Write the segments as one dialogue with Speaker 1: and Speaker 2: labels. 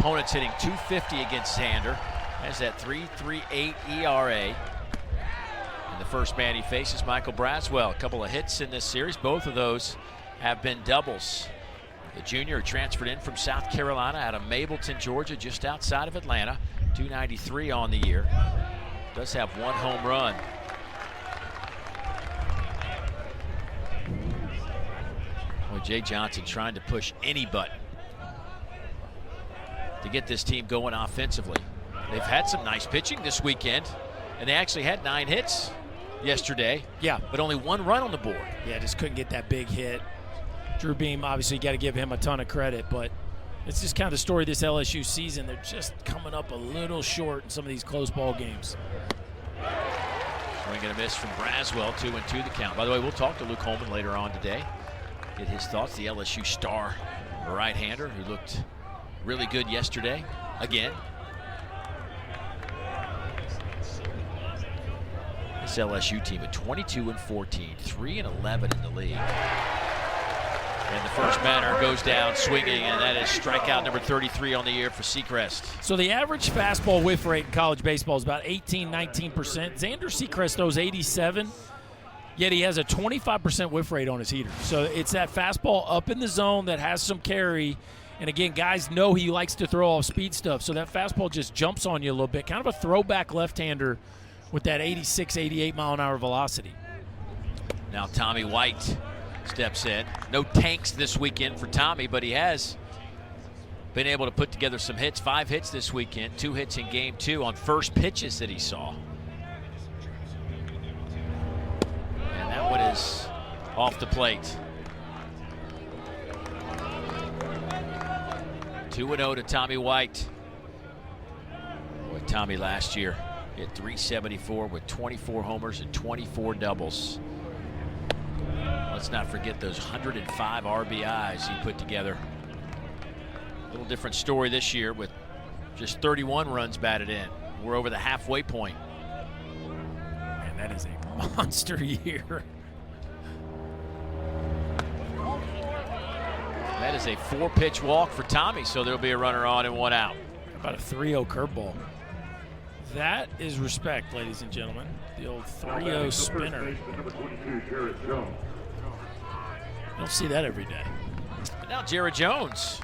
Speaker 1: opponents hitting .250 against Xander. Has that 3.38 ERA. And the first man he faces, Michael Braswell. A couple of hits in this series. Both of those have been doubles. The junior transferred in from South Carolina out of Mableton, Georgia, just outside of Atlanta. .293 on the year. Does have one home run. Well, Jay Johnson trying to push any button to get this team going offensively. They've had some nice pitching this weekend, and they actually had 9 hits yesterday.
Speaker 2: Yeah.
Speaker 1: But only 1 run on the board.
Speaker 2: Yeah, just couldn't get that big hit. Drew Beam, obviously, got to give him a ton of credit, but it's just kind of the story of this LSU season. They're just coming up a little short in some of these close ball games.
Speaker 1: Swing and a miss from Braswell, 2-2 the count. By the way, we'll talk to Luke Holman later on today. Get his thoughts, the LSU star right-hander who looked really good yesterday, again. This LSU team at 22-14, 3-11 in the league. And the first batter goes down swinging, and that is strikeout number 33 on the year for Seacrest.
Speaker 2: So the average fastball whiff rate in college baseball is about 18-19%. Xander Seacrest throws 87, yet he has a 25% whiff rate on his heater. So it's that fastball up in the zone that has some carry. And again, guys know he likes to throw off speed stuff, so that fastball just jumps on you a little bit. Kind of a throwback left-hander with that 86, 88 mile-an-hour velocity.
Speaker 1: Now Tommy White steps in. No tanks this weekend for Tommy, but he has been able to put together some hits. 5 hits this weekend, 2 hits in game 2 on first pitches that he saw. And that one is off the plate. 2-0 to Tommy White. Boy, Tommy last year hit .374 with 24 homers and 24 doubles. Let's not forget those 105 RBIs he put together. A little different story this year with just 31 runs batted in. We're over the halfway point.
Speaker 2: Man, that is a monster year.
Speaker 1: That is a 4-pitch walk for Tommy, so there'll be a runner on and 1 out.
Speaker 2: About a 3-0 curveball. That is respect, ladies and gentlemen. The old 3-0 spinner. You don't see that every day.
Speaker 1: But now Jared Jones.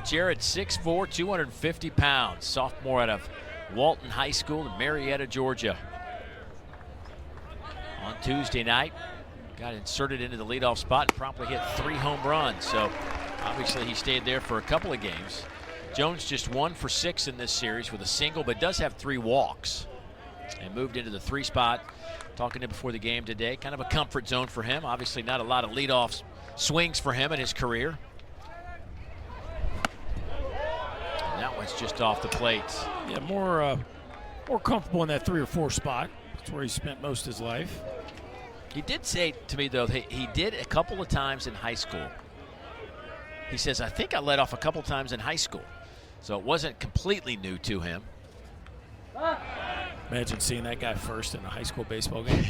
Speaker 1: Jared, 6'4", 250 pounds. Sophomore out of Walton High School in Marietta, Georgia. On Tuesday night, got inserted into the leadoff spot and promptly hit 3 home runs. So obviously he stayed there for a couple of games. Jones just 1 for 6 in this series with a single, but does have 3 walks. And moved into the 3 spot. Talking to him before the game today, kind of a comfort zone for him. Obviously not a lot of leadoff swings for him in his career. And that one's just off the plate.
Speaker 2: Yeah, more comfortable in that 3 or 4 spot. That's where he spent most of his life.
Speaker 1: He did say to me, though, he did a couple of times in high school. He says, I think I let off a couple times in high school. So it wasn't completely new to him.
Speaker 2: Imagine seeing that guy first in a high school baseball game.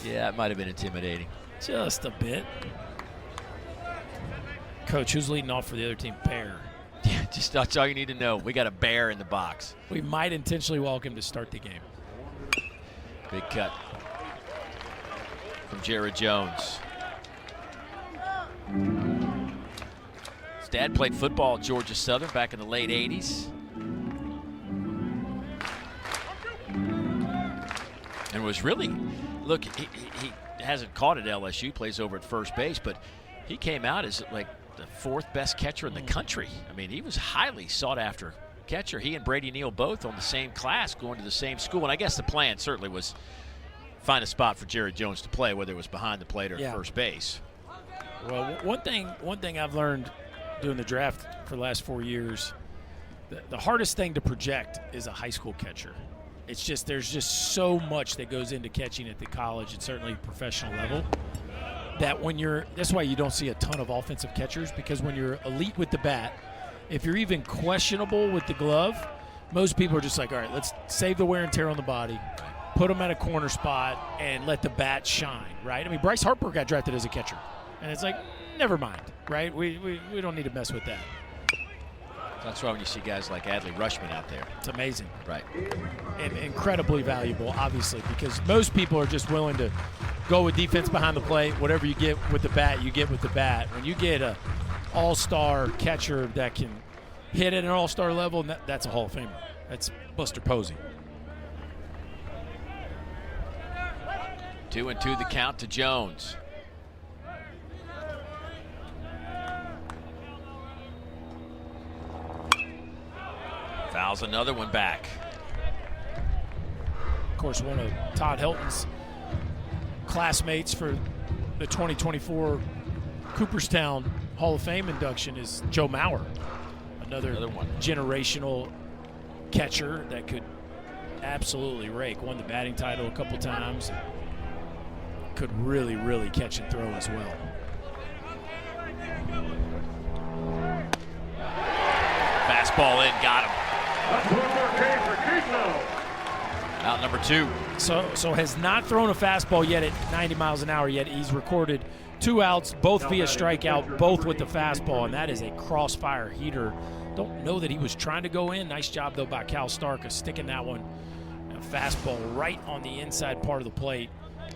Speaker 1: Yeah, it might have been intimidating.
Speaker 2: Just a bit. Coach, who's leading off for the other team? Bear.
Speaker 1: Yeah, just that's all you need to know. We got a bear in the box.
Speaker 2: We might intentionally walk him to start the game.
Speaker 1: Big cut from Jared Jones. His dad played football at Georgia Southern back in the late 80s. And was really, look, he hasn't caught at LSU, plays over at first base, but he came out as like the 4th best catcher in the country. I mean, he was highly sought after catcher. He and Brady Neal both on the same class, going to the same school. And I guess the plan certainly was find a spot for Jared Jones to play, whether it was behind the plate or first base.
Speaker 2: Well, one thing I've learned doing the draft for the last 4 years, the hardest thing to project is a high school catcher. It's just, there's just so much that goes into catching at the college and certainly professional level that that's why you don't see a ton of offensive catchers, because when you're elite with the bat, if you're even questionable with the glove, most people are just like, all right, let's save the wear and tear on the body, put them at a corner spot, and let the bat shine, right? I mean, Bryce Harper got drafted as a catcher. And it's like, never mind, right? We don't need to mess with that.
Speaker 1: That's why when you see guys like Adley Rushman out there.
Speaker 2: It's amazing.
Speaker 1: Right.
Speaker 2: And incredibly valuable, obviously, because most people are just willing to go with defense behind the plate. Whatever you get with the bat, you get with the bat. When you get a all-star catcher that can hit at an all-star level, that's a Hall of Famer. That's Buster Posey.
Speaker 1: 2-2 the count to Jones. Fouls another one back.
Speaker 2: Of course, one of Todd Helton's classmates for the 2024 Cooperstown Hall of Fame induction is Joe Mauer, another one. Generational catcher that could absolutely rake. Won the batting title a couple times. Could really, really catch and throw as well.
Speaker 1: Fastball in, got him. Out number 2.
Speaker 2: So has not thrown a fastball yet at 90 miles an hour yet. He's recorded 2 outs, both via strikeout, both with the fastball, and that is a crossfire heater. Don't know that he was trying to go in. Nice job, though, by Cal Stark of sticking that one, a fastball right on the inside part of the plate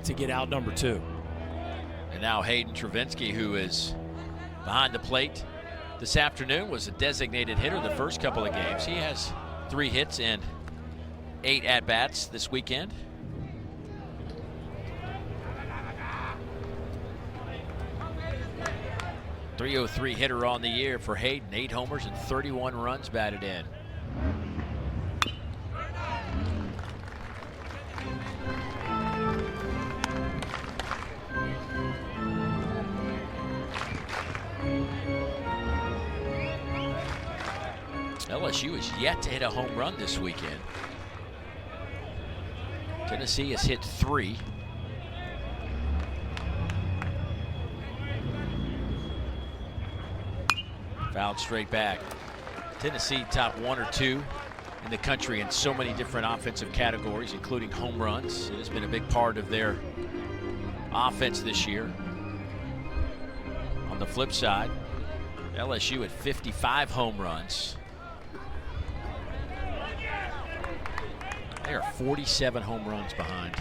Speaker 2: to get out number 2.
Speaker 1: And now Hayden Travinski, who is behind the plate this afternoon, was a designated hitter the first couple of games. He has 3 hits and 8 at-bats this weekend. .303 hitter on the year for Hayden. 8 homers and 31 runs batted in. LSU is yet to hit a home run this weekend. Tennessee has hit 3. Fouled straight back. Tennessee top 1 or 2 in the country in so many different offensive categories, including home runs. It has been a big part of their offense this year. On the flip side, LSU at 55 home runs. They are 47 home runs behind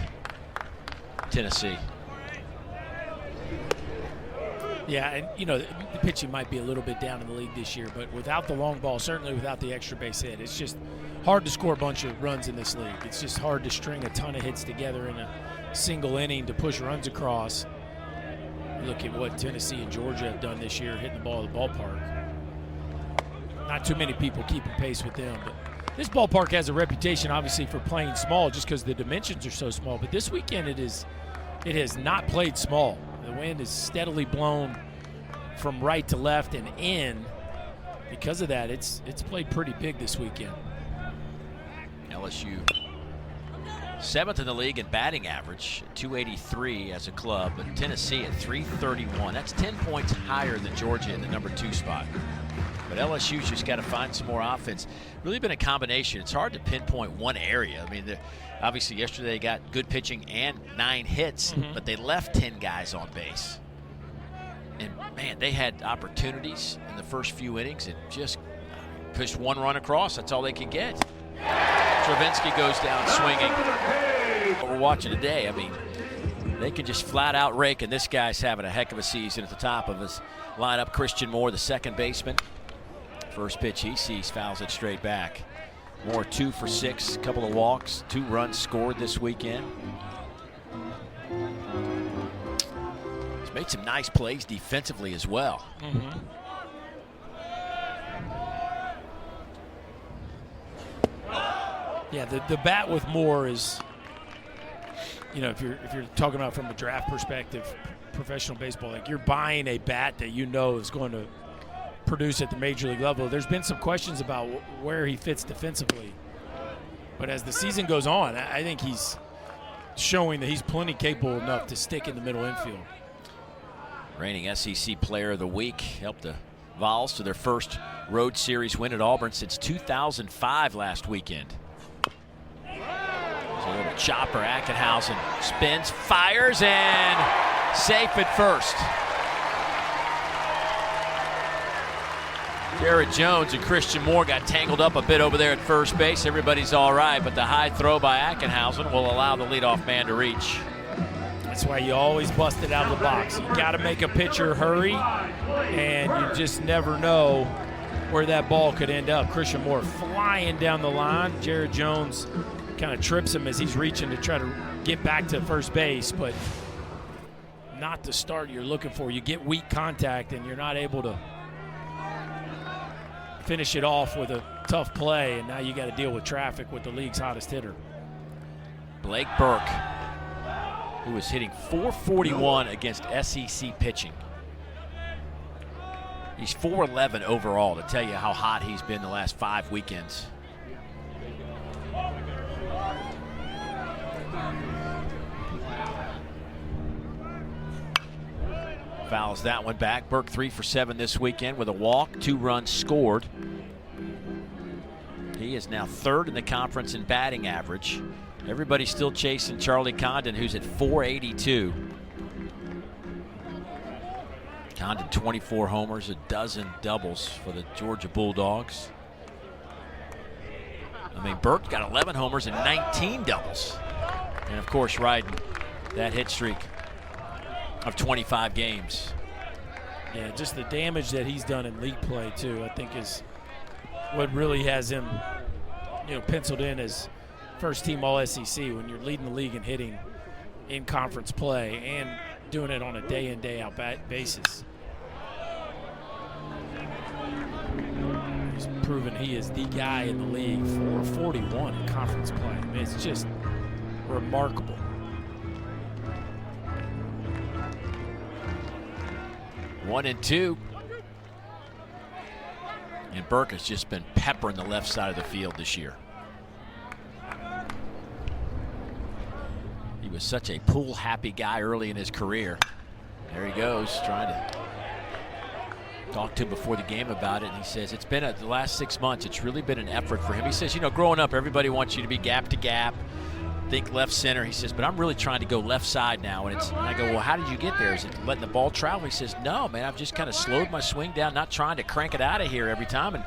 Speaker 1: Tennessee.
Speaker 2: Yeah, and you know, the pitching might be a little bit down in the league this year, but without the long ball, certainly without the extra base hit, it's just hard to score a bunch of runs in this league. It's just hard to string a ton of hits together in a single inning to push runs across. Look at what Tennessee and Georgia have done this year, hitting the ball at the ballpark. Not too many people keeping pace with them, but this ballpark has a reputation, obviously, for playing small just because the dimensions are so small. But this weekend, it has not played small. The wind is steadily blown from right to left and in. Because of that, it's played pretty big this weekend.
Speaker 1: LSU 7th in the league in batting average, 283 as a club, but Tennessee at 331. That's 10 points higher than Georgia in the number 2 spot. But LSU's just got to find some more offense. Really been a combination. It's hard to pinpoint one area. I mean, obviously yesterday they got good pitching and 9 hits, but they left 10 guys on base. And, man, they had opportunities in the first few innings and just pushed 1 run across. That's all they could get. Travinski goes down swinging. What we're watching today, I mean, they can just flat out rake, and this guy's having a heck of a season at the top of his lineup. Christian Moore, the second baseman. First pitch he sees, fouls it straight back. Moore 2 for 6, couple of walks, 2 runs scored this weekend. He's made some nice plays defensively as well.
Speaker 2: Yeah, the bat with Moore is, you know, if you're talking about from a draft perspective, professional baseball, like you're buying a bat that you know is going to produce at the major league level. There's been some questions about where he fits defensively, but as the season goes on, I think he's showing that he's plenty capable enough to stick in the middle infield.
Speaker 1: Reigning SEC Player of the Week, helped the Vols to their first road series win at Auburn since 2005 last weekend. There's a little chopper. Ackenhausen spins, fires, and safe at first. Jared Jones and Christian Moore got tangled up a bit over there at first base. Everybody's all right, but the high throw by Ackenhausen will allow the leadoff man to reach.
Speaker 2: That's why you always bust it out of the box. You got to make a pitcher hurry, and you just never know where that ball could end up. Christian Moore flying down the line. Jared Jones kind of trips him as he's reaching to try to get back to first base, but not the start you're looking for. You get weak contact, and you're not able to finish it off with a tough play, and now you got to deal with traffic with the league's hottest hitter.
Speaker 1: Blake Burke, who is hitting .441 against SEC pitching. He's .411 overall, to tell you how hot he's been the last 5 weekends. Fouls that one back. Burke 3 for 7 this weekend with a walk, 2 runs scored. He is now 3rd in the conference in batting average. Everybody's still chasing Charlie Condon, who's at .482. Condon 24 homers, a dozen doubles for the Georgia Bulldogs. I mean, Burke got 11 homers and 19 doubles. And of course, riding that hit streak of 25 games.
Speaker 2: Yeah, just the damage that he's done in league play too, I think is what really has him, penciled in as first team All-SEC when you're leading the league in hitting in conference play and doing it on a day in, day out basis. He's proven he is the guy in the league for 41 in conference play. I mean, it's just remarkable.
Speaker 1: One and two. And Burke has just been peppering the left side of the field this year. He was such a pool-happy guy early in his career. There he goes, trying to talk to him before the game about it, and he says it's been the last 6 months, it's really been an effort for him. He says, growing up, everybody wants you to be gap to gap, think left center. He says, but I'm really trying to go left side now. And I go, well, how did you get there? Is it letting the ball travel? He says, no, man, I've just kind of slowed my swing down, not trying to crank it out of here every time. And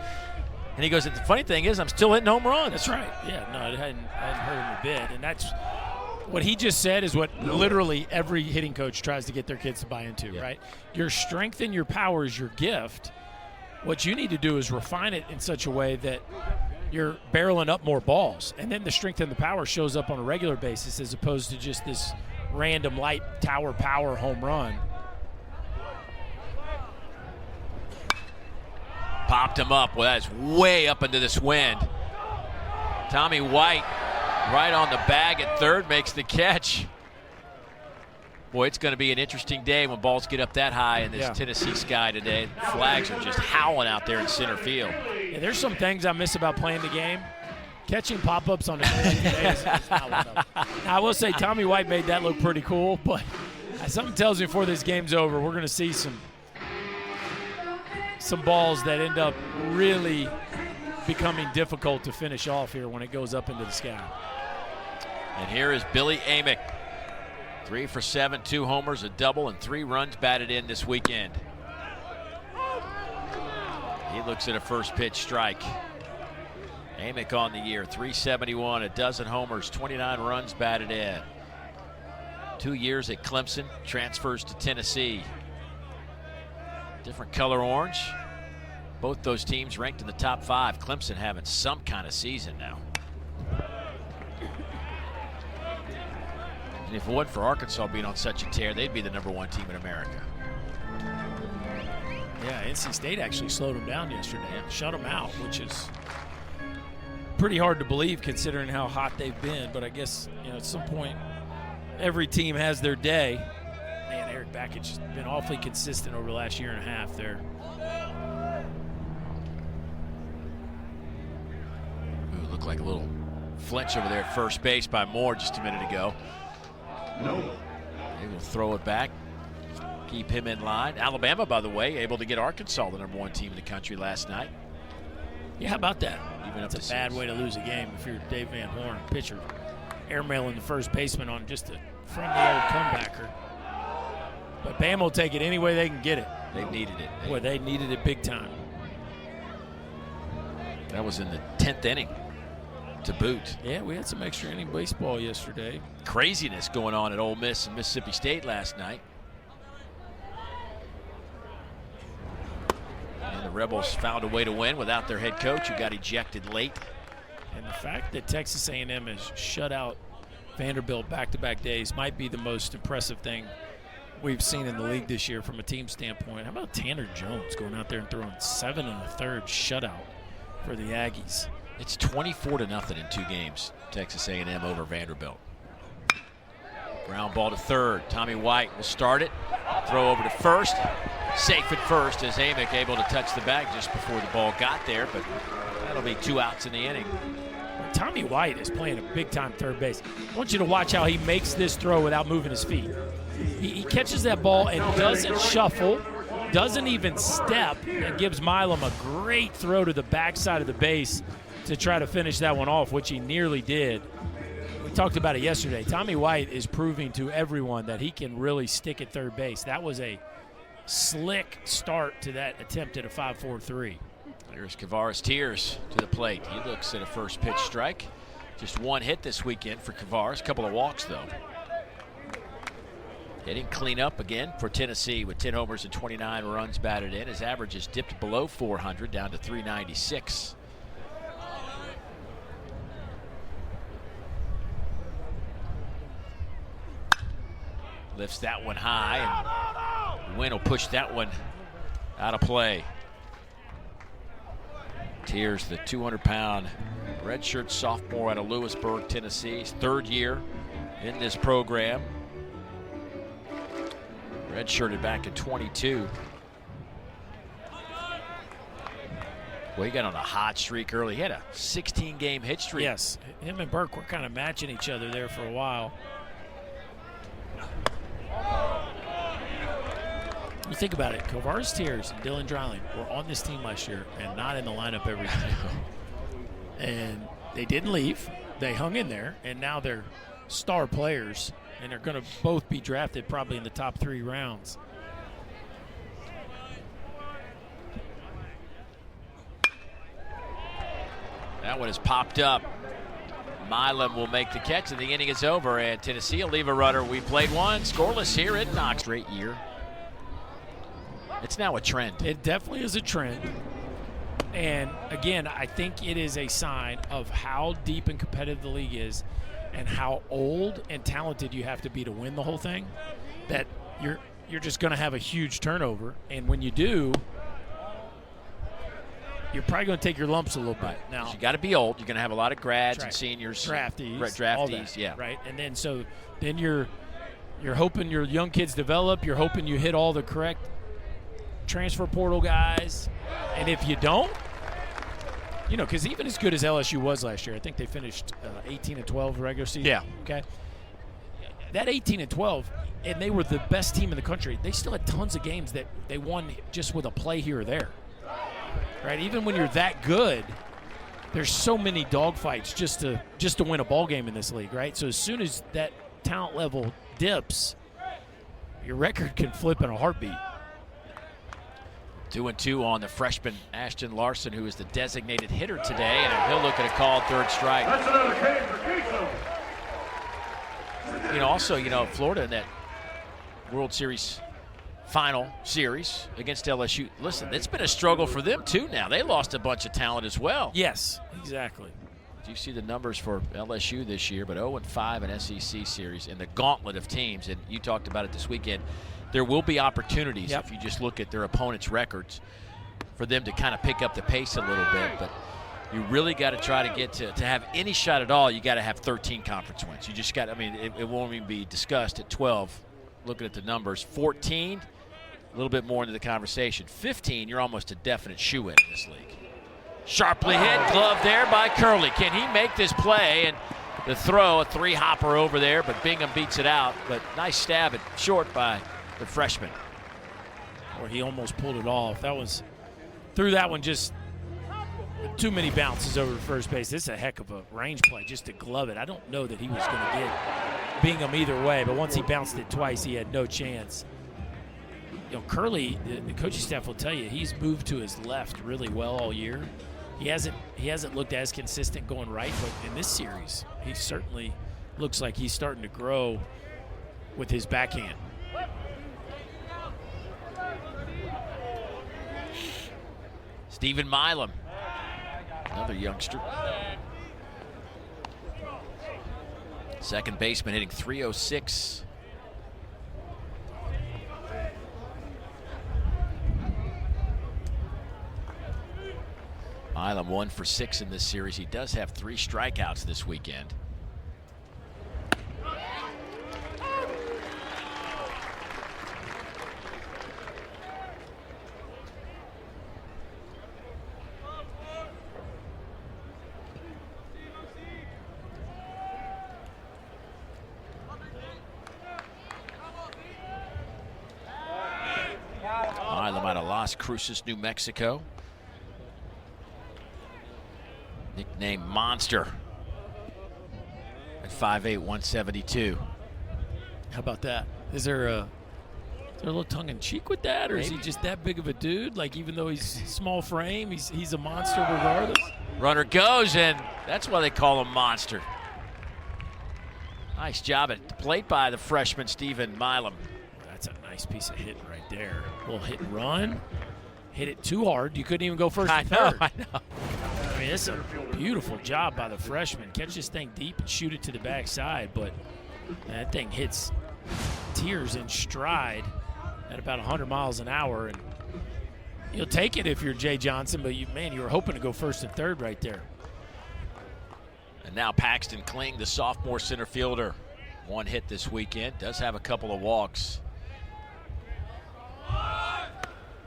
Speaker 1: he goes, the funny thing is I'm still hitting home runs.
Speaker 2: That's right. Yeah, no, it hadn't hurt him a bit. And that's what he just said is what literally every hitting coach tries to get their kids to buy into, right? Your strength and your power is your gift. What you need to do is refine it in such a way that you're barreling up more balls, and then the strength and the power shows up on a regular basis as opposed to just this random light tower power home run.
Speaker 1: Popped him up. Well, that's way up into this wind. Tommy White right on the bag at third makes the catch. Boy, it's going to be an interesting day when balls get up that high in this Tennessee sky today. Flags are just howling out there in center field.
Speaker 2: Yeah, there's some things I miss about playing the game. Catching pop-ups on the day today is not one of them. Now, I will say Tommy White made that look pretty cool, but something tells me before this game's over, we're going to see some balls that end up really becoming difficult to finish off here when it goes up into the sky.
Speaker 1: And here is Billy Amick. 3 for 7, 2 homers, a double, and 3 runs batted in this weekend. He looks at a first pitch strike. Amick on the year, 371, a dozen homers, 29 runs batted in. 2 years at Clemson, transfers to Tennessee. Different color orange. Both those teams ranked in the top 5. Clemson having some kind of season now. And if it wasn't for Arkansas being on such a tear, they'd be the #1 team in America.
Speaker 2: Yeah, NC State actually slowed them down yesterday and shut them out, which is pretty hard to believe considering how hot they've been. But I guess, at some point, every team has their day. Man, Eric Backage has been awfully consistent over the last year and a half there.
Speaker 1: Ooh, looked like a little flinch over there at first base by Moore just a minute ago. No. They will throw it back, keep him in line. Alabama, by the way, able to get Arkansas the #1 team in the country last night.
Speaker 2: Yeah, how about that?
Speaker 1: Even
Speaker 2: it's a bad way to lose a game if you're Dave Van Horn, pitcher, airmailing the first baseman on just a friendly old comebacker. But Bama will take it any way they can get it.
Speaker 1: They needed it.
Speaker 2: Boy, they needed it big time.
Speaker 1: That was in the 10th inning to boot.
Speaker 2: Yeah, we had some extra inning baseball yesterday.
Speaker 1: Craziness going on at Ole Miss and Mississippi State last night. And the Rebels found a way to win without their head coach, who got ejected late.
Speaker 2: And the fact that Texas A&M has shut out Vanderbilt back-to-back days might be the most impressive thing we've seen in the league this year from a team standpoint. How about Tanner Jones going out there and throwing 7 1/3 shutout for the Aggies?
Speaker 1: It's 24-0 in 2 games, Texas A&M over Vanderbilt. Ground ball to third. Tommy White will start it. Throw over to first. Safe at first as Amick able to touch the bag just before the ball got there, but that'll be 2 outs in the inning.
Speaker 2: Tommy White is playing a big-time third base. I want you to watch how he makes this throw without moving his feet. He catches that ball and doesn't shuffle, doesn't even step, and gives Milam a great throw to the backside of the base to try to finish that one off, which he nearly did. We talked about it yesterday. Tommy White is proving to everyone that he can really stick at third base. That was a slick start to that attempt at a 5-4-3.
Speaker 1: Here's Kavares Tears to the plate. He looks at a first pitch strike. Just 1 hit this weekend for Kavares. A couple of walks, though. Hitting cleanup again for Tennessee with 10 homers and 29 runs batted in. His average has dipped below 400, down to 396. Lifts that one high, and Wynn will push that one out of play. Tears, the 200-pound redshirt sophomore out of Lewisburg, Tennessee. His 3rd year in this program. Redshirted back in 22. Well, he got on a hot streak early. He had a 16-game hit streak.
Speaker 2: Yes, him and Burke were kind of matching each other there for a while. You think about it, Kavares Tears and Dylan Dreiling were on this team last year and not in the lineup every day. And they didn't leave. They hung in there, and now they're star players, and they're going to both be drafted probably in the top 3 rounds.
Speaker 1: That one is popped up. Milam will make the catch, and the inning is over, and Tennessee will leave a runner. We played one scoreless here at Knox. Straight year. It's now a trend.
Speaker 2: It definitely is a trend. And again, I think it is a sign of how deep and competitive the league is and how old and talented you have to be to win the whole thing, that you're just going to have a huge turnover. And when you do, you're probably going to take your lumps a little bit.
Speaker 1: Right.
Speaker 2: Now,
Speaker 1: you got to be old. You're going to have a lot of grads
Speaker 2: right.
Speaker 1: and seniors,
Speaker 2: draftees, all that,
Speaker 1: yeah.
Speaker 2: Right, and then you're hoping your young kids develop. You're hoping you hit all the correct transfer portal guys, and if you don't, because even as good as LSU was last year, I think they finished 18-12 regular season.
Speaker 1: Yeah.
Speaker 2: Okay. That 18-12, and they were the best team in the country. They still had tons of games that they won just with a play here or there. Right? Even when you're that good, there's so many dogfights just to win a ball game in this league, right? So as soon as that talent level dips, your record can flip in a heartbeat.
Speaker 1: 2-2 on the freshman Ashton Larson, who is the designated hitter today, and he'll look at a called 3rd strike.
Speaker 3: That's another K for Keeso.
Speaker 1: Also, Florida in that World Series final series against LSU. Listen, it's been a struggle for them too now. They lost a bunch of talent as well.
Speaker 2: Yes, exactly.
Speaker 1: Do you see the numbers for LSU this year? But 0-5 in SEC series in the gauntlet of teams, and you talked about it this weekend. There will be opportunities if you just look at their opponents' records for them to kind of pick up the pace a little bit. But you really got to try to get to have any shot at all. You got to have 13 conference wins. You just got. It won't even be discussed at 12. Looking at the numbers, 14, a little bit more into the conversation. 15, you're almost a definite shoe-in in this league. Sharply hit, glove there by Curley. Can he make this play? And the throw, a 3-hopper over there, but Bingham beats it out. But nice stab at short by the freshman.
Speaker 2: Or he almost pulled it off. Threw that one just too many bounces over to first base. This is a heck of a range play just to glove it. I don't know that he was going to get Bingham either way, but once he bounced it twice, he had no chance. Curley, the coaching staff will tell you, he's moved to his left really well all year. he hasn't looked as consistent going right, but in this series, he certainly looks like he's starting to grow with his backhand.
Speaker 1: Stephen Milam, another youngster. Second baseman hitting .306. Milam 1 for 6 in this series. He does have 3 strikeouts this weekend. Milam out of Las Cruces, New Mexico. Nicknamed Monster at 5'8", 172.
Speaker 2: How about that? Is there a little tongue-in-cheek with that, or
Speaker 1: Maybe.
Speaker 2: is he just that big of a dude? Like, even though he's small frame, he's a monster regardless?
Speaker 1: Runner goes, and that's why they call him Monster. Nice job at the plate by the freshman Stephen Milam.
Speaker 2: That's a nice piece of hitting right there. Well, hit and run. Hit it too hard. You couldn't even go first and third.
Speaker 1: I know.
Speaker 2: I mean, it's a beautiful job by the freshman. Catch this thing deep and shoot it to the backside, but that thing hits tiers in stride at about 100 miles an hour, and you'll take it if you're Jay Johnson, but you were hoping to go first and third right there.
Speaker 1: And now Paxton Kling, the sophomore center fielder. 1 hit this weekend. Does have a couple of walks.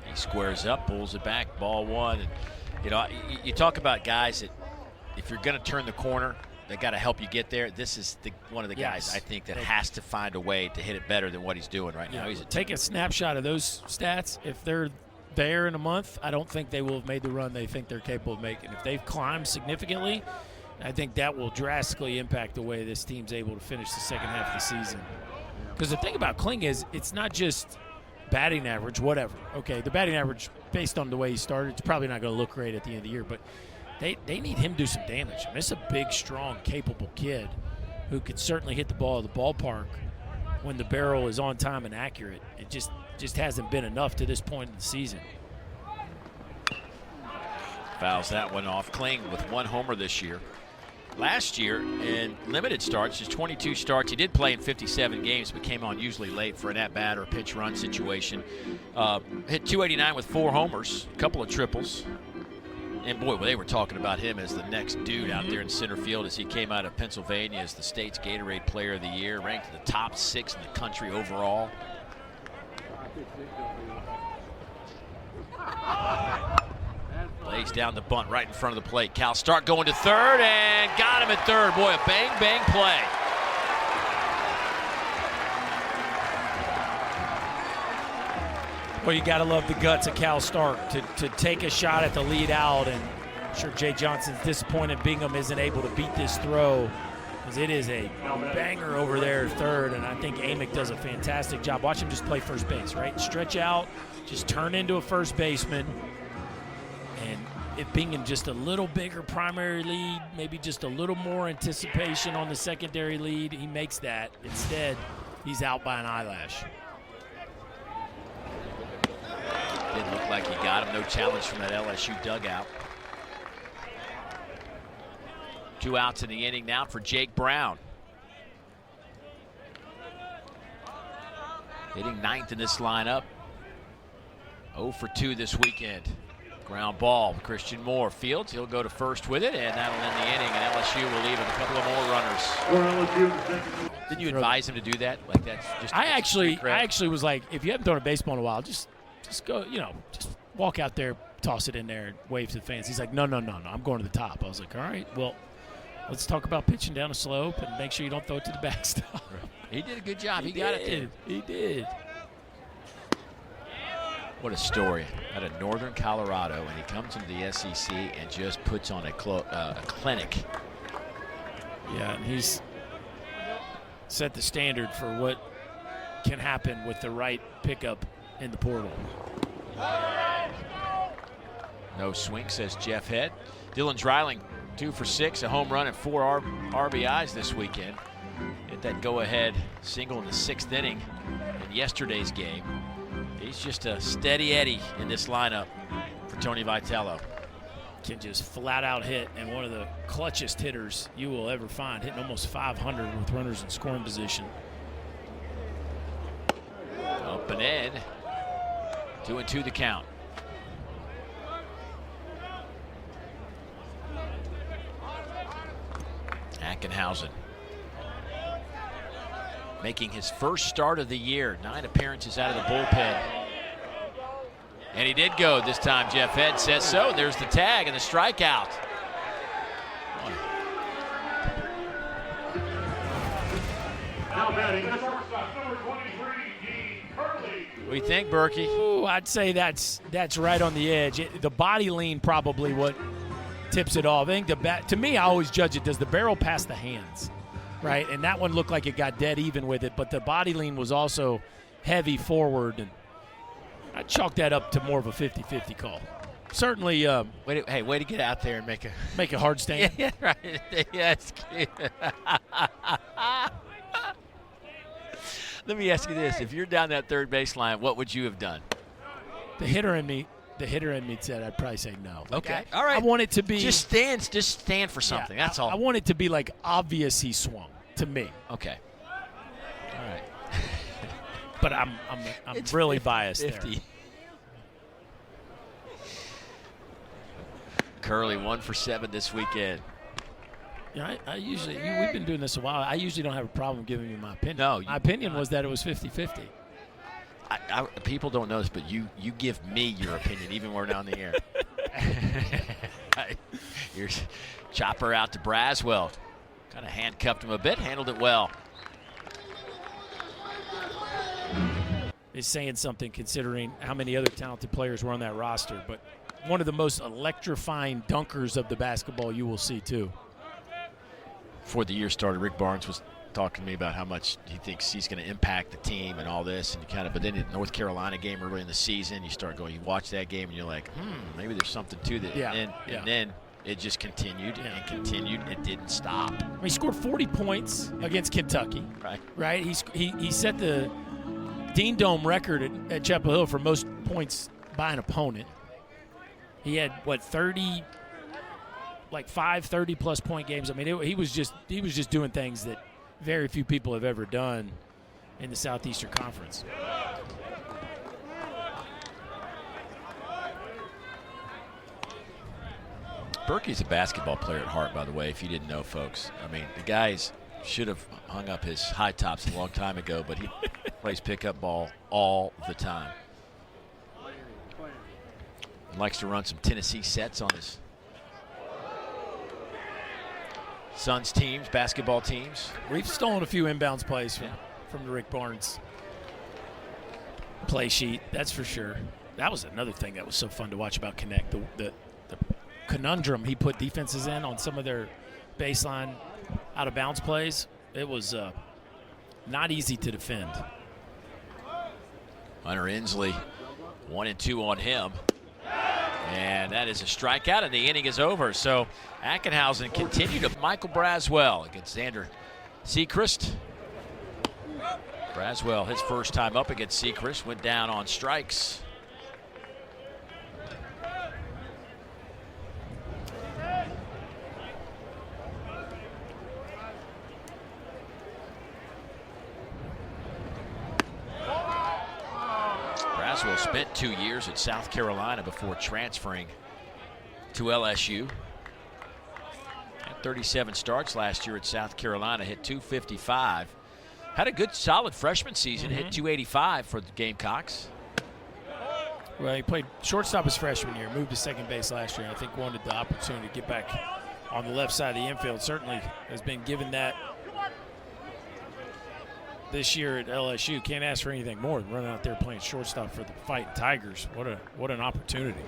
Speaker 1: He squares up, pulls it back, ball 1. And, you know, you talk about guys that if you're going to turn the corner, they got to help you get there. This is one of the guys, I think, that has to find a way to hit it better than what he's doing right now.
Speaker 2: Take a snapshot of those stats. If they're there in a month, I don't think they will have made the run they think they're capable of making. If they've climbed significantly, I think that will drastically impact the way this team's able to finish the second half of the season. Because the thing about Kling is it's not just batting average, whatever. Okay, the batting average, based on the way he started, it's probably not going to look great at the end of the year, but they need him to do some damage. I mean, it's a big, strong, capable kid who could certainly hit the ball at the ballpark when the barrel is on time and accurate. It just hasn't been enough to this point in the season.
Speaker 1: Fouls that one off. Kling with 1 homer this year. Last year in limited starts, just 22 starts. He did play in 57 games, but came on usually late for an at-bat or a pinch run situation. Hit .289 with 4 homers, a couple of triples. And boy, they were talking about him as the next dude out there in center field as he came out of Pennsylvania as the state's Gatorade Player of the Year, ranked in the top 6 in the country overall. Lays down the bunt right in front of the plate. Cal Stark going to third and got him at third. Boy, a bang, bang play.
Speaker 2: Well, you got to love the guts of Cal Stark to take a shot at the lead out, and I'm sure Jay Johnson's disappointed Bingham isn't able to beat this throw because it is a banger over there at third, and I think Amick does a fantastic job. Watch him just play first base, right? Stretch out, just turn into a first baseman, and it being just a little bigger primary lead, maybe just a little more anticipation on the secondary lead, he makes that. Instead, he's out by an eyelash.
Speaker 1: Didn't look like he got him. No challenge from that LSU dugout. 2 outs in the inning now for Jake Brown. Hitting 9th in this lineup. 0 for 2 this weekend. Ground ball, Christian Moore fields. He'll go to first with it, and that'll end the inning, and LSU will leave with a couple of more runners. Didn't you advise him to do that? Like that's just.
Speaker 2: I actually was like, if you haven't thrown a baseball in a while, just go, just walk out there, toss it in there, and wave to the fans. He's like, no, I'm going to the top. I was like, all right, well, let's talk about pitching down a slope and make sure you don't throw it to the backstop.
Speaker 1: He did a good job. He got it there.
Speaker 2: He did.
Speaker 1: What a story. Out of northern Colorado, and he comes into the SEC and just puts on a clinic.
Speaker 2: Yeah, and he's set the standard for what can happen with the right pickup in the portal.
Speaker 1: No swing, says Jeff Head. Dylan Dreiling, 2 for 6, a home run and 4 RBIs this weekend. Hit that go-ahead single in the 6th inning in yesterday's game. He's just a steady Eddie in this lineup for Tony Vitello.
Speaker 2: Can just flat out hit, and one of the clutchest hitters you will ever find, hitting almost 500 with runners in scoring position.
Speaker 1: Up and in. 2-2 the count. Ackenhausen making his first start of the year. 9 appearances out of the bullpen. And he did go this time, Jeff Head says so. There's the tag and the strikeout.
Speaker 3: Now batting, the shortstop, number 23, Dean Curley.
Speaker 1: What do you think, Berkey?
Speaker 2: Ooh, I'd say that's right on the edge. The body lean probably what tips it off. I think to me, I always judge it. Does the barrel pass the hands, right? And that one looked like it got dead even with it, but the body lean was also heavy forward, and I chalk that up to more of a 50-50 call. Certainly.
Speaker 1: Way to get out there and
Speaker 2: make a hard stand.
Speaker 1: Yeah, right. Yeah, it's cute. Let me ask you this: if you're down that third baseline, what would you have done?
Speaker 2: The hitter in me said I'd probably say no.
Speaker 1: Okay, all right.
Speaker 2: I want it to be
Speaker 1: just stand for something.
Speaker 2: Yeah,
Speaker 1: that's all.
Speaker 2: I want it to be like obvious he swung to me.
Speaker 1: Okay. All right.
Speaker 2: But I'm really biased
Speaker 1: 50.
Speaker 2: there.
Speaker 1: Curley 1 for 7 this weekend.
Speaker 2: Yeah, I usually we've been doing this a while. I usually don't have a problem giving you my opinion.
Speaker 1: No,
Speaker 2: my opinion was that it was 50-50.
Speaker 1: People don't know this, but you give me your opinion even when we're down the air. Your chopper out to Braswell. Kind of handcuffed him a bit, handled it well.
Speaker 2: Is saying something considering how many other talented players were on that roster, but one of the most electrifying dunkers of the basketball you will see too.
Speaker 1: Before the year started, Rick Barnes was talking to me about how much he thinks he's going to impact the team and all this, and but then in the North Carolina game early in the season, you watch that game and you're like, maybe there's something to that.
Speaker 2: Yeah.
Speaker 1: And then it just continued and continued. It didn't stop.
Speaker 2: He scored 40 points against Kentucky. Right. He set the Dean Dome record at Chapel Hill for most points by an opponent. He had 30 plus point games. I mean, he was just doing things that very few people have ever done in the Southeastern Conference.
Speaker 1: Berkey's a basketball player at heart, by the way, if you didn't know, folks. I mean, the guys should have hung up his high tops a long time ago, but he plays pickup ball all the time. He likes to run some Tennessee sets on his Suns teams, basketball teams.
Speaker 2: We've stolen a few inbounds plays from the Rick Barnes play sheet, that's for sure. That was another thing that was so fun to watch about Connect. The conundrum he put defenses in on some of their baseline out of bounds plays. It was not easy to defend.
Speaker 1: Hunter Inslee, 1-2 on him. And that is a strikeout, and the inning is over. So Ackenhausen continued to Michael Braswell against Xander Sechrist. Braswell, his first time up against Sechrist, went down on strikes. Braswell spent 2 years at South Carolina before transferring to LSU. Had 37 starts last year at South Carolina, hit .255. Had a good, solid freshman season, hit .285 for the Gamecocks.
Speaker 2: Well, he played shortstop his freshman year, moved to second base last year, and I think wanted the opportunity to get back on the left side of the infield. Certainly has been given that this year at LSU. Can't ask for anything more than running out there playing shortstop for the Fighting Tigers. What an opportunity.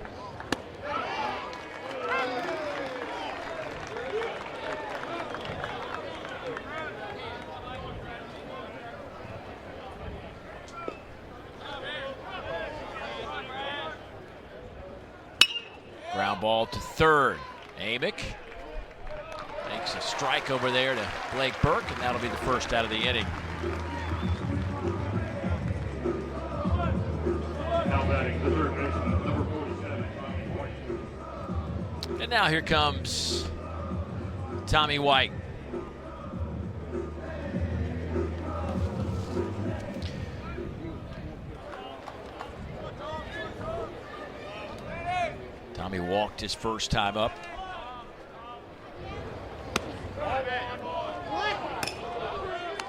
Speaker 1: Ground ball to third. Amick makes a strike over there to Blake Burke, and that'll be the first out of the inning.
Speaker 3: Now batting the third baseman, number 47, Tommy White.
Speaker 1: And now here comes Tommy White. Tommy walked his first time up.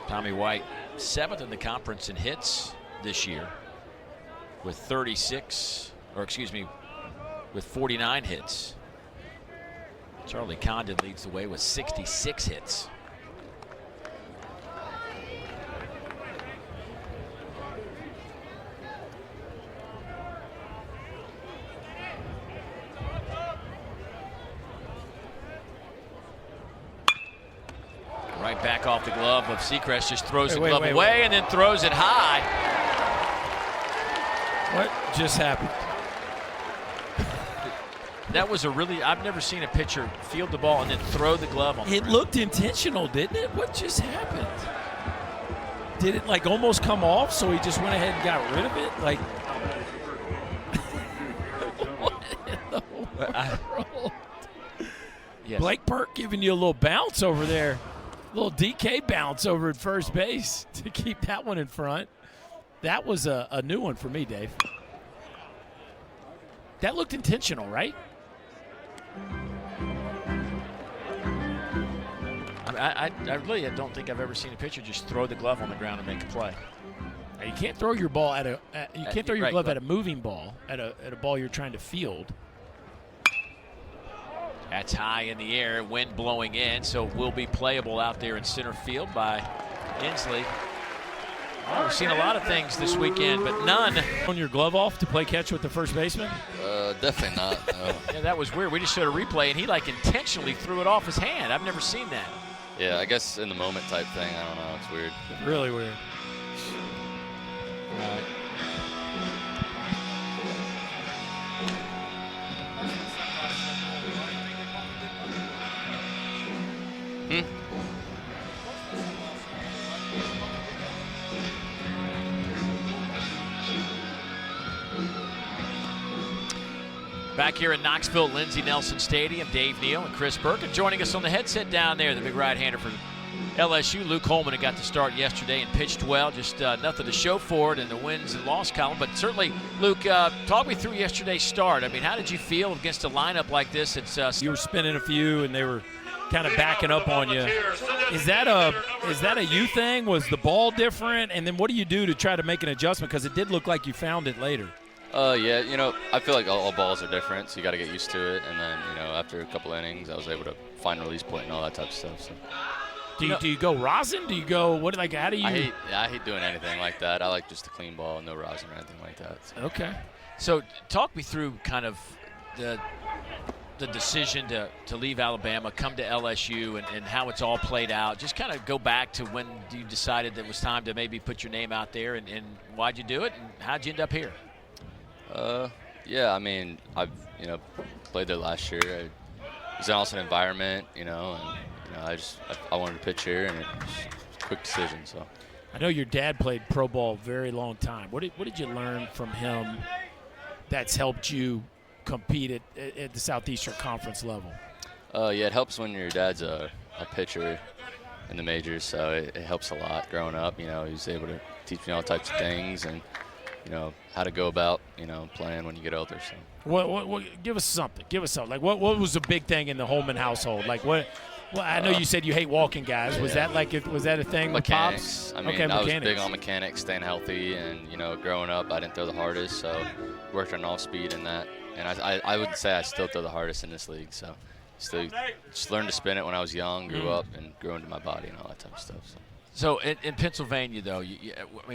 Speaker 1: Tommy White, 7th in the conference in hits this year with 49 hits. Charlie Condon leads the way with 66 hits. Right back off the glove of Seacrest, just throws the glove away and then throws it high.
Speaker 2: What just happened?
Speaker 1: That was I've never seen a pitcher field the ball and then throw the glove on the
Speaker 2: It
Speaker 1: ground.
Speaker 2: looked intentional, didn't it? What just happened? Did it like almost come off so he just went ahead and got rid of it? Like, what in the world?
Speaker 1: Yes.
Speaker 2: Blake Burke giving you a little bounce over there. A little DK bounce over at first base to keep that one in front. That was a new one for me, Dave. That looked intentional, right?
Speaker 1: I really don't think I've ever seen a pitcher just throw the glove on the ground and make a play.
Speaker 2: Now, you can't throw your ball at your glove at a moving ball, at a ball you're trying to field.
Speaker 1: That's high in the air, wind blowing in, so will be playable out there in center field by Inslee. Well, we've seen a lot of things this weekend, but none.
Speaker 2: On your glove off to play catch with the first baseman?
Speaker 4: Definitely not. No.
Speaker 1: Yeah, that was weird. We just showed a replay, and he like intentionally threw it off his hand. I've never seen that.
Speaker 4: Yeah, I guess in the moment type thing. I don't know. It's weird.
Speaker 2: Really weird.
Speaker 1: All right. Back here in Knoxville, Lindsey Nelson Stadium, Dave Neal and Chris Burke. And joining us on the headset down there, the big right-hander for LSU, Luke Holman, who got to start yesterday and pitched well. Just nothing to show for it in the wins and loss column. But certainly, Luke, talk me through yesterday's start. I mean, how did you feel against a lineup like this?
Speaker 2: You were spinning a few, and they were kind of backing up on you. Is that a you thing? Was the ball different? And then what do you do to try to make an adjustment? Because it did look like you found it later.
Speaker 4: Yeah, I feel like all balls are different, so you got to get used to it. And then, after a couple innings, I was able to find a release point and all that type of stuff. So.
Speaker 2: Do you go rosin? Do you go what? Like, how do you?
Speaker 4: I hate doing anything like that. I like just a clean ball, no rosin or anything like that. So.
Speaker 2: Okay.
Speaker 1: So talk me through kind of the decision to leave Alabama, come to LSU, and how it's all played out. Just kind of go back to when you decided that it was time to maybe put your name out there, and why'd you do it, and how'd you end up here?
Speaker 4: Yeah, I mean, I've played there last year. It was an awesome environment, and I wanted to pitch here, and it was a quick decision. So
Speaker 2: I know your dad played pro ball a very long time. What did you learn from him that's helped you compete at the Southeastern Conference level?
Speaker 4: Yeah, it helps when your dad's a pitcher in the majors, so it helps a lot growing up. He was able to teach me all types of things and how to go about, playing when you get older. So.
Speaker 2: What give us something. Like, what was the big thing in the Holman household? Like, what? Well, I know you said you hate walking guys. Was that a thing with
Speaker 4: Pops?
Speaker 2: I
Speaker 4: was big on mechanics, staying healthy, and, growing up, I didn't throw the hardest, so worked on off speed and that. And I would say I still throw the hardest in this league, so still just learned to spin it when I was young, grew up, and grew into my body and all that type of stuff.
Speaker 1: So in Pennsylvania, though,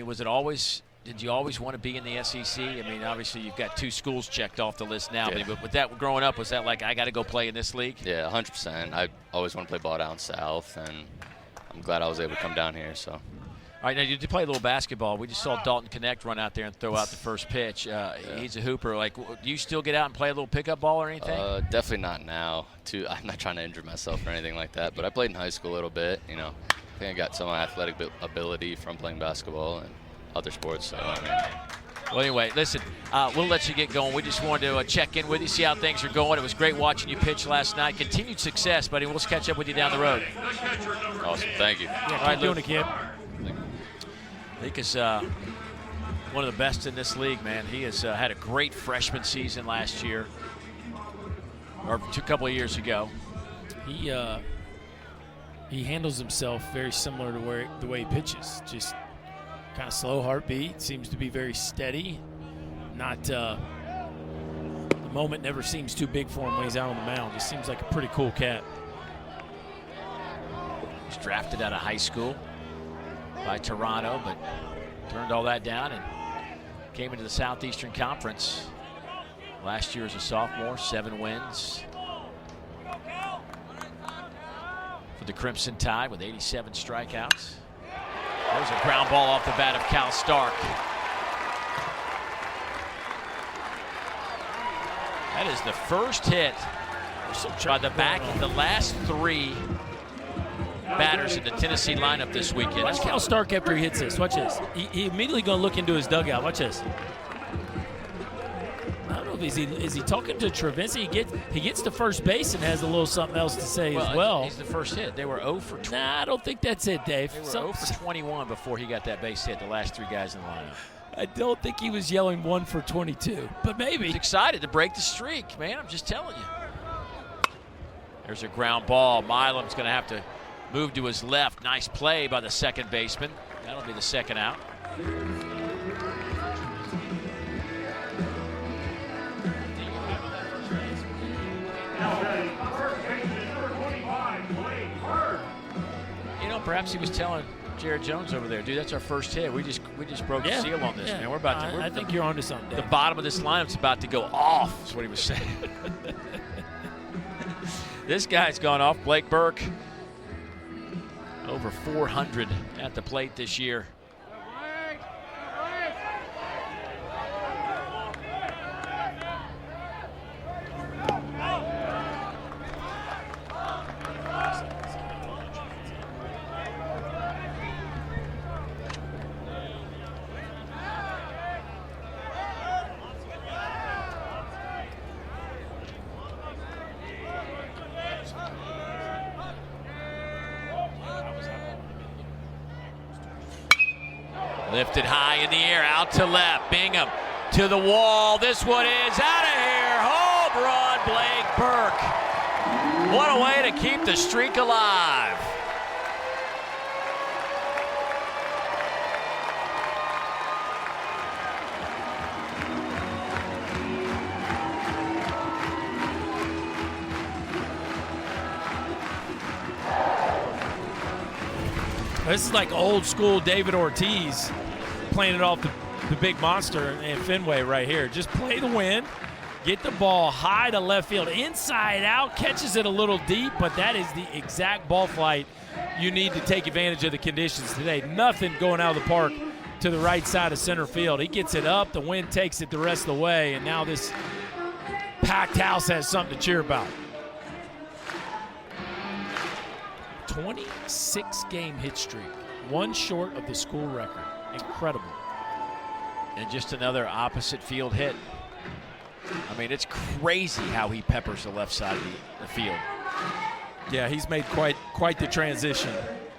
Speaker 1: was it always – did you always want to be in the SEC? I mean, obviously you've got 2 schools checked off the list now,
Speaker 4: yeah.
Speaker 1: But with that growing up, was that like, I got to go play in this league?
Speaker 4: Yeah, 100%. I always want to play ball down south, and I'm glad I was able to come down here. So.
Speaker 1: All All right, now you play a little basketball. We just saw Dalton Connect run out there and throw out the first pitch. He's a hooper. Like, do you still get out and play a little pickup ball or anything?
Speaker 4: Definitely not now. I'm not trying to injure myself or anything like that, but I played in high school a little bit. You know, I think I got some athletic ability from playing basketball and other sports. So, I mean.
Speaker 1: Well, anyway, listen, we'll let you get going. We just wanted to check in with you, see how things are going. It was great watching you pitch last night. Continued success, buddy. We'll catch up with you down the road.
Speaker 4: Awesome. Thank you.
Speaker 2: Yeah, keep doing it, kid.
Speaker 1: Luke is one of the best in this league, man. He has had a great freshman season last year, or a couple of years ago.
Speaker 2: He handles himself very similar to the way he pitches. Just kind of slow heartbeat, seems to be very steady. The moment never seems too big for him when he's out on the mound. Just seems like a pretty cool cat.
Speaker 1: He's drafted out of high school by Toronto, but turned all that down and came into the Southeastern Conference last year as a sophomore. 7 wins for the Crimson Tide with 87 strikeouts. There's a ground ball off the bat of Cal Stark. That is the first hit by the last 3 batters in the Tennessee lineup this weekend.
Speaker 2: Watch Cal Stark after he hits this. Watch this. He immediately going to look into his dugout. Watch this. I don't know if is he talking to Travinci. He gets to first base and has a little something else to say as well.
Speaker 1: He's the first hit. They were 0 for 20.
Speaker 2: Nah, I don't think that's it, Dave.
Speaker 1: They were 0 for 21 before he got that base hit, the last 3 guys in the lineup.
Speaker 2: I don't think he was yelling 1 for 22, but maybe.
Speaker 1: He's excited to break the streak, man. I'm just telling you. There's a ground ball. Milam's going to have to move to his left. Nice play by the second baseman. That'll be the second out. You know, perhaps he was telling Jared Jones over there, dude, that's our first hit. We just broke the seal on this, man. We're about to.
Speaker 2: I think you're onto something, Dave.
Speaker 1: The bottom of this lineup's about to go off, is what he was saying. This guy's gone off. Blake Burke, over 400 at the plate this year. Lifted high in the air, out to left. Bingham to the wall. This one is out of here. Home run, Blake Burke. What a way to keep the streak alive.
Speaker 2: This is like old school David Ortiz playing it off the big monster in Fenway right here. Just play the wind, get the ball high to left field, inside out, catches it a little deep, but that is the exact ball flight you need to take advantage of the conditions today. Nothing going out of the park to the right side of center field. He gets it up, the wind takes it the rest of the way, and now this packed house has something to cheer about. 26-game hit streak, 1 short of the school record. Incredible.
Speaker 1: And just another opposite field hit. I mean, it's crazy how he peppers the left side of the field.
Speaker 2: Yeah, he's made quite the transition.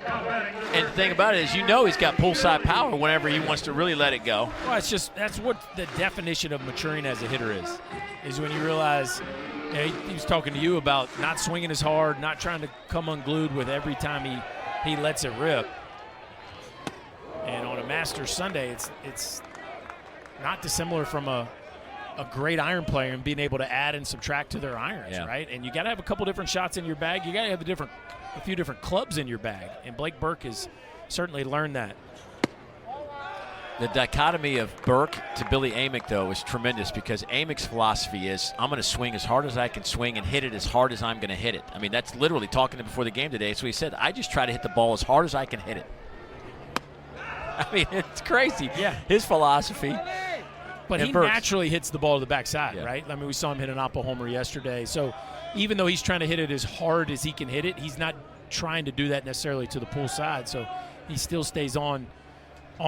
Speaker 1: And the thing about it is, you know, he's got pull side power whenever he wants to really let it go.
Speaker 2: Well, that's what the definition of maturing as a hitter is when you realize, you know, he was talking to you about not swinging as hard, not trying to come unglued with every time he lets it rip. And on a Masters Sunday, it's not dissimilar from a great iron player and being able to add and subtract to their irons, right? And you got to have a couple different shots in your bag. You got to have a few different clubs in your bag. And Blake Burke has certainly learned that.
Speaker 1: The dichotomy of Burke to Billy Amick, though, is tremendous because Amick's philosophy is, I'm going to swing as hard as I can swing and hit it as hard as I'm going to hit it. I mean, that's literally talking to him before the game today. So he said, I just try to hit the ball as hard as I can hit it. I mean, it's crazy.
Speaker 2: Yeah.
Speaker 1: His philosophy.
Speaker 2: But
Speaker 1: And
Speaker 2: he
Speaker 1: Burks.
Speaker 2: naturally hits the ball to the backside,
Speaker 1: Yeah.
Speaker 2: right? I mean, we saw him hit an Oppo homer yesterday. So even though he's trying to hit it as hard as he can hit it, he's not trying to do that necessarily to the pull side. So he still stays on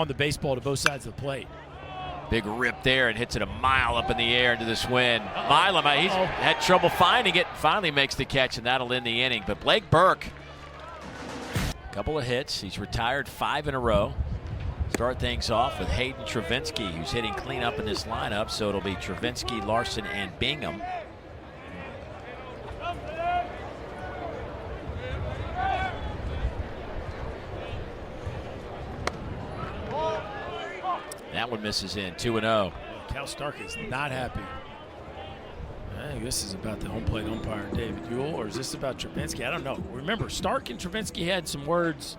Speaker 2: the baseball to both sides of the plate.
Speaker 1: Big rip there and hits it a mile up in the air into this wind. Milam, he's had trouble finding it. Finally makes the catch, and that'll end the inning. But Blake Burke, a couple of hits. He's retired 5 in a row. Start things off with Hayden Travinsky, who's hitting clean up in this lineup. So it'll be Travinsky, Larson, and Bingham. That one misses in, 2-0.
Speaker 2: Cal Stark is not happy. I think this is about the home plate umpire, David Ewell, or is this about Travinsky? I don't know. Remember, Stark and Travinsky had some words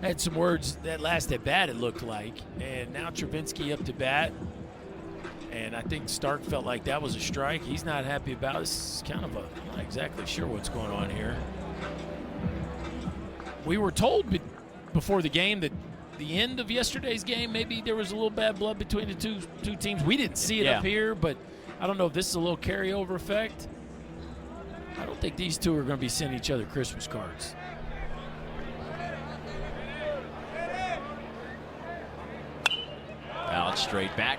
Speaker 2: that last at bat, it looked like. And now Travinsky up to bat. And I think Stark felt like that was a strike. He's not happy about it. This is kind of I'm not exactly sure what's going on here. We were told before the game that the end of yesterday's game, maybe there was a little bad blood between the two teams. We didn't see it up here, but I don't know if this is a little carryover effect. I don't think these two are going to be sending each other Christmas cards.
Speaker 1: Fouled straight back.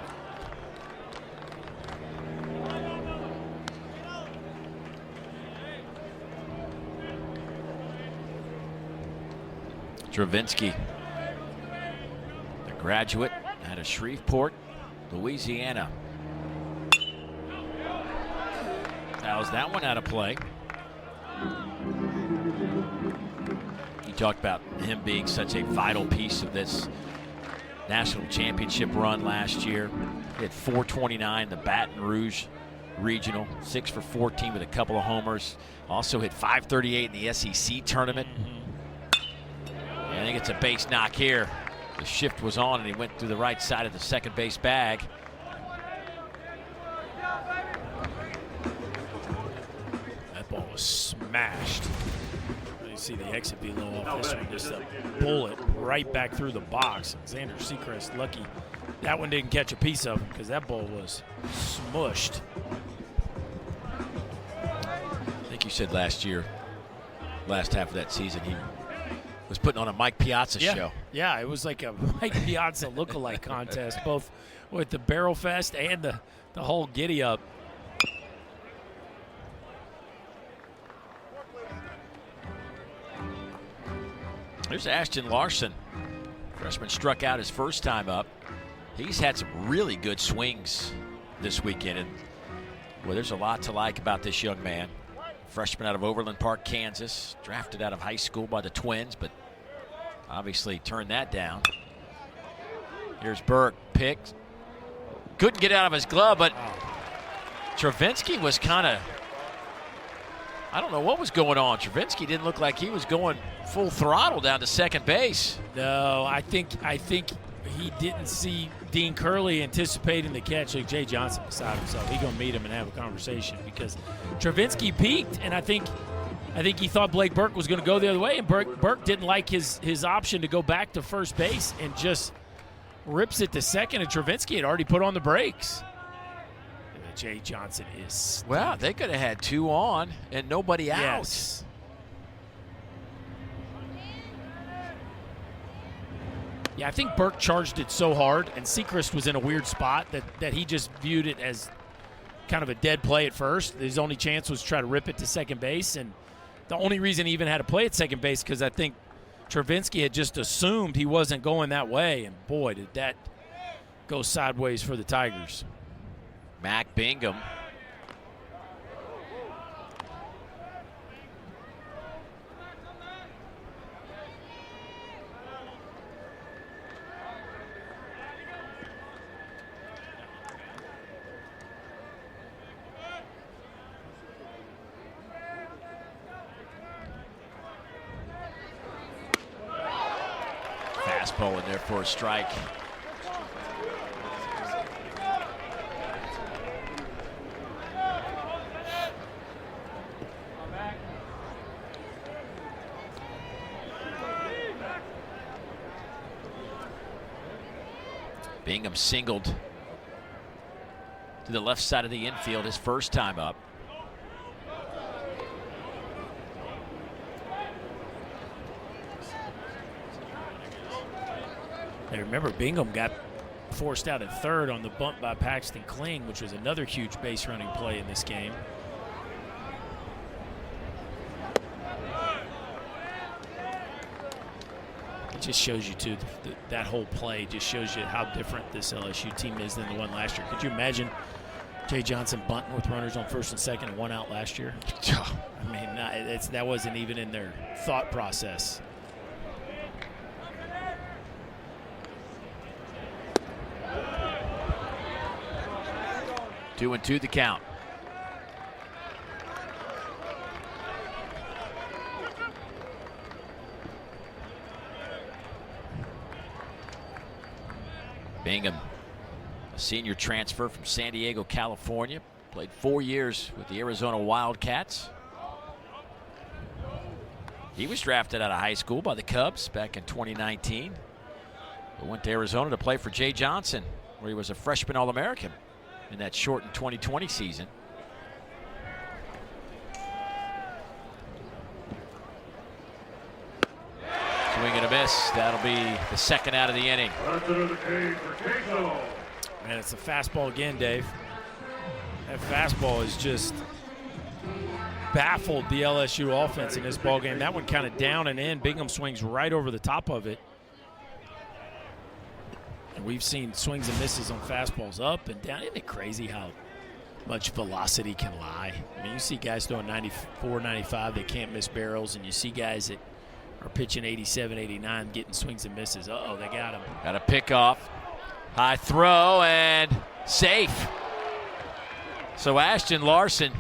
Speaker 1: Travinsky, the graduate out of Shreveport, Louisiana. Fouls that one out of play. You talked about him being such a vital piece of this national championship run last year. He had 429 the Baton Rouge Regional, 6 for 14 with a couple of homers. Also hit 538 in the SEC tournament. I think it's a base knock here. The shift was on and he went through the right side of the second base bag.
Speaker 2: That ball was smashed. You see the exit be a little off this one. Just a bullet right back through the box. Xander Sechrist lucky that one didn't catch a piece of him because that ball was smushed.
Speaker 1: I think you said last year, last half of that season, he was putting on a Mike Piazza show.
Speaker 2: Yeah, it was like a Mike Piazza lookalike contest, both with the Barrel Fest and the whole giddy up.
Speaker 1: There's Ashton Larson. Freshman struck out his first time up. He's had some really good swings this weekend. And well, there's a lot to like about this young man. Freshman out of Overland Park, Kansas. Drafted out of high school by the Twins, but obviously turned that down. Here's Burke, picked. Couldn't get out of his glove, but Travinsky was kind of, I don't know what was going on. Travinsky didn't look like he was going full throttle down to second base.
Speaker 2: No, I think he didn't see Dean Curley anticipating the catch. Like Jay Johnson beside himself. He's gonna meet him and have a conversation because Travinsky peaked, and I think he thought Blake Burke was gonna go the other way, and Burke didn't like his option to go back to first base and just rips it to second, and Travinsky had already put on the brakes. And Jay Johnson is
Speaker 1: Well, they could have had 2 on and nobody out.
Speaker 2: yes. Yeah, I think Burke charged it so hard, and Sechrist was in a weird spot that he just viewed it as kind of a dead play at first. His only chance was to try to rip it to second base, and the only reason he even had to play at second base because I think Travinsky had just assumed he wasn't going that way, and boy, did that go sideways for the Tigers.
Speaker 1: Mac Bingham. Fastball in there for a strike. Bingham singled to the left side of the infield his first time up.
Speaker 2: Hey, remember, Bingham got forced out at third on the bunt by Paxton Kling, which was another huge base running play in this game. It just shows you, too, that whole play just shows you how different this LSU team is than the one last year. Could you imagine Jay Johnson bunting with runners on first and second and 1 out last year? I mean, that wasn't even in their thought process.
Speaker 1: Two and two the count. Bingham, a senior transfer from San Diego, California, played 4 years with the Arizona Wildcats. He was drafted out of high school by the Cubs back in 2019, but went to Arizona to play for Jay Johnson, where he was a freshman All-American in that shortened 2020 season. Swing and a miss. That'll be the second out of the inning.
Speaker 2: Man, it's a fastball again, Dave. That fastball has just baffled the LSU offense in this ballgame. That one kind of down and in. Bingham swings right over the top of it. And we've seen swings and misses on fastballs up and down. Isn't it crazy how much velocity can lie? I mean, you see guys throwing 94, 95 that can't miss barrels, and you see guys that are pitching 87, 89, getting swings and misses. Uh-oh, they got him.
Speaker 1: Got a pick off. High throw and safe. So Ashton Larson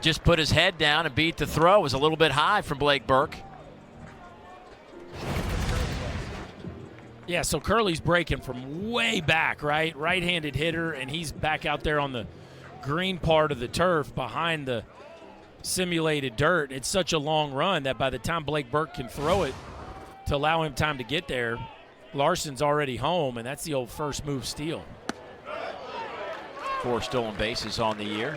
Speaker 1: just put his head down and beat the throw. It was a little bit high from Blake Burke.
Speaker 2: Yeah, so Curley's breaking from way back, right? Right-handed hitter, and he's back out there on the green part of the turf behind the simulated dirt. It's such a long run that by the time Blake Burke can throw it to allow him time to get there, Larson's already home, and that's the old first move steal.
Speaker 1: 4 stolen bases on the year.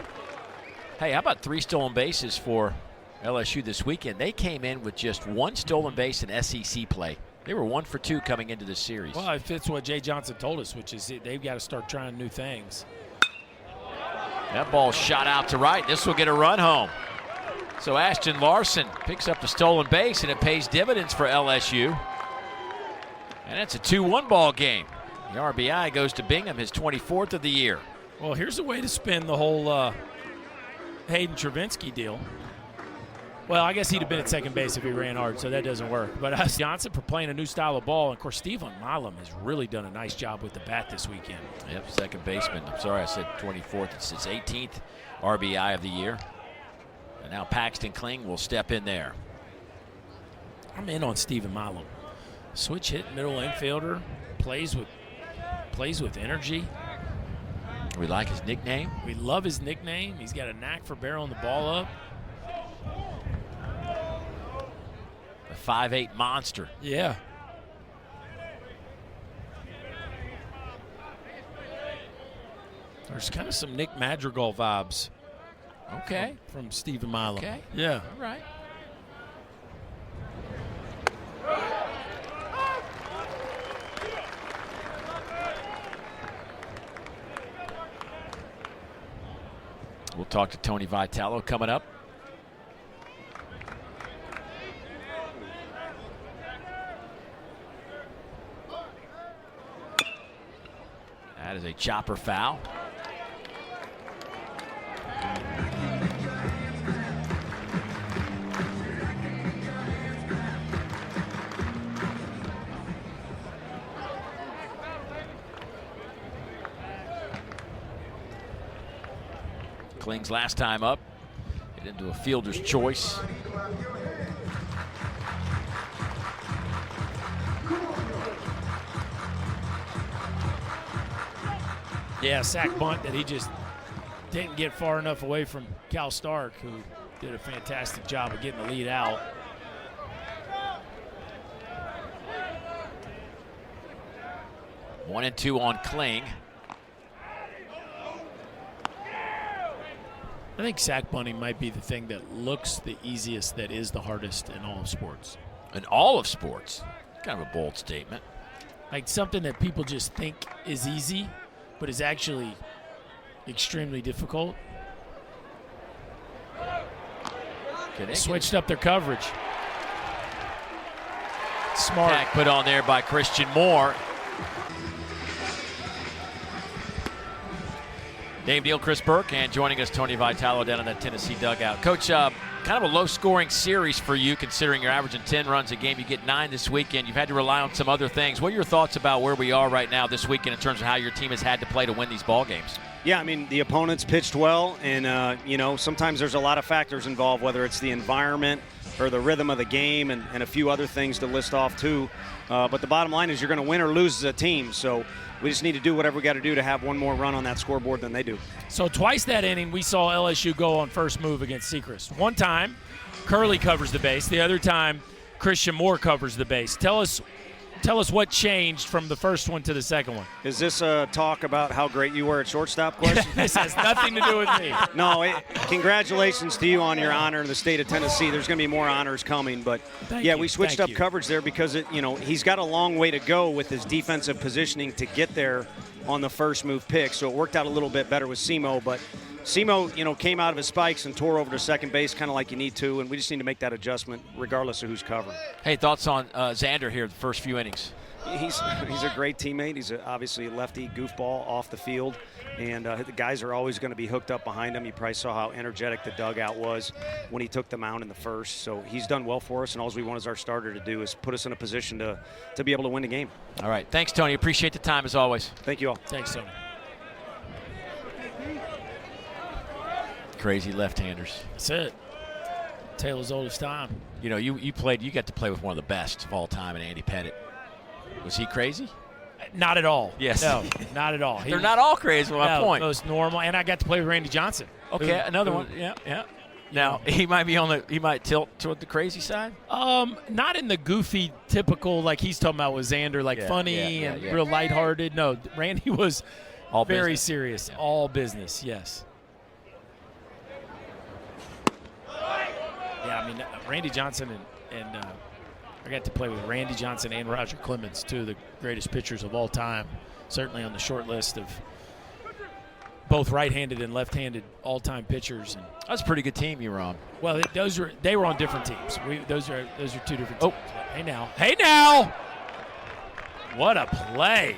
Speaker 1: Hey, how about 3 stolen bases for LSU this weekend? They came in with just 1 stolen base in SEC play. They were 1 for 2 coming into this series.
Speaker 2: Well, it fits what Jay Johnson told us, which is they've got to start trying new things.
Speaker 1: That ball shot out to right. This will get a run home. So Ashton Larson picks up the stolen base, and it pays dividends for LSU. And it's a 2-1 ball game. The RBI goes to Bingham, his 24th of the year.
Speaker 2: Well, here's a way to spin the whole Hayden Travinski deal. Well, I guess he'd have been at second base if he ran hard, so that doesn't work. But Johnson for playing a new style of ball. And, of course, Stephen Milam has really done a nice job with the bat this weekend.
Speaker 1: Yep, second baseman. I'm sorry, I said 24th. It's his 18th RBI of the year. And now Paxton Kling will step in there.
Speaker 2: I'm in on Stephen Milam. Switch hit middle infielder, plays with energy.
Speaker 1: We like his nickname.
Speaker 2: We love his nickname. He's got a knack for barreling the ball up.
Speaker 1: A 5'8" monster.
Speaker 2: Yeah. There's kind of some Nick Madrigal vibes.
Speaker 1: Okay.
Speaker 2: From Stephen Milam.
Speaker 1: Okay.
Speaker 2: Yeah.
Speaker 1: All right. We'll talk to Tony Vitello coming up. That is a chopper foul. Kling's last time up, get into a fielder's choice.
Speaker 2: Yeah, sack bunt that he just didn't get far enough away from Cal Stark, who did a fantastic job of getting the lead out.
Speaker 1: 1-2 on Kling.
Speaker 2: I think sack bunting might be the thing that looks the easiest that is the hardest in all of sports.
Speaker 1: In all of sports? Kind of a bold statement.
Speaker 2: Like something that people just think is easy, but is actually extremely difficult. They switched up their coverage. Smart.
Speaker 1: Tag put on there by Christian Moore. Dave Neal, Chris Burke, and joining us, Tony Vitalo down in that Tennessee dugout. Coach, kind of a low-scoring series for you, considering you're averaging 10 runs a game. You get 9 this weekend. You've had to rely on some other things. What are your thoughts about where we are right now this weekend in terms of how your team has had to play to win these ball games?
Speaker 5: Yeah, I mean, the opponents pitched well, and, sometimes there's a lot of factors involved, whether it's the environment or the rhythm of the game and a few other things to list off, too. But the bottom line is you're going to win or lose as a team, so we just need to do whatever we got to do to have one more run on that scoreboard than they do.
Speaker 2: So twice that inning, we saw LSU go on first move against Sechrist. One time, Curley covers the base. The other time, Christian Moore covers the base. Tell us what changed from the first one to the second one.
Speaker 5: Is this a talk about how great you were at shortstop question?
Speaker 2: This has nothing to do with me.
Speaker 5: No, congratulations to you on your honor in the state of Tennessee. There's going to be more honors coming. But, we switched up coverage there because, he's got a long way to go with his defensive positioning to get there on the first move pick. So it worked out a little bit better with Simo. But Simo, came out of his spikes and tore over to second base kind of like you need to, and we just need to make that adjustment regardless of who's covering.
Speaker 1: Hey, thoughts on Xander here the first few innings?
Speaker 5: He's a great teammate. He's obviously a lefty goofball off the field, and the guys are always going to be hooked up behind him. You probably saw how energetic the dugout was when he took the mound in the first. So he's done well for us, and all we want as our starter to do is put us in a position to be able to win the game.
Speaker 1: All right. Thanks, Tony. Appreciate the time as always.
Speaker 5: Thank you all.
Speaker 2: Thanks, Tony.
Speaker 1: Crazy left-handers.
Speaker 2: That's it. Tale as old as time.
Speaker 1: You got to play with one of the best of all time in Andy Pettit. Was he crazy?
Speaker 2: Not at all.
Speaker 1: Yes.
Speaker 2: No, not at all.
Speaker 1: They're not all crazy, my point.
Speaker 2: Most normal. And I got to play with Randy Johnson.
Speaker 1: Okay, another one. Yeah. Now, he might tilt toward the crazy side?
Speaker 2: Not in the goofy, typical, like he's talking about with Xander, like funny and real lighthearted. No, Randy was
Speaker 1: all
Speaker 2: very
Speaker 1: business.
Speaker 2: Serious. Yeah. All business, yes. Yeah, I mean, Randy Johnson and I got to play with Randy Johnson and Roger Clemens, two of the greatest pitchers of all time, certainly on the short list of both right-handed and left-handed all-time pitchers. And
Speaker 1: that's a pretty good team you were on.
Speaker 2: Well, they were on different teams. Those are two different teams. Hey now! What a play!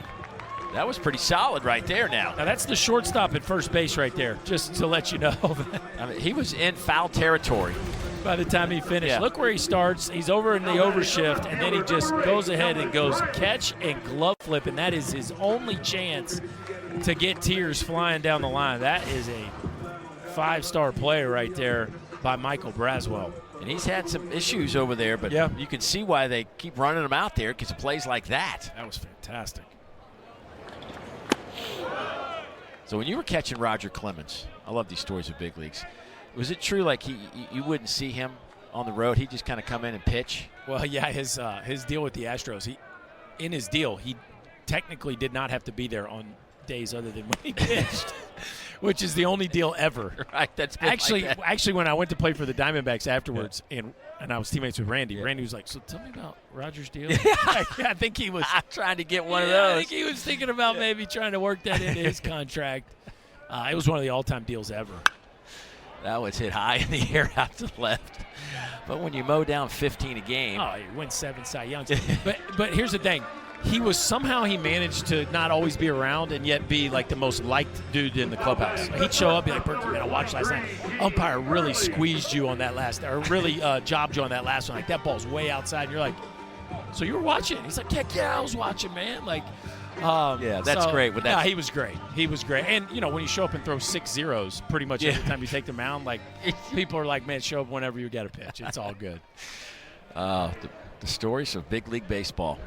Speaker 1: That was pretty solid right there now.
Speaker 2: Now that's the shortstop at first base right there, just to let you know.
Speaker 1: I mean, he was in foul territory
Speaker 2: by the time he finished.
Speaker 1: Yeah.
Speaker 2: Look where he starts. He's over in the overshift, and then he just goes ahead and goes catch and glove flip, and that is his only chance to get tears flying down the line. That is a five-star play right there by Michael Braswell.
Speaker 1: And he's had some issues over there, but you can see why they keep running him out there because of plays like that.
Speaker 2: That was fantastic.
Speaker 1: So when you were catching Roger Clemens, I love these stories of big leagues. Was it true like you wouldn't see him on the road? He'd just kind of come in and pitch?
Speaker 2: Well, yeah, his deal with the Astros, in his deal, he technically did not have to be there on days other than when he pitched, which is the only deal ever.
Speaker 1: Right, that's
Speaker 2: actually
Speaker 1: like that.
Speaker 2: Actually, when I went to play for the Diamondbacks afterwards, and I was teammates with Randy, Randy was like, "So tell me about Roger's deal." I think he was
Speaker 1: trying to get one of those.
Speaker 2: I think he was thinking about maybe trying to work that into his contract. It was one of the all-time deals ever.
Speaker 1: That was hit high in the air out to the left. But when you mow down 15 a game.
Speaker 2: Oh, he wins 7 Cy Youngs. but here's the thing. He managed to not always be around and yet be like the most liked dude in the clubhouse. He'd show up, be like, "Berkey, man, I watched last night. Umpire really squeezed you on that last, or really jobbed you on that last one. Like, that ball's way outside." And you're like, "So you were watching?" He's like, "Yeah, I was watching, man." Like,
Speaker 1: that's great. With that.
Speaker 2: Yeah, he was great. He was great. And, when you show up and throw 6 zeros pretty much every time you take the mound, like, people are like, "Man, show up whenever you get a pitch. It's all good."
Speaker 1: The stories of big league baseball.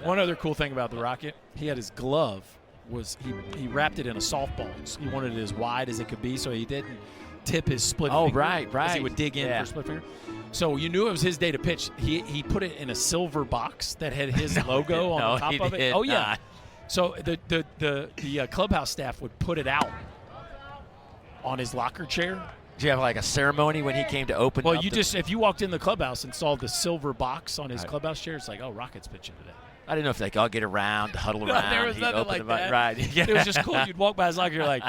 Speaker 2: One other cool thing about the Rocket, he had his glove, he wrapped it in a softball. He wanted it as wide as it could be, so he didn't tip his split
Speaker 1: Oh,
Speaker 2: finger.
Speaker 1: right.
Speaker 2: As he would dig in for split finger. So you knew it was his day to pitch. He put it in a silver box that had his logo on the top of it. Oh, yeah.
Speaker 1: Not.
Speaker 2: So the clubhouse staff would put it out on his locker chair.
Speaker 1: Did you have like a ceremony when he came to open?
Speaker 2: Well,
Speaker 1: up
Speaker 2: if you walked in the clubhouse and saw the silver box on his clubhouse chair, it's like, oh, Rocket's pitching today.
Speaker 1: I didn't know if they could all get around, huddle around.
Speaker 2: There was
Speaker 1: he'd
Speaker 2: nothing
Speaker 1: open
Speaker 2: like
Speaker 1: the
Speaker 2: that.
Speaker 1: Right.
Speaker 2: It was just cool. You'd walk by his locker, you're like,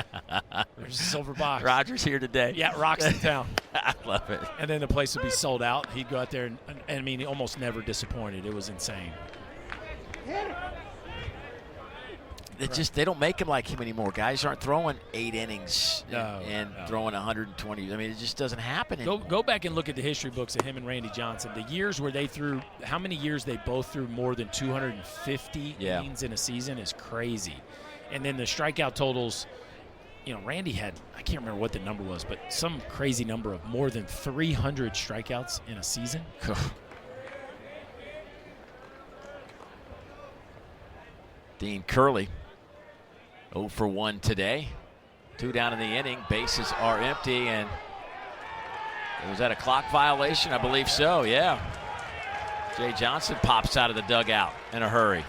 Speaker 2: there's a silver box.
Speaker 1: Roger's here today.
Speaker 2: Yeah, Rock's in town.
Speaker 1: I love it.
Speaker 2: And then the place would be sold out. He'd go out there, and I mean, he almost never disappointed. It was insane.
Speaker 1: They don't make him like him anymore. Guys aren't throwing 8 innings and throwing 120. I mean, it just doesn't happen anymore.
Speaker 2: Go back and look at the history books of him and Randy Johnson. The years where they threw, how many years they both threw more than 250 innings in a season is crazy. And then the strikeout totals, Randy had, I can't remember what the number was, but some crazy number of more than 300 strikeouts in a season.
Speaker 1: Dean Curley, 0 for 1 today. 2 down in the inning. Bases are empty, and was that a clock violation? I believe so, yeah. Jay Johnson pops out of the dugout in a hurry.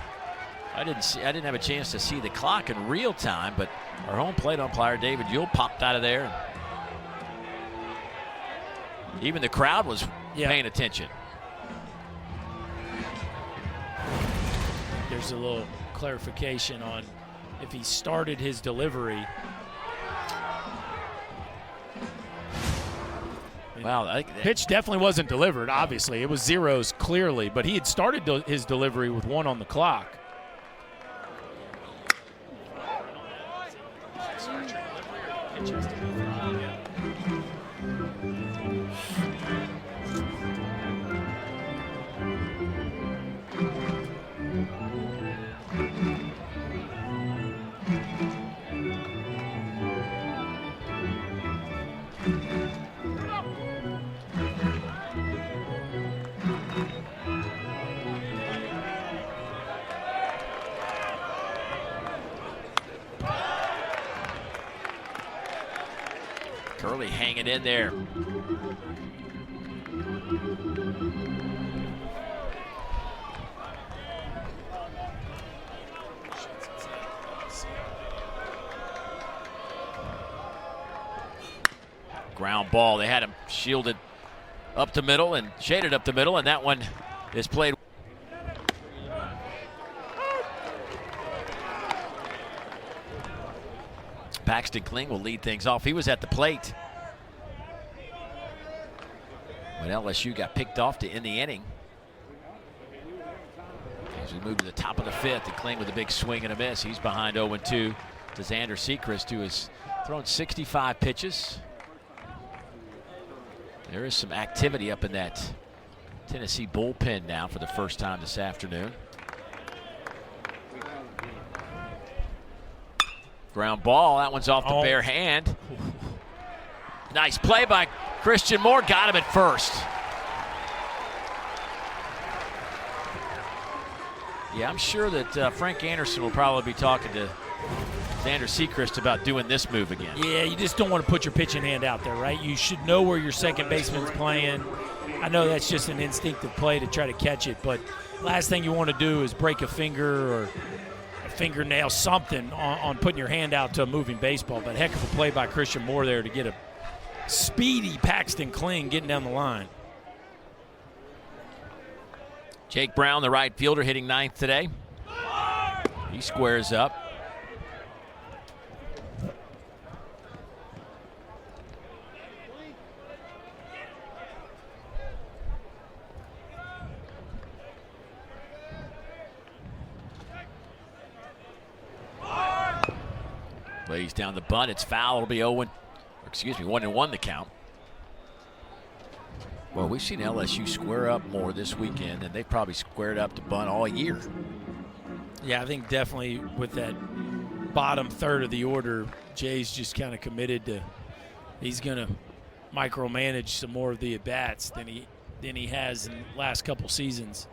Speaker 1: I didn't have a chance to see the clock in real time, but our home plate umpire, David Yule, popped out of there. Even the crowd was paying attention.
Speaker 2: There's a little clarification on if he started his delivery.
Speaker 1: Wow,
Speaker 2: pitch definitely wasn't delivered, obviously. It was zeros clearly, but he had started his delivery with 1 on the clock.
Speaker 1: Curley hanging in there. Ground ball. They had him shielded up the middle and shaded up the middle, and that one is played. Paxton Kling will lead things off. He was at the plate when LSU got picked off to end the inning. As we move to the top of the 5th, and Kling with a big swing and a miss. He's behind 0-2 to Xander Sechrist, who has thrown 65 pitches. There is some activity up in that Tennessee bullpen now for the first time this afternoon. Ground ball, that one's off the bare hand. Nice play by Christian Moore, got him at first. Yeah, I'm sure that Frank Anderson will probably be talking to Xander Sechrist about doing this move again.
Speaker 2: Yeah, you just don't want to put your pitching hand out there, right? You should know where your second baseman's playing. I know that's just an instinctive play to try to catch it, but last thing you want to do is break a finger or fingernail, something on putting your hand out to a moving baseball. But heck of a play by Christian Moore there to get a speedy Paxton Kling getting down the line.
Speaker 1: Jake Brown, the right fielder, hitting 9th today. He squares up. Lays down the bunt. It's foul. It'll be 1-1 the count. Well, we've seen LSU square up more this weekend, and they've probably squared up to bunt all year.
Speaker 2: Yeah, I think definitely with that bottom third of the order, Jay's just kind of committed to he's going to micromanage some more of the at-bats than he has in the last couple seasons.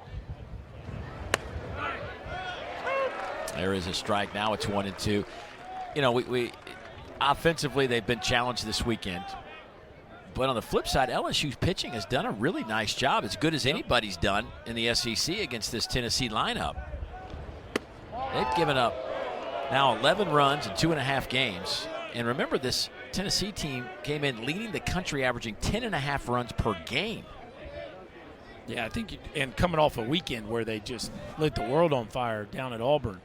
Speaker 1: There is a strike. Now it's 1-2. You know, we offensively they've been challenged this weekend. But on the flip side, LSU's pitching has done a really nice job, as good as anybody's done in the SEC against this Tennessee lineup. They've given up now 11 runs in 2.5 games. And remember, this Tennessee team came in leading the country, averaging 10.5 runs per game.
Speaker 2: Yeah, I think, and coming off a weekend where they just lit the world on fire down at Auburn.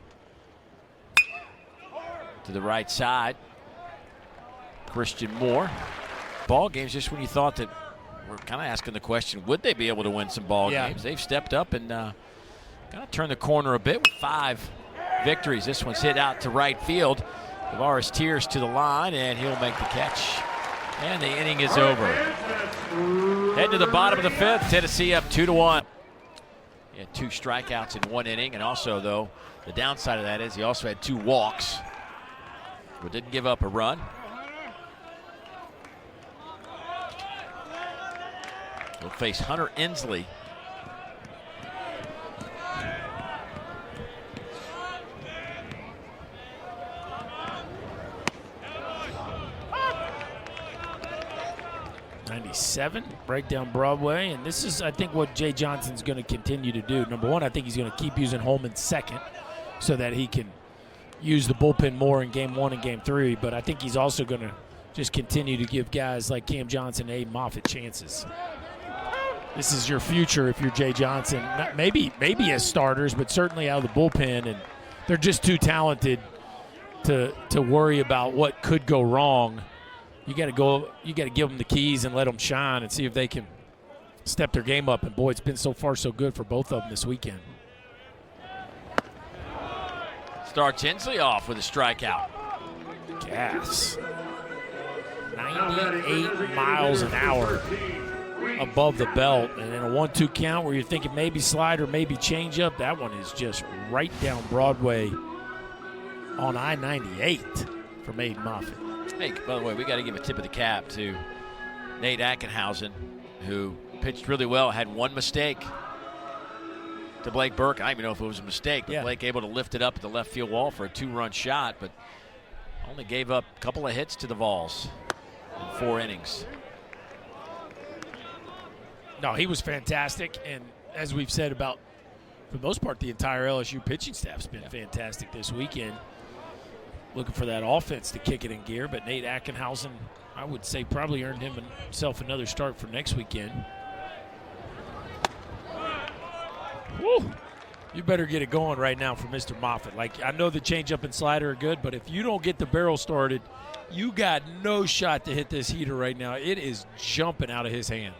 Speaker 1: To the right side, Christian Moore. Ball games, just when you thought that we're kind of asking the question, would they be able to win some ball games? They've stepped up and kind of turned the corner a bit with 5 victories. This one's hit out to right field. Tavares Tears to the line, and he'll make the catch. And the inning is over. Head to the bottom of the 5th. Tennessee up 2-1. He had 2 strikeouts in 1 inning, and also, though, the downside of that is he also had 2 walks, but didn't give up a run. He'll face Hunter Inslee.
Speaker 2: Break down Broadway, and this is, I think, what Jay Johnson's going to continue to do. Number one, I think he's going to keep using Holman second so that he can use the bullpen more in Game 1 and Game 3, but I think he's also going to just continue to give guys like Cam Johnson and Aiden Moffitt chances. This is your future if you're Jay Johnson. Maybe as starters, but certainly out of the bullpen, and they're just too talented to worry about what could go wrong. You got to give them the keys and let them shine and see if they can step their game up. And boy, it's been so far so good for both of them this weekend.
Speaker 1: Starts Inslee off with a strikeout.
Speaker 2: Gas. 98 miles an hour above the belt, and then a 1-2 count where you're thinking maybe slide or maybe change up. That one is just right down Broadway on I-98 from Aiden Moffitt.
Speaker 1: Hey, by the way, we got to give a tip of the cap to Nate Ackenhausen, who pitched really well, had 1 mistake to Blake Burke. I don't even know if it was a mistake, but Blake able to lift it up at the left field wall for a 2-run shot, but only gave up a couple of hits to the Vols in 4 innings.
Speaker 2: No, he was fantastic, and as we've said about, for the most part, the entire LSU pitching staff's been fantastic this weekend. Looking for that offense to kick it in gear, but Nate Ackenhausen, I would say, probably earned himself another start for next weekend. Woo! You better get it going right now for Mr. Moffitt. Like, I know the changeup and slider are good, but if you don't get the barrel started, you got no shot to hit this heater right now. It is jumping out of his hand.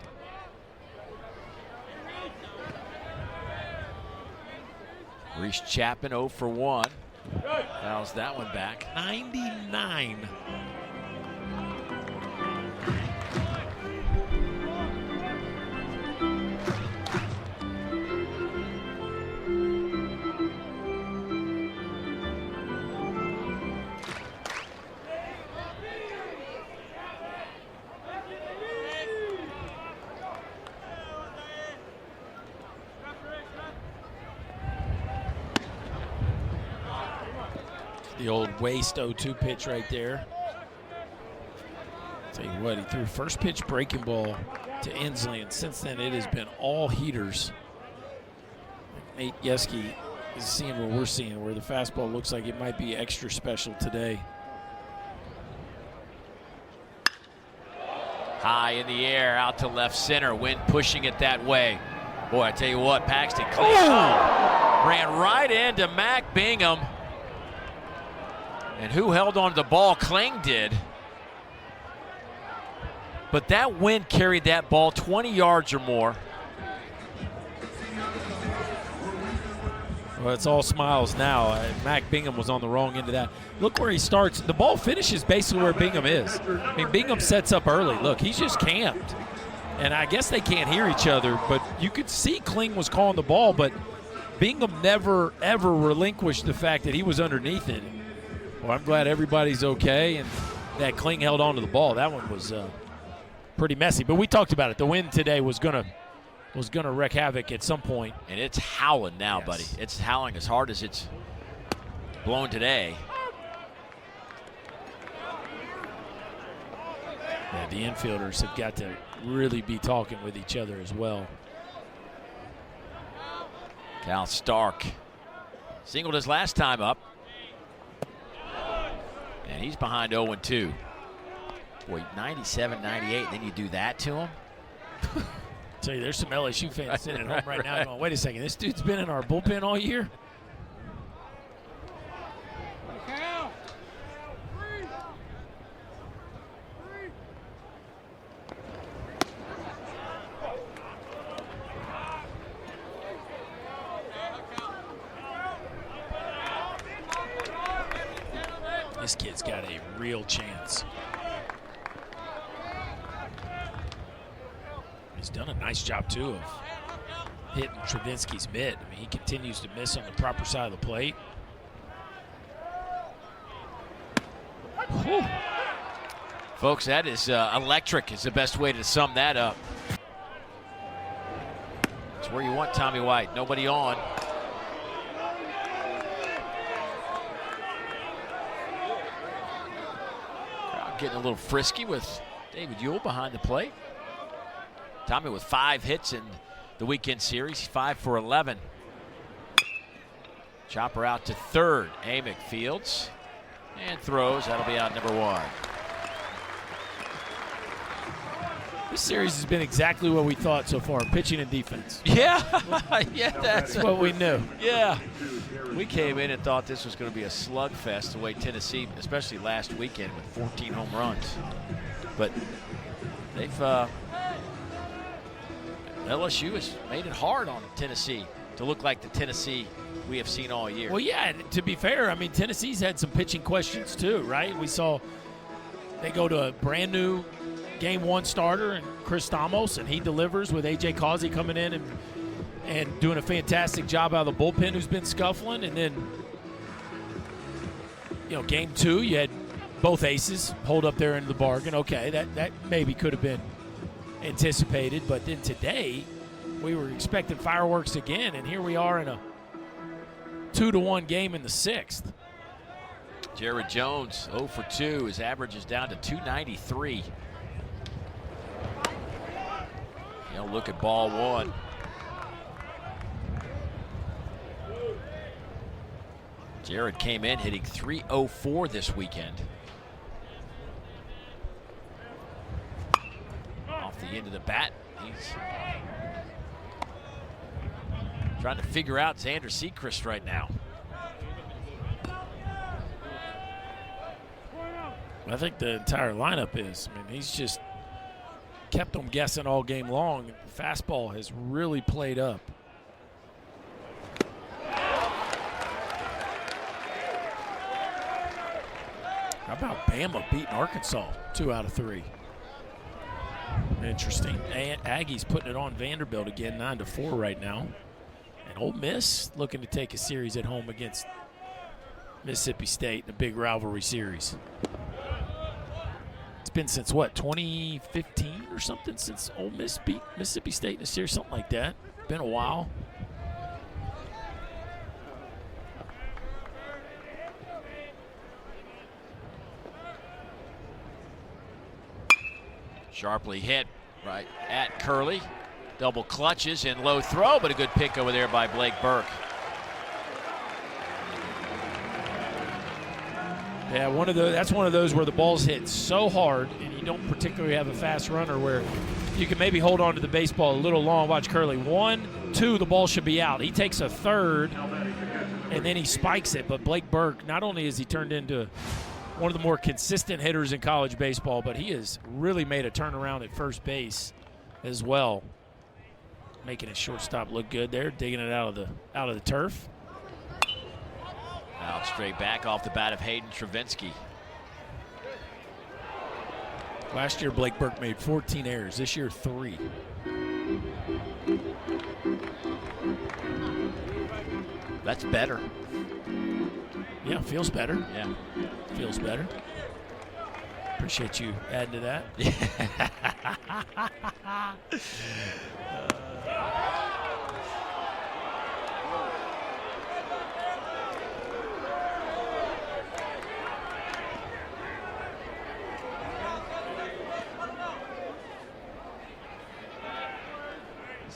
Speaker 1: Reese Chapman 0 for 1. Fouls that one back.
Speaker 2: 99. The old waste 0-2 pitch right there. Tell you what, he threw first pitch breaking ball to Inslee, and since then it has been all heaters. Nate Yeski is seeing what we're seeing, where the fastball looks like it might be extra special today.
Speaker 1: High in the air, out to left center. Wind pushing it that way. Boy, I tell you what, Paxton ran right into Mac Bingham. And who held on to the ball? Kling did. But that wind carried that ball 20 yards or more.
Speaker 2: Well, it's all smiles now. Mac Bingham was on the wrong end of that. Look where he starts. The ball finishes basically where Bingham is. I mean, Bingham sets up early. Look, he's just camped. And I guess they can't hear each other, but you could see Kling was calling the ball, but Bingham never, ever relinquished the fact that he was underneath it. Well, I'm glad everybody's okay, and that Kling held on to the ball. That one was pretty messy, but we talked about it. The wind today was gonna wreak havoc at some point.
Speaker 1: And it's howling now,
Speaker 2: Yes.
Speaker 1: buddy. It's howling as hard as it's blown today.
Speaker 2: Yeah, the infielders have got to really be talking with each other as well.
Speaker 1: Cal Stark singled his last time up. And he's behind 0-2. Boy, 97, 98, then you do that to him.
Speaker 2: Tell you, there's some LSU fans sitting at home right now going, wait a second, this dude's been in our bullpen all year? This kid's got a real chance. He's done a nice job, too, of hitting Travinsky's mitt. I mean, he continues to miss on the proper side of the plate. Whew.
Speaker 1: Folks, that is electric is the best way to sum that up. It's where you want Tommy White. Nobody on. Crowd getting a little frisky with David Ewell behind the plate. Tommy with 5 hits in the weekend series, 5 for 11. Chopper out to third. Amick fields and throws. That'll be out number 1.
Speaker 2: This series has been exactly what we thought so far, pitching and defense.
Speaker 1: Yeah, yeah, that's
Speaker 2: what we knew.
Speaker 1: Yeah. We came in and thought this was going to be a slugfest the way Tennessee, especially last weekend with 14 home runs. But they've LSU has made it hard on Tennessee to look like the Tennessee we have seen all year.
Speaker 2: Well, yeah, and to be fair, I mean, Tennessee's had some pitching questions too, right? We saw they go to a brand new Game 1 starter and Chris Stamos, and he delivers with A.J. Causey coming in and doing a fantastic job out of the bullpen, who's been scuffling. And then, you know, Game 2, you had both aces hold up there into the bargain. Okay, that maybe could have been anticipated, but then today we were expecting fireworks again, and here we are in a 2-1 game in the 6th.
Speaker 1: Jared Jones 0 for 2. His average is down to 293. You know, look at ball 1. Jared came in hitting .304 this weekend. Off the end of the bat, he's trying to figure out Xander Sechrist right now.
Speaker 2: I think the entire lineup is. I mean, he's just kept them guessing all game long. The fastball has really played up. How about Bama beating Arkansas 2 out of 3? Interesting. Aggies putting it on Vanderbilt again, 9-4 right now. And Ole Miss looking to take a series at home against Mississippi State in a big rivalry series. It's been since what, 2015 or something, since Ole Miss beat Mississippi State in a series, something like that. Been a while.
Speaker 1: Sharply hit right at Curley. Double clutches and low throw, but a good pick over there by Blake Burke.
Speaker 2: Yeah, that's one of those where the ball's hit so hard and you don't particularly have a fast runner where you can maybe hold on to the baseball a little long. Watch Curley. 1, 2, the ball should be out. He takes a third and then he spikes it. But Blake Burke, not only has he turned into one of the more consistent hitters in college baseball, but he has really made a turnaround at first base as well. Making his shortstop look good there, digging it out of the turf.
Speaker 1: Out straight back off the bat of Hayden Travinsky.
Speaker 2: Last year, Blake Burke made 14 errors. This year, 3.
Speaker 1: That's better.
Speaker 2: Yeah, feels better.
Speaker 1: Yeah.
Speaker 2: Feels better. Appreciate you adding to that.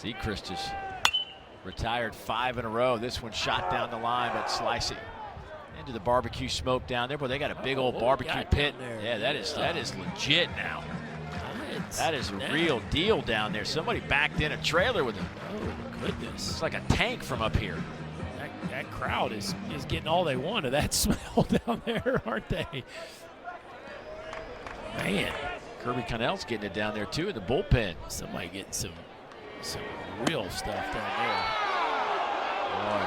Speaker 1: Seacrest has retired 5 in a row. This one shot down the line, but slicing into the barbecue smoke down there. Boy, they got a big old barbecue pit. Yeah, that is legit now. That is a real deal down there. Somebody backed in a trailer with them.
Speaker 2: Oh, goodness.
Speaker 1: It's like a tank from up here.
Speaker 2: That crowd is getting all they want of that smell down there, aren't they? Man.
Speaker 1: Kirby Connell's getting it down there, too, in the bullpen.
Speaker 2: Somebody getting some real stuff down there.
Speaker 1: Boy,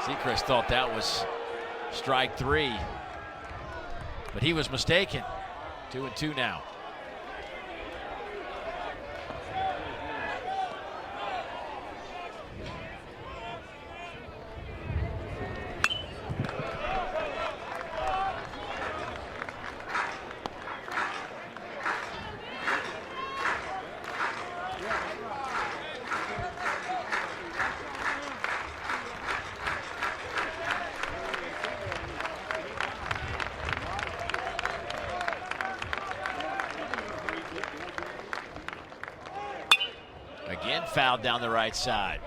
Speaker 1: Seacrest thought that was strike 3, but he was mistaken. 2-2 now. Again, fouled down the right side.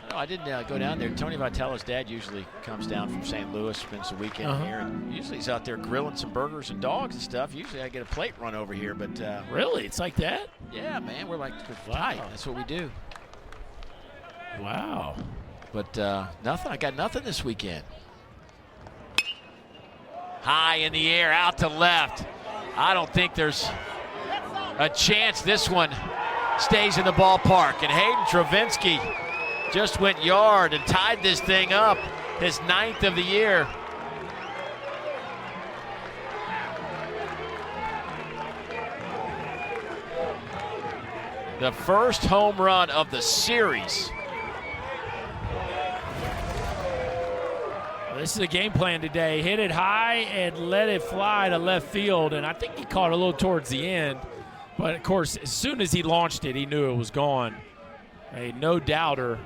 Speaker 1: No, I didn't go down there. Tony Vitello's dad usually comes down from St. Louis, spends the weekend here, and usually he's out there grilling some burgers and dogs and stuff. Usually I get a plate run over here, but
Speaker 2: really, it's like that?
Speaker 1: Yeah, man, we're like tight. That's what we do.
Speaker 2: Wow.
Speaker 1: But nothing. I got nothing this weekend. High in the air, out to left. I don't think there's a chance this one stays in the ballpark. And Hayden Travinski just went yard and tied this thing up, his 9th of the year. The first home run of the series.
Speaker 2: Well, this is a game plan today. Hit it high and let it fly to left field. And I think he caught a little towards the end. But, of course, as soon as he launched it, he knew it was gone. A no doubter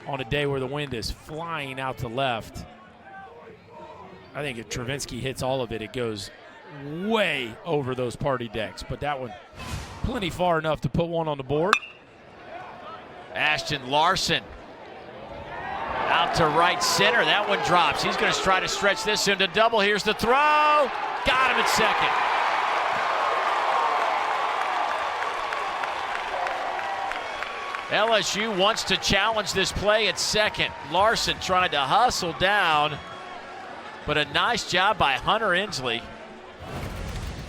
Speaker 2: on a day where the wind is flying out to left. I think if Travinski hits all of it, it goes way over those party decks. But that one, plenty far enough to put one on the board.
Speaker 1: Ashton Larson out to right center. That one drops. He's going to try to stretch this into double. Here's the throw. Got him at second. LSU wants to challenge this play at second. Larson tried to hustle down, but a nice job by Hunter Inslee.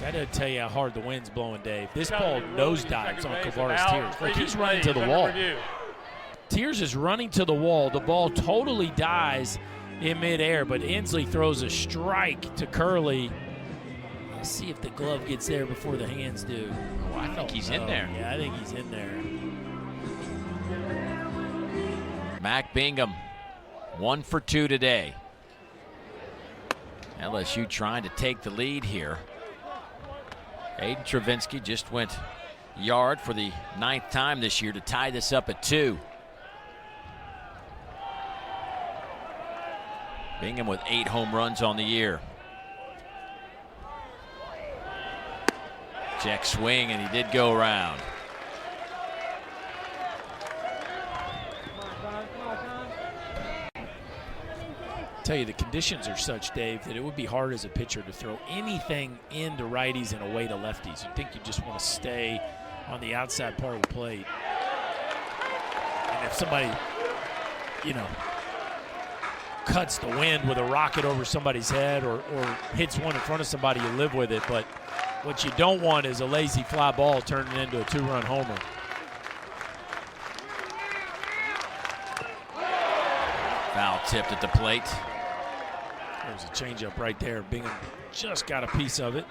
Speaker 2: That doesn't tell you how hard the wind's blowing, Dave. This ball nosedives on Kavares Tears. Like he's running to the wall. Tears is running to the wall. The ball totally dies in midair, but Inslee throws a strike to Curley. Let's see if the glove gets there before the hands do.
Speaker 1: Oh, I think he's in there.
Speaker 2: Yeah, I think he's in there.
Speaker 1: Mac Bingham, 1 for 2 today. LSU trying to take the lead here. Hayden Travinski just went yard for the 9th time this year to tie this up at 2. Bingham with 8 home runs on the year. Check swing, and he did go around.
Speaker 2: Tell you, the conditions are such, Dave, that it would be hard as a pitcher to throw anything into righties and away to lefties. You'd think you just want to stay on the outside part of the plate. And if somebody, cuts the wind with a rocket over somebody's head or hits one in front of somebody, you live with it. But what you don't want is a lazy fly ball turning into a 2-run homer.
Speaker 1: Foul tipped at the plate.
Speaker 2: There's a changeup right there. Bingham just got a piece of it.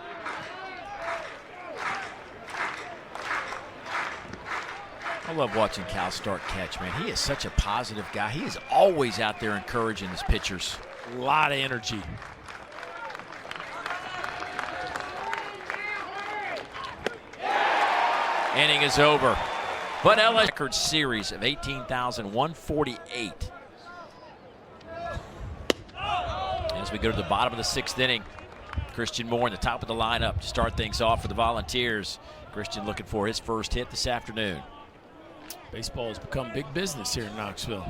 Speaker 1: I love watching Cal Stark catch, man. He is such a positive guy. He is always out there encouraging his pitchers.
Speaker 2: A lot of energy.
Speaker 1: Inning is over. But LSU record series of 18,148. As we go to the bottom of the 6th inning, Christian Moore in the top of the lineup to start things off for the Volunteers. Christian looking for his first hit this afternoon.
Speaker 2: Baseball has become big business here in Knoxville.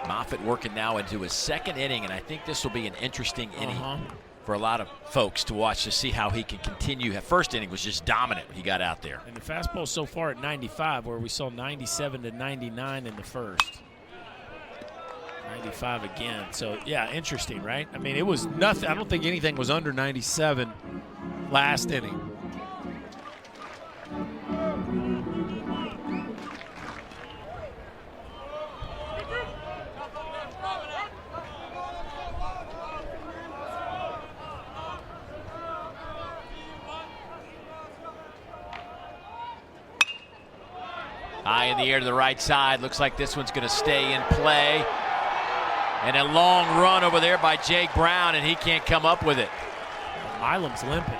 Speaker 1: Moffitt working now into his second inning, and I think this will be an interesting inning for a lot of folks to watch to see how he can continue. That first inning was just dominant when he got out there.
Speaker 2: And the fastball so far at 95, where we saw 97 to 99 in the first. 95 again. So, yeah, interesting, right? I mean, it was nothing. I don't think anything was under 97 last inning.
Speaker 1: High in the air to the right side. Looks like this one's going to stay in play. And a long run over there by Jake Brown, and he can't come up with it.
Speaker 2: Milam's limping.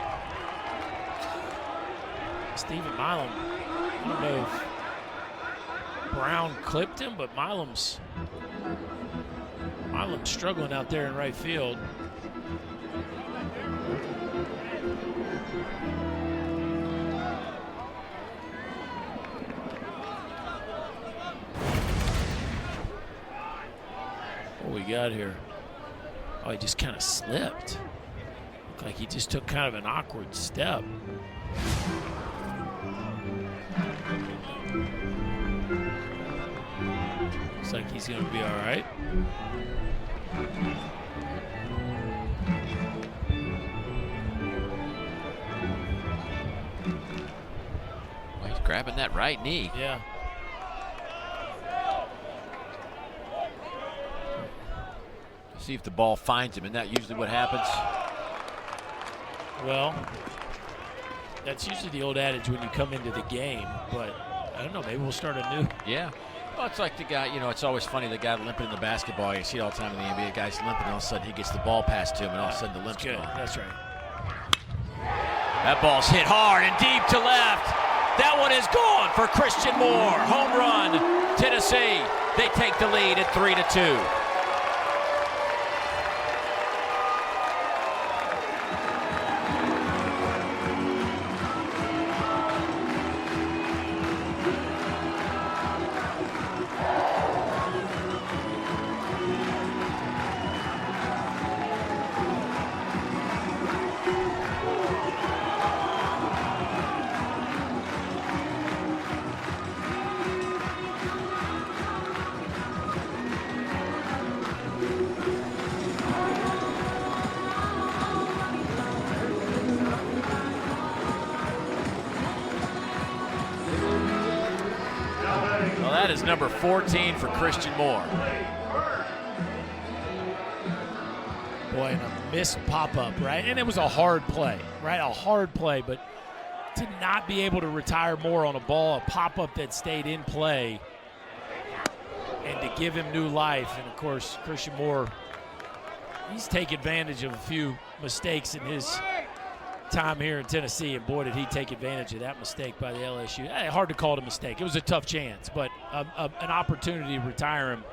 Speaker 2: Stephen Milam, I don't know if Brown clipped him, but Milam's struggling out there in right field. What we got here? Oh, he just kind of slipped. Looked like he just took kind of an awkward step. Looks like he's going to be all right.
Speaker 1: Well, he's grabbing that right knee.
Speaker 2: Yeah.
Speaker 1: See if the ball finds him, and that's usually what happens.
Speaker 2: Well, that's usually the old adage when you come into the game, but I don't know, maybe we'll start anew.
Speaker 1: Yeah. Well, it's like the guy, you know, it's always funny, the guy limping in the basketball. You see it all the time in the NBA. The guy's limping, and all of a sudden he gets the ball passed to him, and all of a sudden the limp's
Speaker 2: Good,
Speaker 1: gone.
Speaker 2: that's right.
Speaker 1: That ball's hit hard and deep to left. That one is gone for Christian Moore. Home run, Tennessee. They take the lead at 3-2. That is number 14 for Christian Moore.
Speaker 2: Boy, and a missed pop-up, right? And it was a hard play, right? A hard play, but to not be able to retire Moore on a ball, a pop-up that stayed in play, and to give him new life. And, of course, Christian Moore, he's taken advantage of a few mistakes in his time here in Tennessee, and boy, did he take advantage of that mistake by the LSU. Hard to call it a mistake. It was a tough chance, but an opportunity to retire him.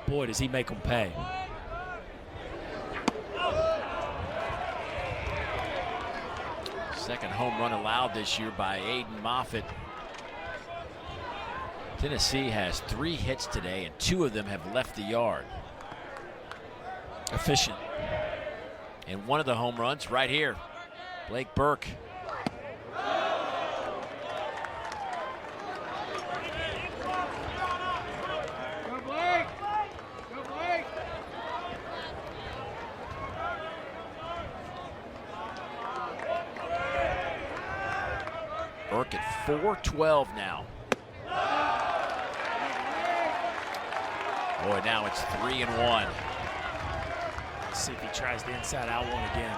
Speaker 2: Boy, does he make them pay.
Speaker 1: Second home run allowed this year by Aiden Moffitt. Tennessee has 3 hits today, and 2 of them have left the yard.
Speaker 2: Efficient.
Speaker 1: And one of the home runs right here, Blake Burke. Burke at 412 now. Boy, now it's 3-1.
Speaker 2: Let's see if he tries the inside out one again.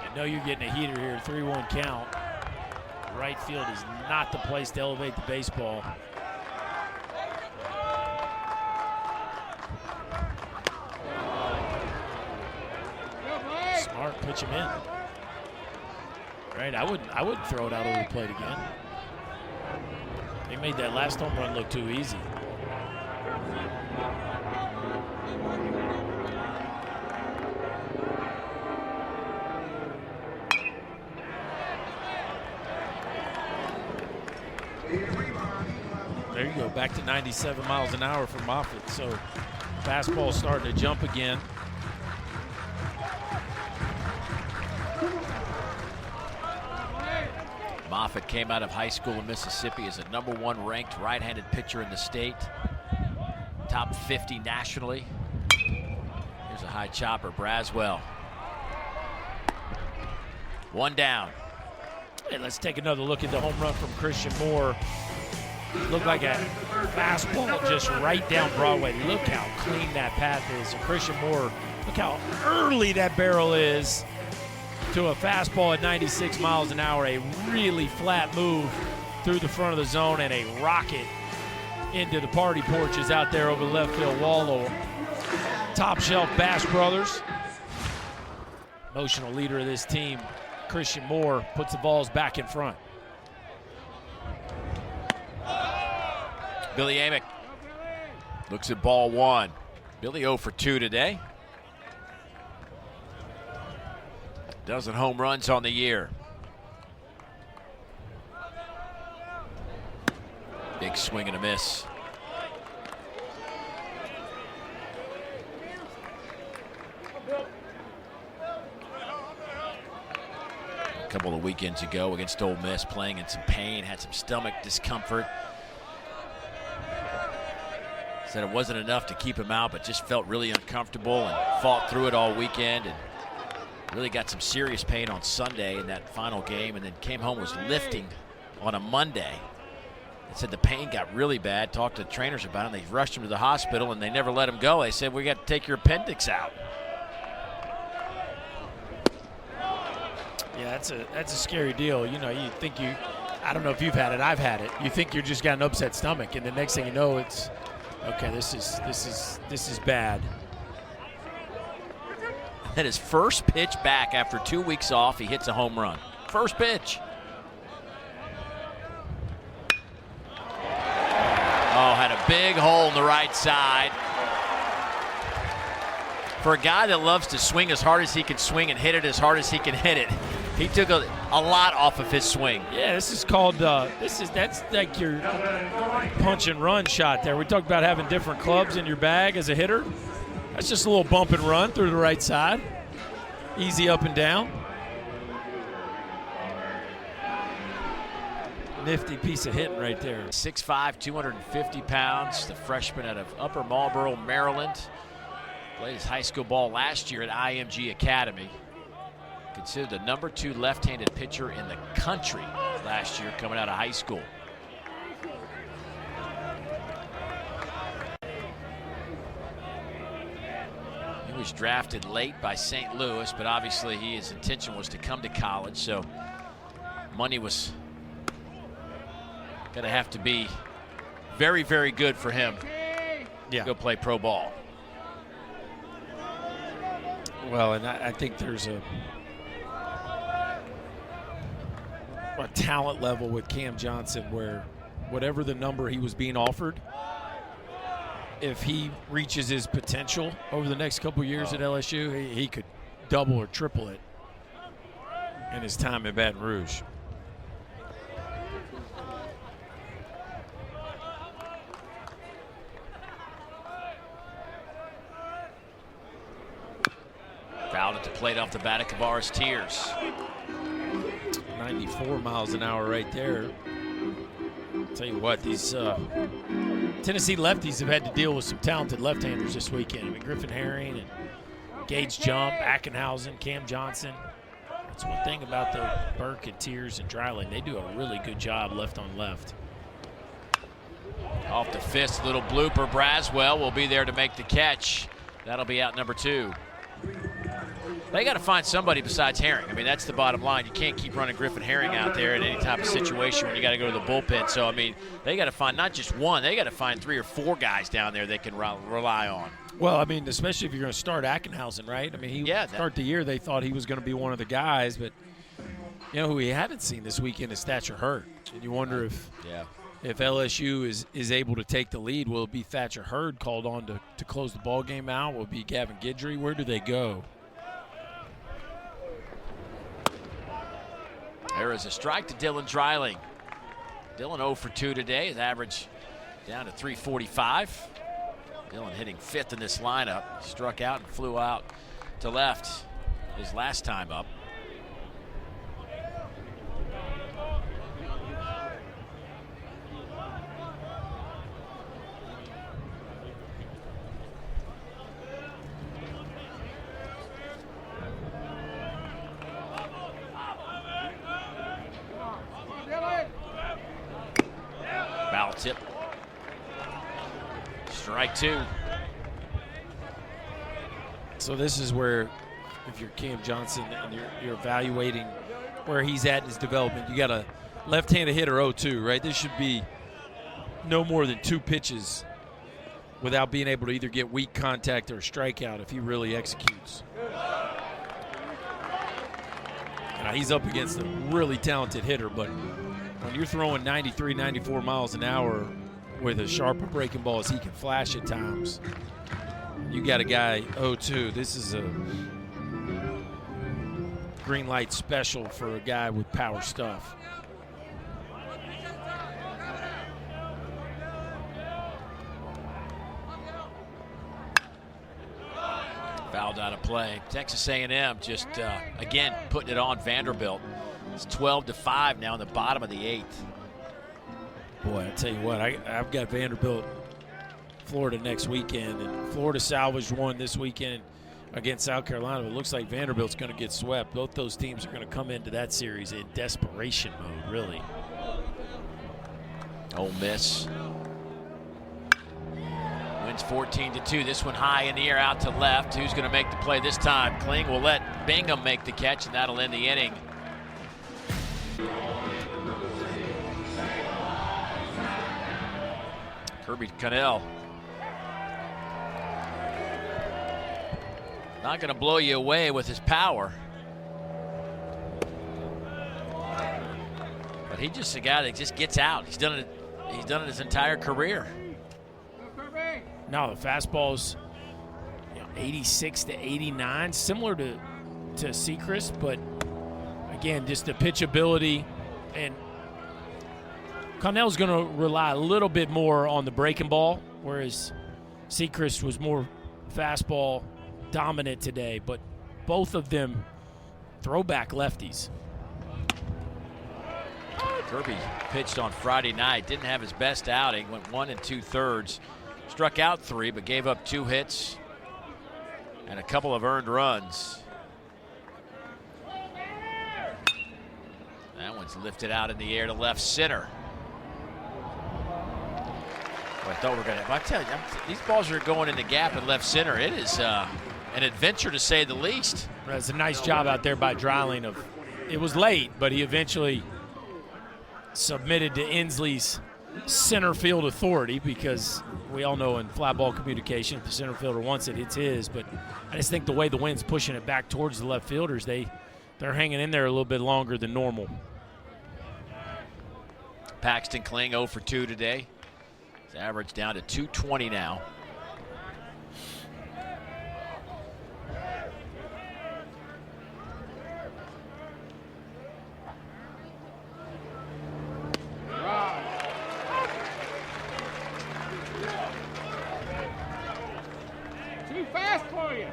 Speaker 2: I know you're getting a heater here, 3-1 count. Right field is not the place to elevate the baseball. Smart, pitch him in. right? I wouldn't throw it out over the plate again. They made that last home run look too easy. There you go, back to 97 miles an hour for Moffitt. So fastball starting to jump again.
Speaker 1: Moffitt came out of high school in Mississippi as a #1 ranked right-handed pitcher in the state. Top 50 nationally. Here's a high chopper, Braswell. One down.
Speaker 2: Hey, let's take another look at the home run from Christian Moore. Looked like a fastball just right down Broadway. Look how clean that path is. And Christian Moore, look how early that barrel is to a fastball at 96 miles an hour. A really flat move through the front of the zone and a rocket into the party porches out there over the left field wall. Top shelf Bass Brothers. Emotional leader of this team, Christian Moore, puts the balls back in front.
Speaker 1: Billy Amick looks at ball one. Billy 0 for 2 today. Dozen home runs on the year. Big swing and a miss. A couple of weekends ago against Ole Miss, playing in some pain, had some stomach discomfort. Said it wasn't enough to keep him out, but just felt really uncomfortable and fought through it all weekend and really got some serious pain on Sunday in that final game, and then came home, was lifting on a Monday. They said the pain got really bad, talked to the trainers about it, and they rushed him to the hospital, and they never let him go. They said, we got to take your appendix out.
Speaker 2: Yeah, that's a scary deal. You know, you think I don't know if you've had it, I've had it. You think you're just got an upset stomach, and the next thing you know, it's, okay, this is bad.
Speaker 1: And his first pitch back after 2 weeks off, he hits a home run. First pitch. Oh, had a big hole in the right side. For a guy that loves to swing as hard as he can swing and hit it as hard as he can hit it, he took a lot off of his swing.
Speaker 2: Yeah, this is called, that's like your punch and run shot there. We talked about having different clubs in your bag as a hitter. That's just a little bump and run through the right side. Easy up and down. Nifty piece of hitting right there.
Speaker 1: 6'5", 250 pounds, the freshman out of Upper Marlboro, Maryland. Played his high school ball last year at IMG Academy. Considered the #2 left-handed pitcher in the country last year coming out of high school. He was drafted late by St. Louis, but obviously his intention was to come to college, so money was going to have to be very, very good for him to go play pro ball.
Speaker 2: Well, and I think there's a talent level with Cam Johnson where whatever the number he was being offered, if he reaches his potential over the next couple of years at LSU, he could double or triple it in his time in Baton Rouge.
Speaker 1: Fouled at the plate off the bat of Kavares Tears.
Speaker 2: 94 miles an hour right there. I'll tell you what, these Tennessee lefties have had to deal with some talented left-handers this weekend. I mean, Griffin Herring and Gage Jump, Ackenhausen, Cam Johnson. That's one thing about the Burke and Tears and Dreiling. They do a really good job left on left.
Speaker 1: Off the fist, little blooper. Braswell will be there to make the catch. That'll be out #2. They got to find somebody besides Herring. I mean, that's the bottom line. You can't keep running Griffin Herring out there in any type of situation when you got to go to the bullpen. So, I mean, they got to find not just one. They got to find 3 or 4 guys down there they can rely on.
Speaker 2: Well, I mean, especially if you're going to start Ackenhausen, right? I mean, start the year, they thought he was going to be one of the guys, but You know who we haven't seen this weekend is Thatcher Hurd. And you wonder if LSU is able to take the lead. Will it be Thatcher Hurd called on to close the ball game out? Will it be Gavin Guidry? Where do they go?
Speaker 1: There is a strike to Dylan Dreiling. Dylan 0 for 2 today. His average down to 345. Dylan hitting 5th in this lineup. Struck out and flew out to left his last time up. Foul tip. Strike 2.
Speaker 2: So this is where, if you're Cam Johnson and you're evaluating where he's at in his development, you got a left-handed hitter 0-2, right? This should be no more than 2 pitches without being able to either get weak contact or a strikeout if he really executes. Now, he's up against a really talented hitter, but when you're throwing 93, 94 miles an hour with as sharp a breaking ball as he can flash at times, you got a guy 0-2. This is a green light special for a guy with power stuff.
Speaker 1: Fouled out of play. Texas A&M just, again, putting it on Vanderbilt. It's 12-5 now in the bottom of the 8th.
Speaker 2: Boy, I tell you what, I've got Vanderbilt, Florida next weekend, and Florida salvaged one this weekend against South Carolina. But it looks like Vanderbilt's going to get swept. Both those teams are going to come into that series in desperation mode, really.
Speaker 1: Ole Miss wins 14-2. This one high in the air out to left. Who's going to make the play this time? Kling will let Bingham make the catch, and that'll end the inning. Kirby Connell. Not going to blow you away with his power. But he's just a guy that just gets out. He's done it his entire career.
Speaker 2: No, the fastball's 86 to 89, similar to Sechrist, but again, just the pitchability, and Connell's going to rely a little bit more on the breaking ball, whereas Sechrist was more fastball dominant today, but both of them throwback lefties.
Speaker 1: Kirby pitched on Friday night, didn't have his best outing, went 1 2/3, struck out 3, but gave up 2 hits and a couple of earned runs. That one's lifted out in the air to left center. I thought we were going to. I tell you, these balls are going in the gap in left center. It is an adventure to say the least.
Speaker 2: That's a nice job out there by Dreiling. It was late, but he eventually submitted to Inslee's center field authority, because we all know in fly ball communication, if the center fielder wants it, it's his. But I just think the way the wind's pushing it back towards the left fielders, they're hanging in there a little bit longer than normal.
Speaker 1: Paxton Kling 0 for 2 today. His average down to 220 now.
Speaker 3: Too fast for you.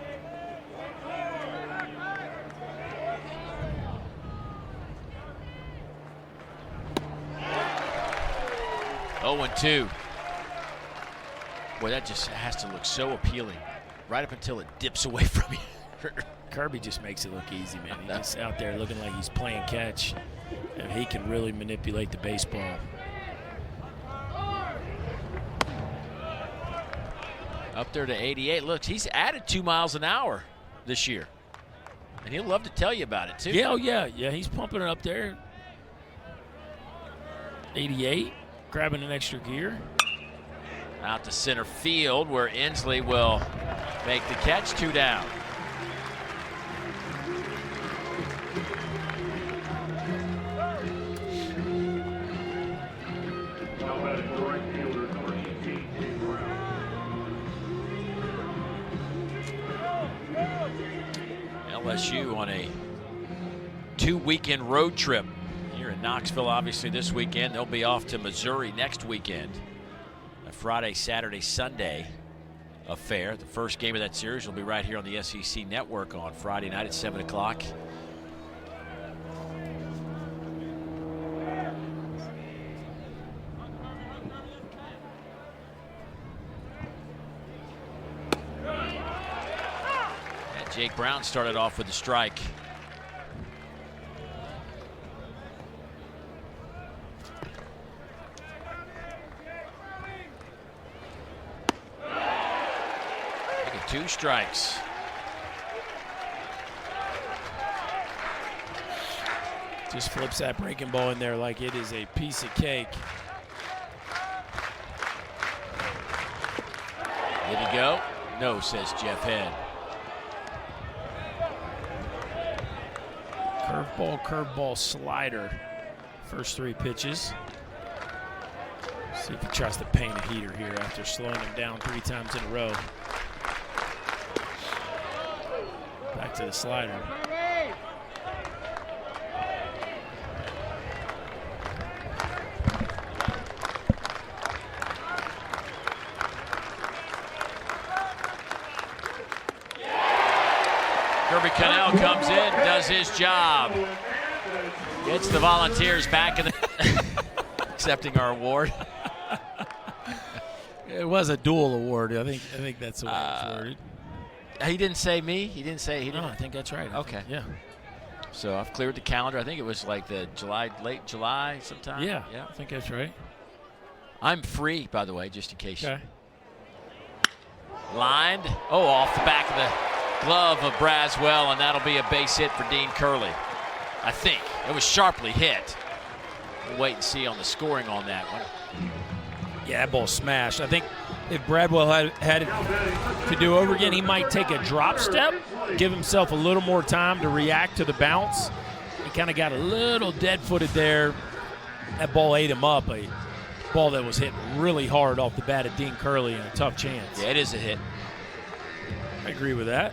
Speaker 1: Oh, 2. Boy, that just has to look so appealing right up until it dips away from you.
Speaker 2: Kirby just makes it look easy, man. He's just out there looking like he's playing catch, and he can really manipulate the baseball.
Speaker 1: Up there to 88. Look, he's added 2 miles an hour this year. And he'll love to tell you about it, too.
Speaker 2: Yeah, oh yeah, he's pumping it up there. 88, grabbing an extra gear.
Speaker 1: Out to center field, where Inslee will make the catch. 2 down. LSU on a 2-weekend road trip here in Knoxville, obviously, this weekend. They'll be off to Missouri next weekend. A Friday, Saturday, Sunday affair. The first game of that series will be right here on the SEC Network on Friday night at 7 o'clock. Jake Brown started off with a strike. Look at 2 strikes.
Speaker 2: Just flips that breaking ball in there like it is a piece of cake.
Speaker 1: Did he go? No, says Jeff Head.
Speaker 2: Curveball, slider. First 3 pitches. See if he tries to paint a heater here after slowing him down 3 times in a row. Back to the slider.
Speaker 1: Kirby Connell comes in, does his job. Gets the Volunteers back in the accepting our award.
Speaker 2: It was a dual award. I think that's the way it's worded.
Speaker 1: He didn't say me. He didn't say he didn't.
Speaker 2: No, I think that's right.
Speaker 1: Okay.
Speaker 2: Yeah.
Speaker 1: So I've cleared the calendar. I think it was like the late July sometime.
Speaker 2: Yeah. I think that's right.
Speaker 1: I'm free, by the way, just in case.
Speaker 2: Okay.
Speaker 1: Lined. Oh, off the back of the glove of Braswell, and that'll be a base hit for Dean Curley. I think. It was sharply hit. We'll wait and see on the scoring on that one.
Speaker 2: Yeah, that ball smashed. I think if Bradwell had it to do over again, he might take a drop step, give himself a little more time to react to the bounce. He kind of got a little dead-footed there. That ball ate him up. A ball that was hit really hard off the bat of Dean Curley and a tough chance.
Speaker 1: Yeah, it is a hit.
Speaker 2: I agree with that.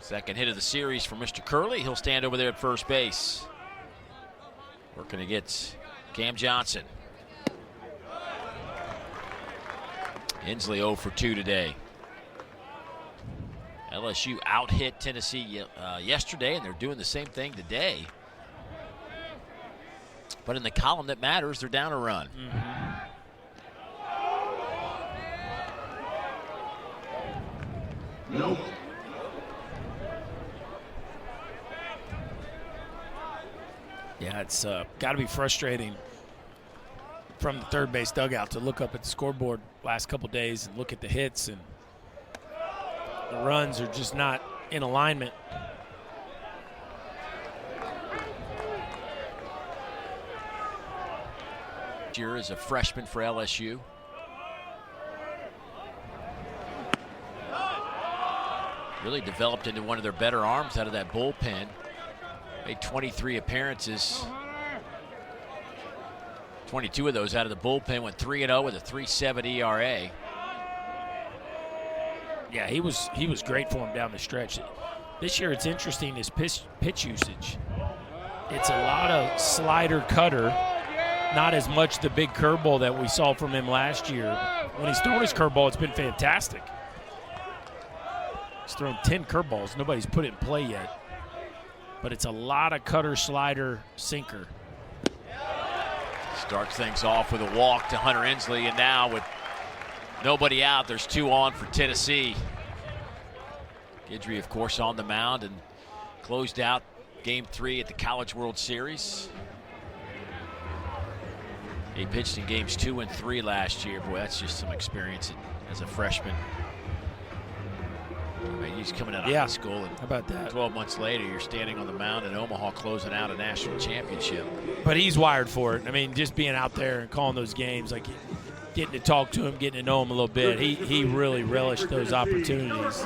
Speaker 1: Second hit of the series for Mr. Curley. He'll stand over there at first base. Working against Cam Johnson. Inslee 0 for 2 today. LSU out-hit Tennessee yesterday, and they're doing the same thing today. But in the column that matters, they're down a run.
Speaker 3: Nope.
Speaker 2: Yeah, it's got to be frustrating from the third base dugout to look up at the scoreboard last couple days and look at the hits, and the runs are just not in alignment.
Speaker 1: Year as a freshman for LSU. Really developed into one of their better arms out of that bullpen. Made 23 appearances. 22 of those out of the bullpen, went 3-0 with a 3.7 ERA.
Speaker 2: Yeah, he was great for him down the stretch. This year it's interesting, his pitch usage. It's a lot of slider cutter, not as much the big curveball that we saw from him last year. When he's thrown his curveball, it's been fantastic. He's thrown 10 curveballs. Nobody's put it in play yet. But it's a lot of cutter, slider, sinker.
Speaker 1: Starts things off with a walk to Hunter Inslee, and now with nobody out, there's 2 on for Tennessee. Guidry, of course, on the mound and closed out Game 3 at the College World Series. He pitched in Games 2 and 3 last year. Boy, that's just some experience as a freshman. I mean, he's coming out of high school, and
Speaker 2: how about that?
Speaker 1: 12 months later, you're standing on the mound in Omaha closing out a national championship.
Speaker 2: But he's wired for it. I mean, just being out there and calling those games, like getting to talk to him, getting to know him a little bit, he really relished those opportunities.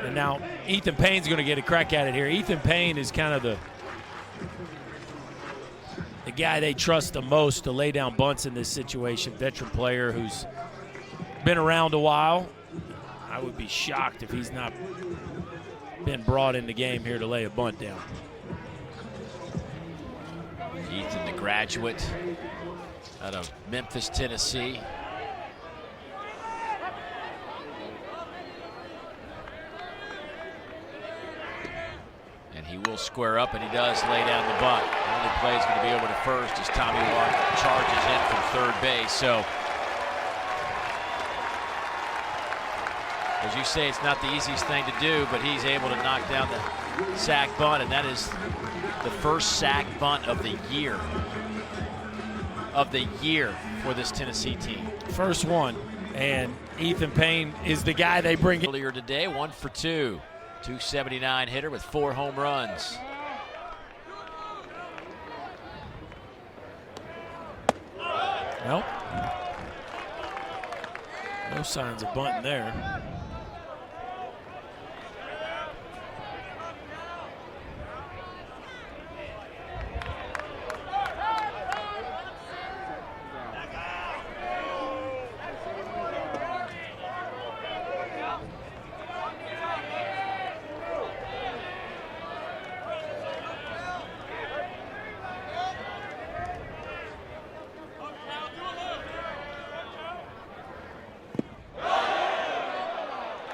Speaker 2: And now Ethan Payne's going to get a crack at it here. Ethan Payne is kind of the guy they trust the most to lay down bunts in this situation. Veteran player who's been around a while. I would be shocked if he's not been brought in the game here to lay a bunt down.
Speaker 1: Ethan, the graduate out of Memphis, Tennessee. And he will square up, and he does lay down the bunt. The only play is going to be over to first as Tommy Lark charges in from third base. So, as you say, it's not the easiest thing to do, but he's able to knock down the sac bunt, and that is the first sac bunt of the year. For this Tennessee team.
Speaker 2: First one, and Ethan Payne is the guy they bring in.
Speaker 1: Earlier today, 1 for 2. 279 hitter with 4 home runs.
Speaker 2: Well, no signs of bunting there.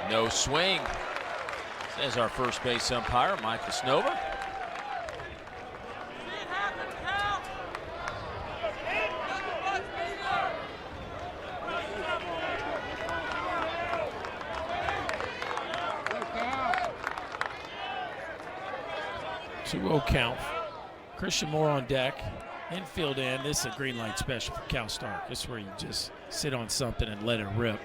Speaker 1: No swing, says our first base umpire, Michael Snover.
Speaker 2: Two-0 count. Christian Moore on deck. Infield in. This is a green light special for Cal Stark. This is where you just sit on something and let it rip.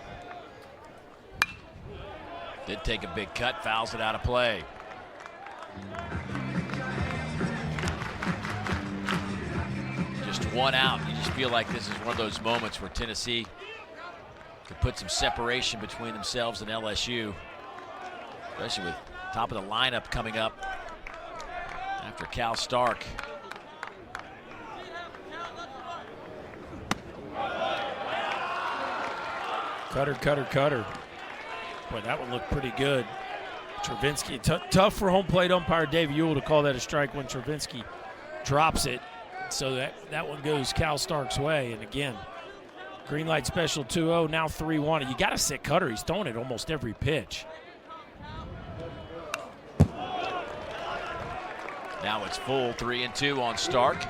Speaker 1: Did take a big cut, fouls it out of play. Just one out. You just feel like this is one of those moments where Tennessee could put some separation between themselves and LSU, especially with top of the lineup coming up after Cal Stark.
Speaker 2: Cutter. Boy, that one looked pretty good. Travinsky, tough for home plate umpire Dave Ewell to call that a strike when Travinsky drops it. So that one goes Cal Stark's way. And again, green light special 2-0, now 3-1. You got to sit Cutter. He's throwing it almost every pitch.
Speaker 1: Now it's full 3-2 on Stark.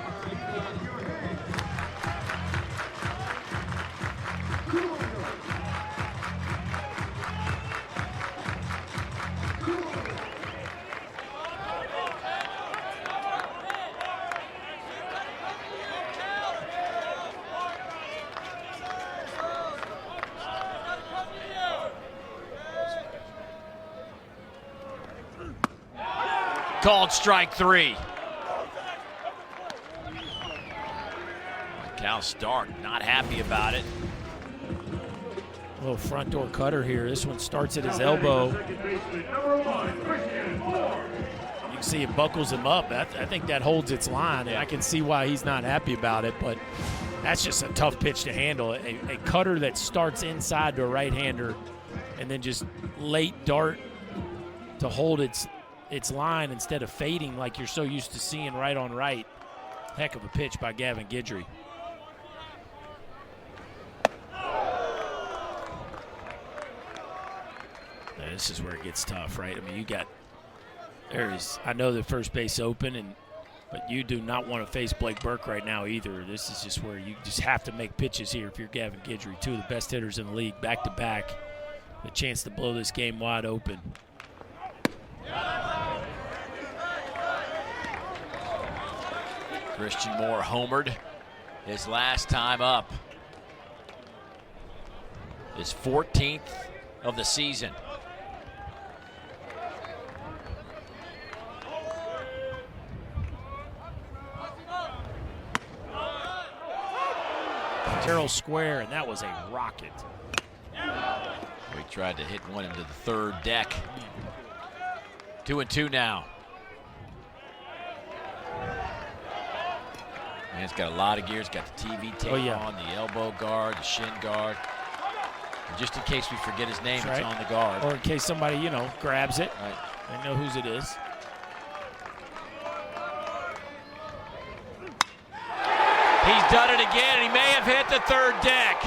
Speaker 1: Called strike 3. Cal Stark not happy about it.
Speaker 2: A little front door cutter here. This one starts at his elbow. You can see it buckles him up. I think that holds its line, and I can see why he's not happy about it, but that's just a tough pitch to handle. A cutter that starts inside to a right-hander and then just late dart to hold its line instead of fading like you're so used to seeing right on right. Heck of a pitch by Gavin Guidry. Now, this is where it gets tough, right? I mean, I know the first base open, but you do not want to face Blake Burke right now either. This is just where you just have to make pitches here if you're Gavin Guidry. Two of the best hitters in the league, back to back. The chance to blow this game wide open.
Speaker 1: Christian Moore homered his last time up. His 14th of the season.
Speaker 2: Terrell square, and that was a rocket.
Speaker 1: We tried to hit one into the third deck. 2-2 now. And it's got a lot of gears. Got the TV tape on, the elbow guard, the shin guard. And just in case we forget his name, it's on the guard.
Speaker 2: Or in case somebody, grabs it.
Speaker 1: Right.
Speaker 2: I know whose it is.
Speaker 1: He's done it again, and he may have hit the third deck.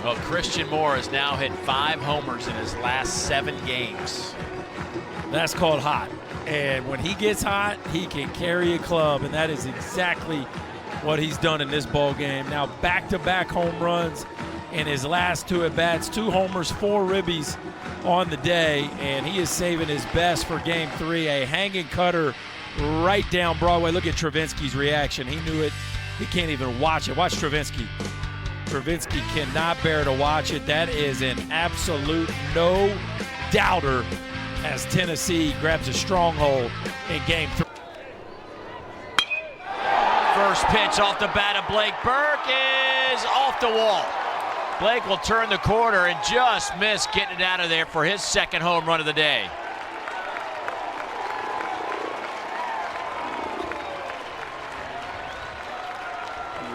Speaker 1: Well, Christian Moore has now hit 5 homers in his last 7 games.
Speaker 2: That's called hot. And when he gets hot, he can carry a club, and that is exactly what he's done in this ball game. Now back-to-back home runs in his last 2 at-bats, 2 homers, 4 ribbies on the day, and he is saving his best for Game 3. A hanging cutter right down Broadway. Look at Travinsky's reaction. He knew it. He can't even watch it. Watch Travinsky. Travinsky cannot bear to watch it. That is an absolute no-doubter as Tennessee grabs a stronghold in Game 3.
Speaker 1: First pitch off the bat of Blake Burke is off the wall. Blake will turn the corner and just miss getting it out of there for his 2nd home run of the day.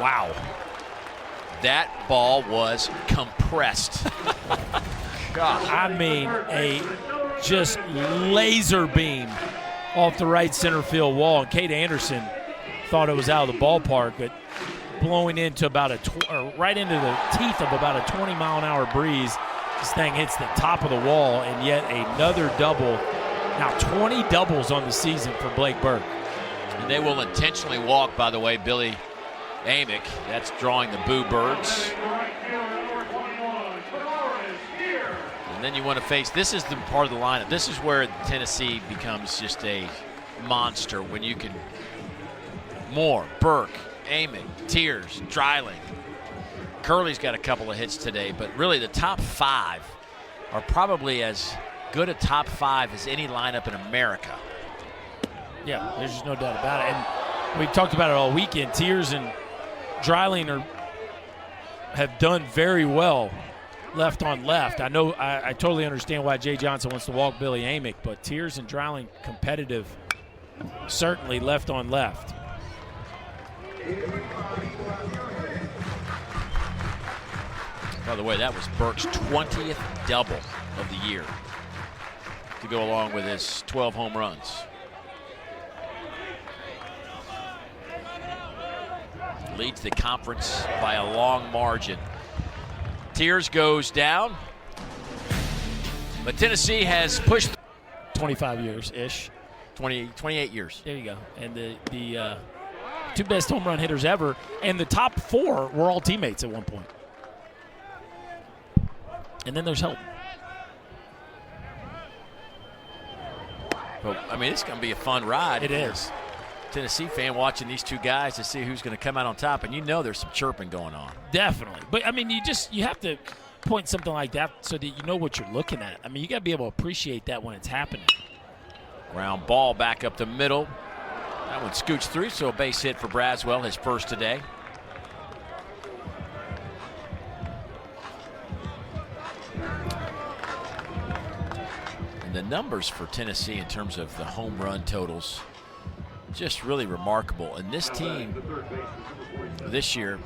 Speaker 1: Wow. That ball was compressed. God.
Speaker 2: I mean, a just laser beam off the right center field wall. And Kate Anderson thought it was out of the ballpark, but blowing into about right into the teeth of about a 20-mile-an-hour breeze. This thing hits the top of the wall, and yet another double. Now 20 doubles on the season for Blake Burke.
Speaker 1: And they will intentionally walk, by the way, Billy Amick. That's drawing the boo birds. And then you want to face, this is the part of the lineup. This is where Tennessee becomes just a monster when you can, Moore, Burke, Amick, Tears, Dreiling. Curley's got a couple of hits today, but really the top 5 are probably as good a top 5 as any lineup in America.
Speaker 2: Yeah, there's just no doubt about it. And we've talked about it all weekend. Tears and Dreiling have done very well left on left. I know I totally understand why Jay Johnson wants to walk Billy Amick, but Tears and Dreiling competitive, certainly left on left.
Speaker 1: By the way, that was Burke's 20th double of the year to go along with his 12 home runs. Leads the conference by a long margin. Tears goes down, but Tennessee has pushed
Speaker 2: 25 years-ish.
Speaker 1: 28 years.
Speaker 2: There you go. And the 2 best home run hitters ever, and the top 4 were all teammates at one point. And then there's help.
Speaker 1: But, I mean, it's going to be a fun ride.
Speaker 2: It is.
Speaker 1: Tennessee fan watching these 2 guys to see who's going to come out on top, and you know there's some chirping going on.
Speaker 2: Definitely. But, I mean, you have to point something like that so that you know what you're looking at. I mean, you got to be able to appreciate that when it's happening.
Speaker 1: Ground ball back up the middle. That one scoots through, so a base hit for Braswell, his first today. And the numbers for Tennessee in terms of the home run totals, just really remarkable. And this team this year,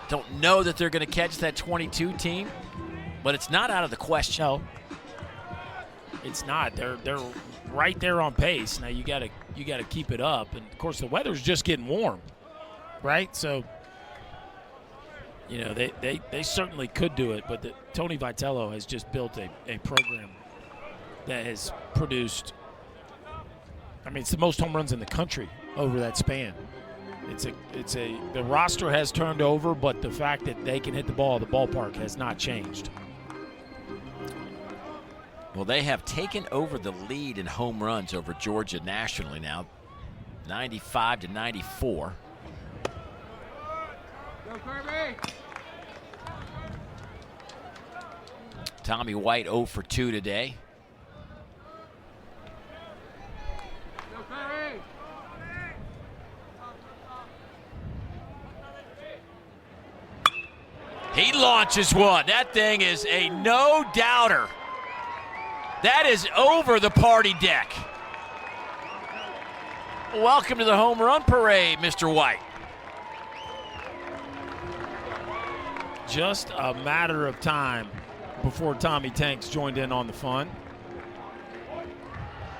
Speaker 1: don't know that they're going to catch that 22 team, but it's not out of the question.
Speaker 2: No, it's not. They're right there on pace. Now you got to keep it up, and of course the weather's just getting warm, right? So you know, they certainly could do it, but Tony Vitello has just built a program that has produced, I mean, it's the most home runs in the country over that span. The roster has turned over, but the fact that they can hit the ball at the ballpark has not changed.
Speaker 1: Well, they have taken over the lead in home runs over Georgia nationally now, 95-94. Tommy White 0 for 2 today. He launches one. That thing is a no-doubter. That is over the party deck. Welcome to the home run parade, Mr. White.
Speaker 2: Just a matter of time before Tommy Tanks joined in on the fun.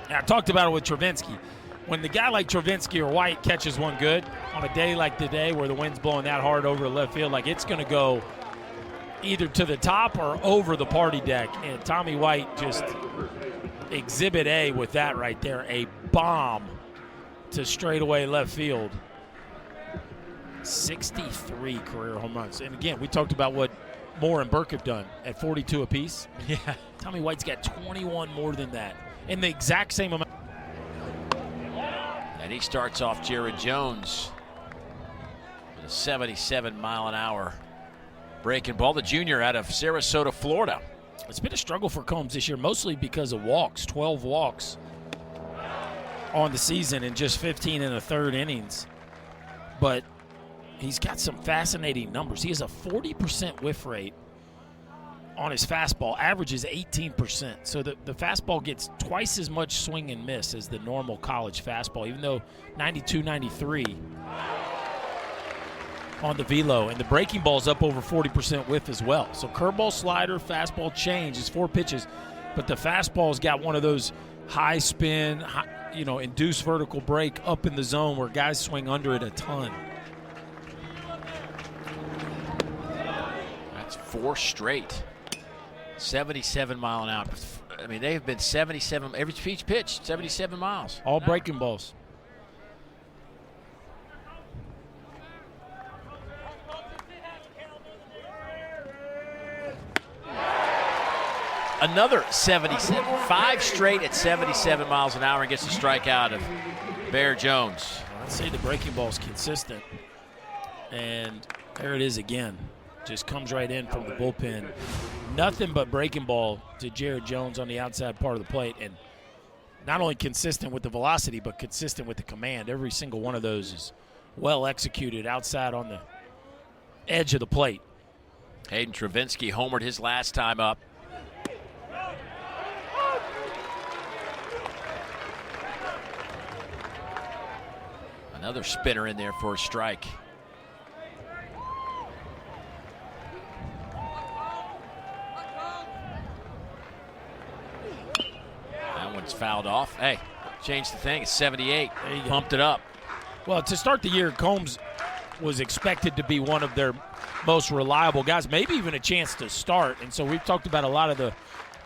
Speaker 2: Now, I talked about it with Travinsky. When the guy like Travinsky or White catches one good on a day like today where the wind's blowing that hard over the left field, like it's going to go either to the top or over the party deck. And Tommy White just exhibit A with that right there. A bomb to straightaway left field. 63 career home runs. And again, we talked about what Moore and Burke have done at 42 apiece.
Speaker 1: Yeah.
Speaker 2: Tommy White's got 21 more than that in the exact same amount.
Speaker 1: And he starts off Jared Jones with a 77-mile-an-hour breaking ball. The junior out of Sarasota, Florida.
Speaker 2: It's been a struggle for Combs this year, mostly because of walks, 12 walks on the season in just 15 and a third innings. But he's got some fascinating numbers. He has a 40% whiff rate on his fastball, averages 18%. So the fastball gets twice as much swing and miss as the normal college fastball, even though 92, 93 on the velo. And the breaking ball's up over 40% whiff as well. So curveball, slider, fastball, change is 4 pitches. But the fastball's got one of those high spin, induced vertical break up in the zone where guys swing under it a ton.
Speaker 1: That's 4 straight. 77 mile an hour. I mean, they have been 77 every pitch, 77 miles.
Speaker 2: All breaking balls.
Speaker 1: Another 77, 5 straight at 77 miles an hour, and gets a strikeout of Bear Jones.
Speaker 2: I'd say the breaking ball's consistent. And there it is again. Just comes right in from the bullpen. Nothing but breaking ball to Jared Jones on the outside part of the plate. And not only consistent with the velocity, but consistent with the command. Every single one of those is well executed outside on the edge of the plate.
Speaker 1: Hayden Travinsky homered his last time up. Another spinner in there for a strike. That one's fouled off. Hey, changed the thing. It's 78. Pumped it up.
Speaker 2: Well, to start the year, Combs was expected to be one of their most reliable guys, maybe even a chance to start. And so we've talked about a lot of the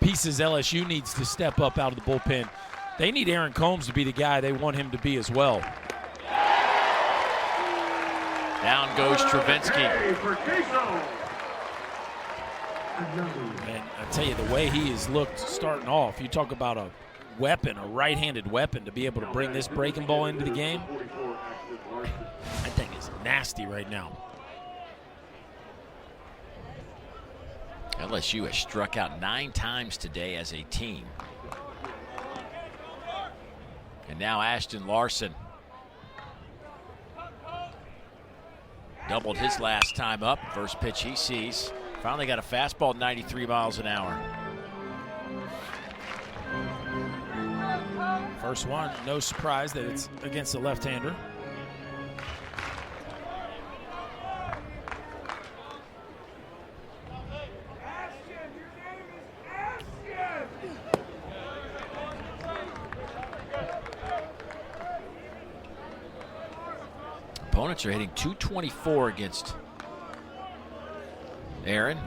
Speaker 2: pieces LSU needs to step up out of the bullpen. They need Aaron Combs to be the guy they want him to be as well.
Speaker 1: Down goes Travinsky.
Speaker 2: And I tell you, the way he has looked starting off, you talk about a weapon, a right-handed weapon to be able to bring this breaking ball into the game. That thing is nasty right now.
Speaker 1: LSU has struck out 9 times today as a team. And now Ashton Larson doubled his last time up. First pitch he sees. Finally got a fastball at 93 miles an hour.
Speaker 2: First one, no surprise that it's against the left-hander.
Speaker 1: Opponents are hitting .224 against Aaron.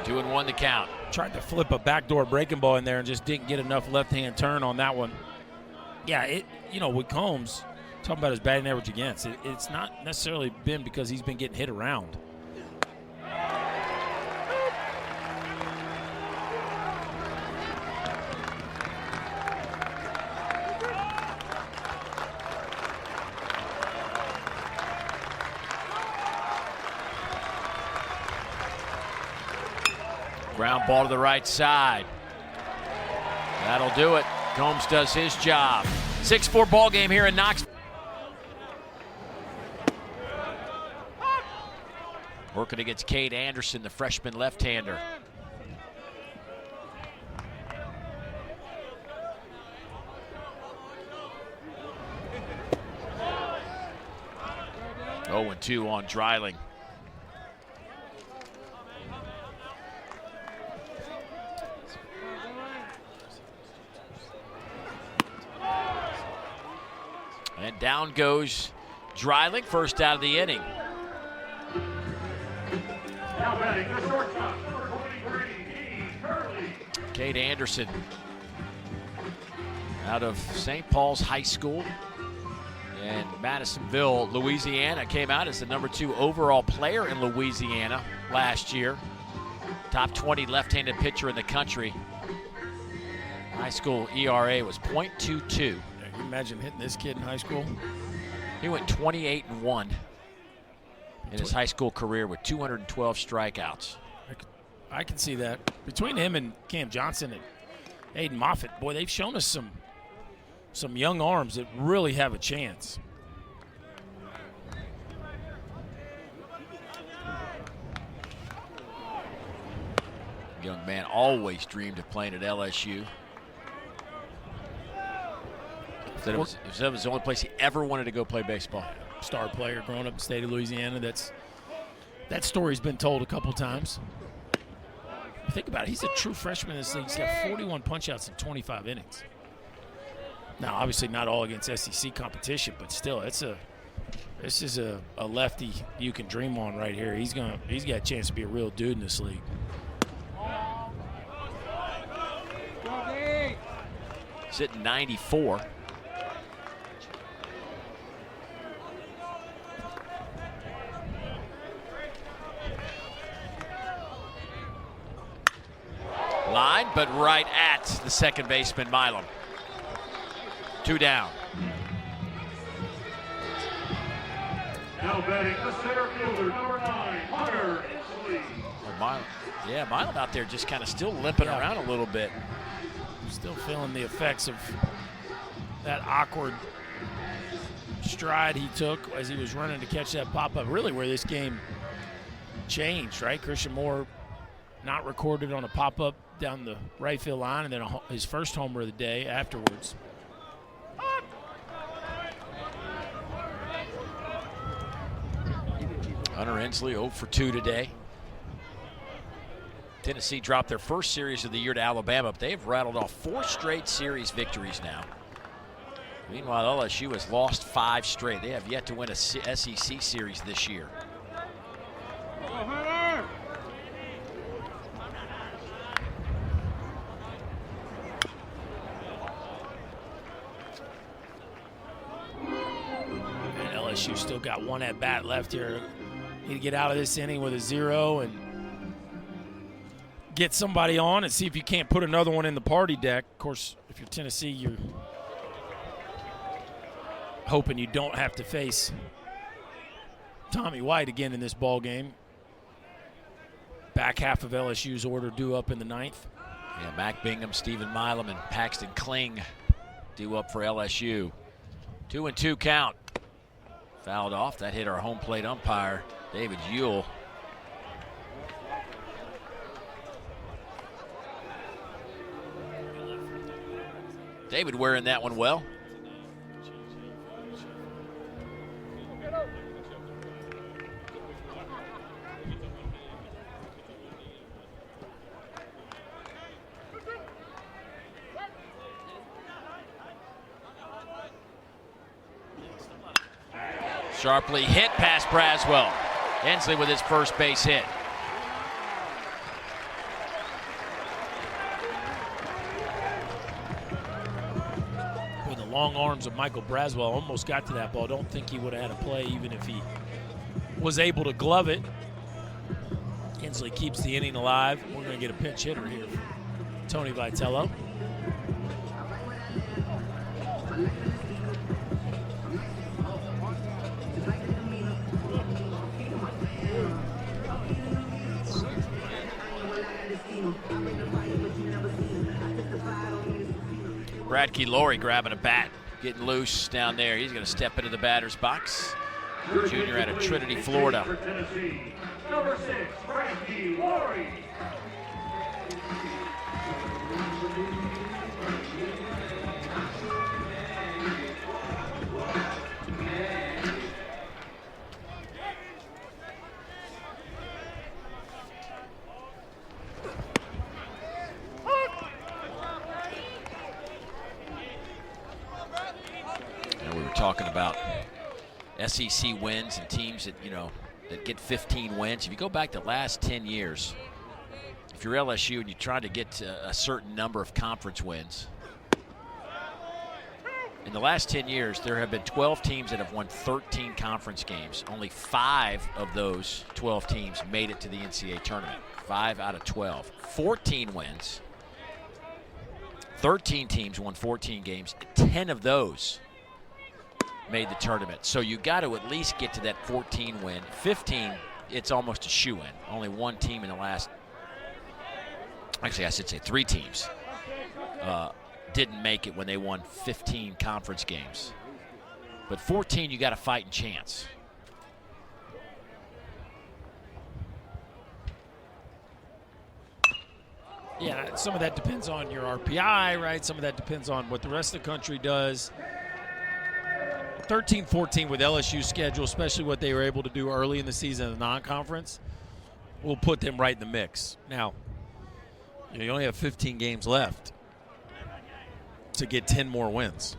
Speaker 1: Two and one to count.
Speaker 2: Tried to flip a backdoor breaking ball in there and just didn't get enough left-hand turn on that one. Yeah, with Combs, talking about his batting average against, it's not necessarily been because he's been getting hit around.
Speaker 1: Ground ball to the right side. That'll do it. Combs does his job. 6-4 ball game here in Knoxville. Working against Cade Anderson, the freshman left-hander. Oh, 0-2 on Dreiling. And down goes Dreiling, first out of the inning.
Speaker 3: Now batting the shortstop, number 23, Curley.
Speaker 1: Cade Anderson out of St. Paul's High School in Madisonville, Louisiana. Came out as the number 2 overall player in Louisiana last year. Top 20 left-handed pitcher in the country. High school ERA was .22.
Speaker 2: Can you imagine hitting this kid in high school?
Speaker 1: He went 28-1 in his high school career with 212 strikeouts.
Speaker 2: I can see that. Between him and Cam Johnson and Aiden Moffitt, boy, they've shown us some young arms that really have a chance.
Speaker 1: Young man always dreamed of playing at LSU. Said it was the only place he ever wanted to go play baseball.
Speaker 2: Star player growing up in the state of Louisiana. That story's been told a couple times. Think about it. He's a true freshman in this league. He's got 41 punch-outs in 25 innings. Now, obviously not all against SEC competition, but still, this is a lefty you can dream on right here. He's got a chance to be a real dude in this league.
Speaker 1: Sitting 94. Line, but right at the second baseman, Milam. 2 down.
Speaker 3: Now batting the center fielder, number 9, Hunter Inslee.
Speaker 1: Milam out there just kind of still limping around a little bit.
Speaker 2: Still feeling the effects of that awkward stride he took as he was running to catch that pop-up. Really where this game changed, right? Christian Moore not recorded on a pop-up down the right field line, and then his first homer of the day afterwards.
Speaker 1: Hunter Inslee 0 for 2 today. Tennessee dropped their first series of the year to Alabama, but they've rattled off 4 straight series victories now. Meanwhile, LSU has lost 5 straight. They have yet to win a SEC series this year.
Speaker 2: And LSU still got 1 at bat left here. Need to get out of this inning with a 0 and get somebody on and see if you can't put another one in the party deck. Of course, if you're Tennessee, you're hoping you don't have to face Tommy White again in this ball game. Back half of LSU's order due up in the 9th.
Speaker 1: Yeah, Mac Bingham, Stephen Milam, and Paxton Kling due up for LSU. 2-2 count. Fouled off. That hit our home plate umpire, David Ewell. David wearing that one well. Sharply hit past Braswell. Hensley with his first base hit.
Speaker 2: With the long arms of Michael Braswell, almost got to that ball. Don't think he would have had a play even if he was able to glove it. Hensley keeps the inning alive. We're going to get a pinch hitter here from Tony Vitello.
Speaker 1: Bradkey Laurie grabbing a bat, getting loose down there. He's going to step into the batter's box. Junior out of Trinity, Florida.
Speaker 3: Number 6, Bradkey Laurie.
Speaker 1: We were talking about SEC wins and teams that, that get 15 wins. If you go back the last 10 years, if you're LSU and you try to get to a certain number of conference wins, in the last 10 years, there have been 12 teams that have won 13 conference games. Only 5 of those 12 teams made it to the NCAA tournament. 5 out of 12. 14 wins. 13 teams won 14 games. 10 of those made the tournament. So you got to at least get to that 14 win. 15, it's almost a shoe-in. Only one team in the last, actually I should say 3 teams didn't make it when they won 15 conference games. But 14, you got a fighting chance.
Speaker 2: Yeah, some of that depends on your RPI, right? Some of that depends on what the rest of the country does. 13-14 with LSU's schedule, especially what they were able to do early in the season in the non-conference, will put them right in the mix. Now, you only have 15 games left to get 10 more wins.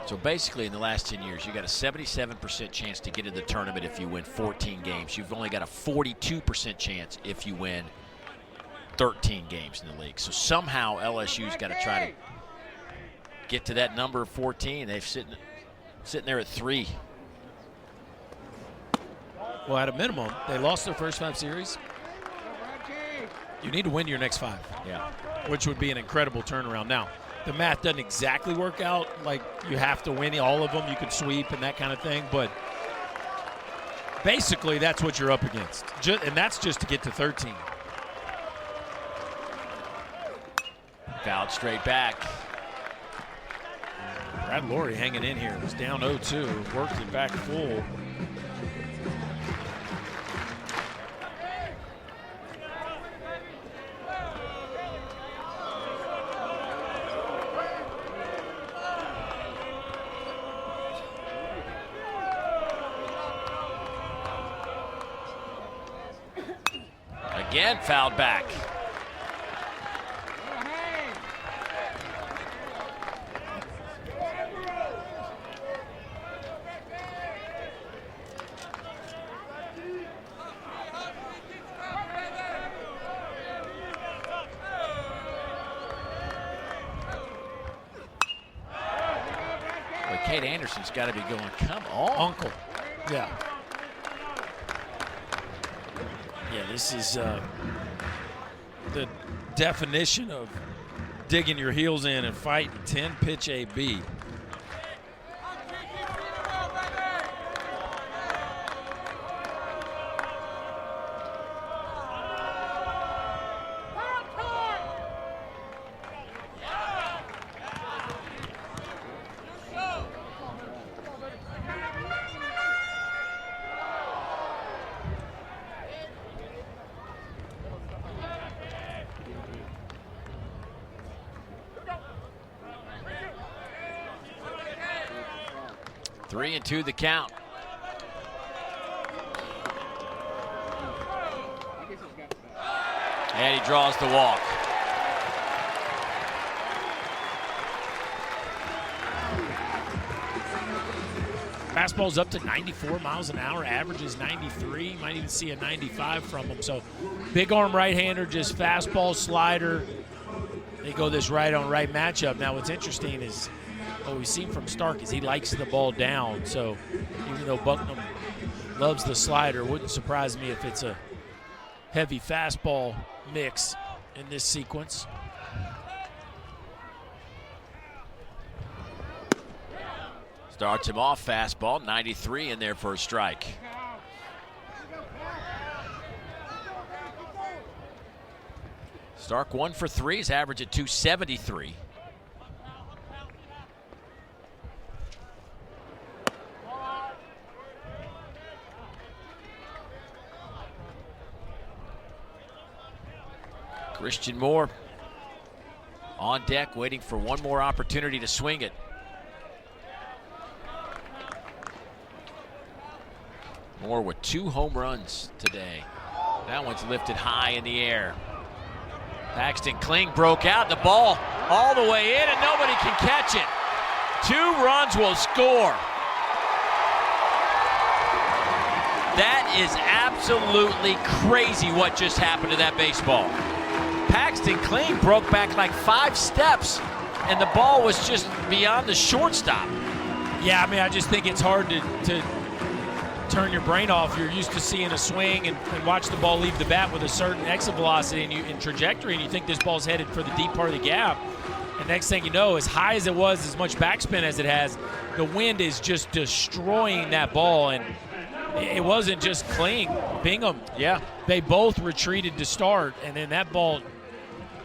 Speaker 1: So basically in the last 10 years, you got a 77% chance to get to the tournament if you win 14 games. You've only got a 42% chance if you win 13 games in the league. So somehow LSU's got to try to get to that number of 14. They've sitting there at 3.
Speaker 2: Well, at a minimum, they lost their first 5 series. You need to win your next 5.
Speaker 1: Yeah.
Speaker 2: Which would be an incredible turnaround. Now, the math doesn't exactly work out. Like, you have to win all of them. You can sweep and that kind of thing. But basically, that's what you're up against. And that's just to get to 13.
Speaker 1: Fouled straight back.
Speaker 2: Brad Laurie hanging in here. Was down 0-2. Worked it back full.
Speaker 1: Again, fouled back. But Kate Anderson's got to be going, come on.
Speaker 2: Uncle. Yeah. Yeah, this is the definition of digging your heels in and fighting. 10-pitch AB.
Speaker 1: Three and 2 the count. And he draws the walk.
Speaker 2: Fastball's up to 94 miles an hour, averages 93. You might even see a 95 from him. So big arm right-hander, just fastball, slider. They go this right-on-right matchup. Now what's interesting is what we've seen from Stark is he likes the ball down. So even though Bucknam loves the slider, it wouldn't surprise me if it's a heavy fastball mix in this sequence.
Speaker 1: Starts him off fastball, 93 in there for a strike. Stark 1 for 3, his average at 273. Christian Moore on deck, waiting for one more opportunity to swing it. Moore with 2 home runs today. That one's lifted high in the air. Paxton Kling broke out, the ball all the way in, and nobody can catch it. 2 runs will score. That is absolutely crazy what just happened to that baseball. Paxton Kling broke back like 5 steps, and the ball was just beyond the shortstop.
Speaker 2: Yeah, I mean, I just think it's hard to turn your brain off. You're used to seeing a swing and watch the ball leave the bat with a certain exit velocity and trajectory, and you think this ball's headed for the deep part of the gap. And next thing you know, as high as it was, as much backspin as it has, the wind is just destroying that ball. And it wasn't just Kling, Bingham.
Speaker 1: Yeah.
Speaker 2: They both retreated to start, and then that ball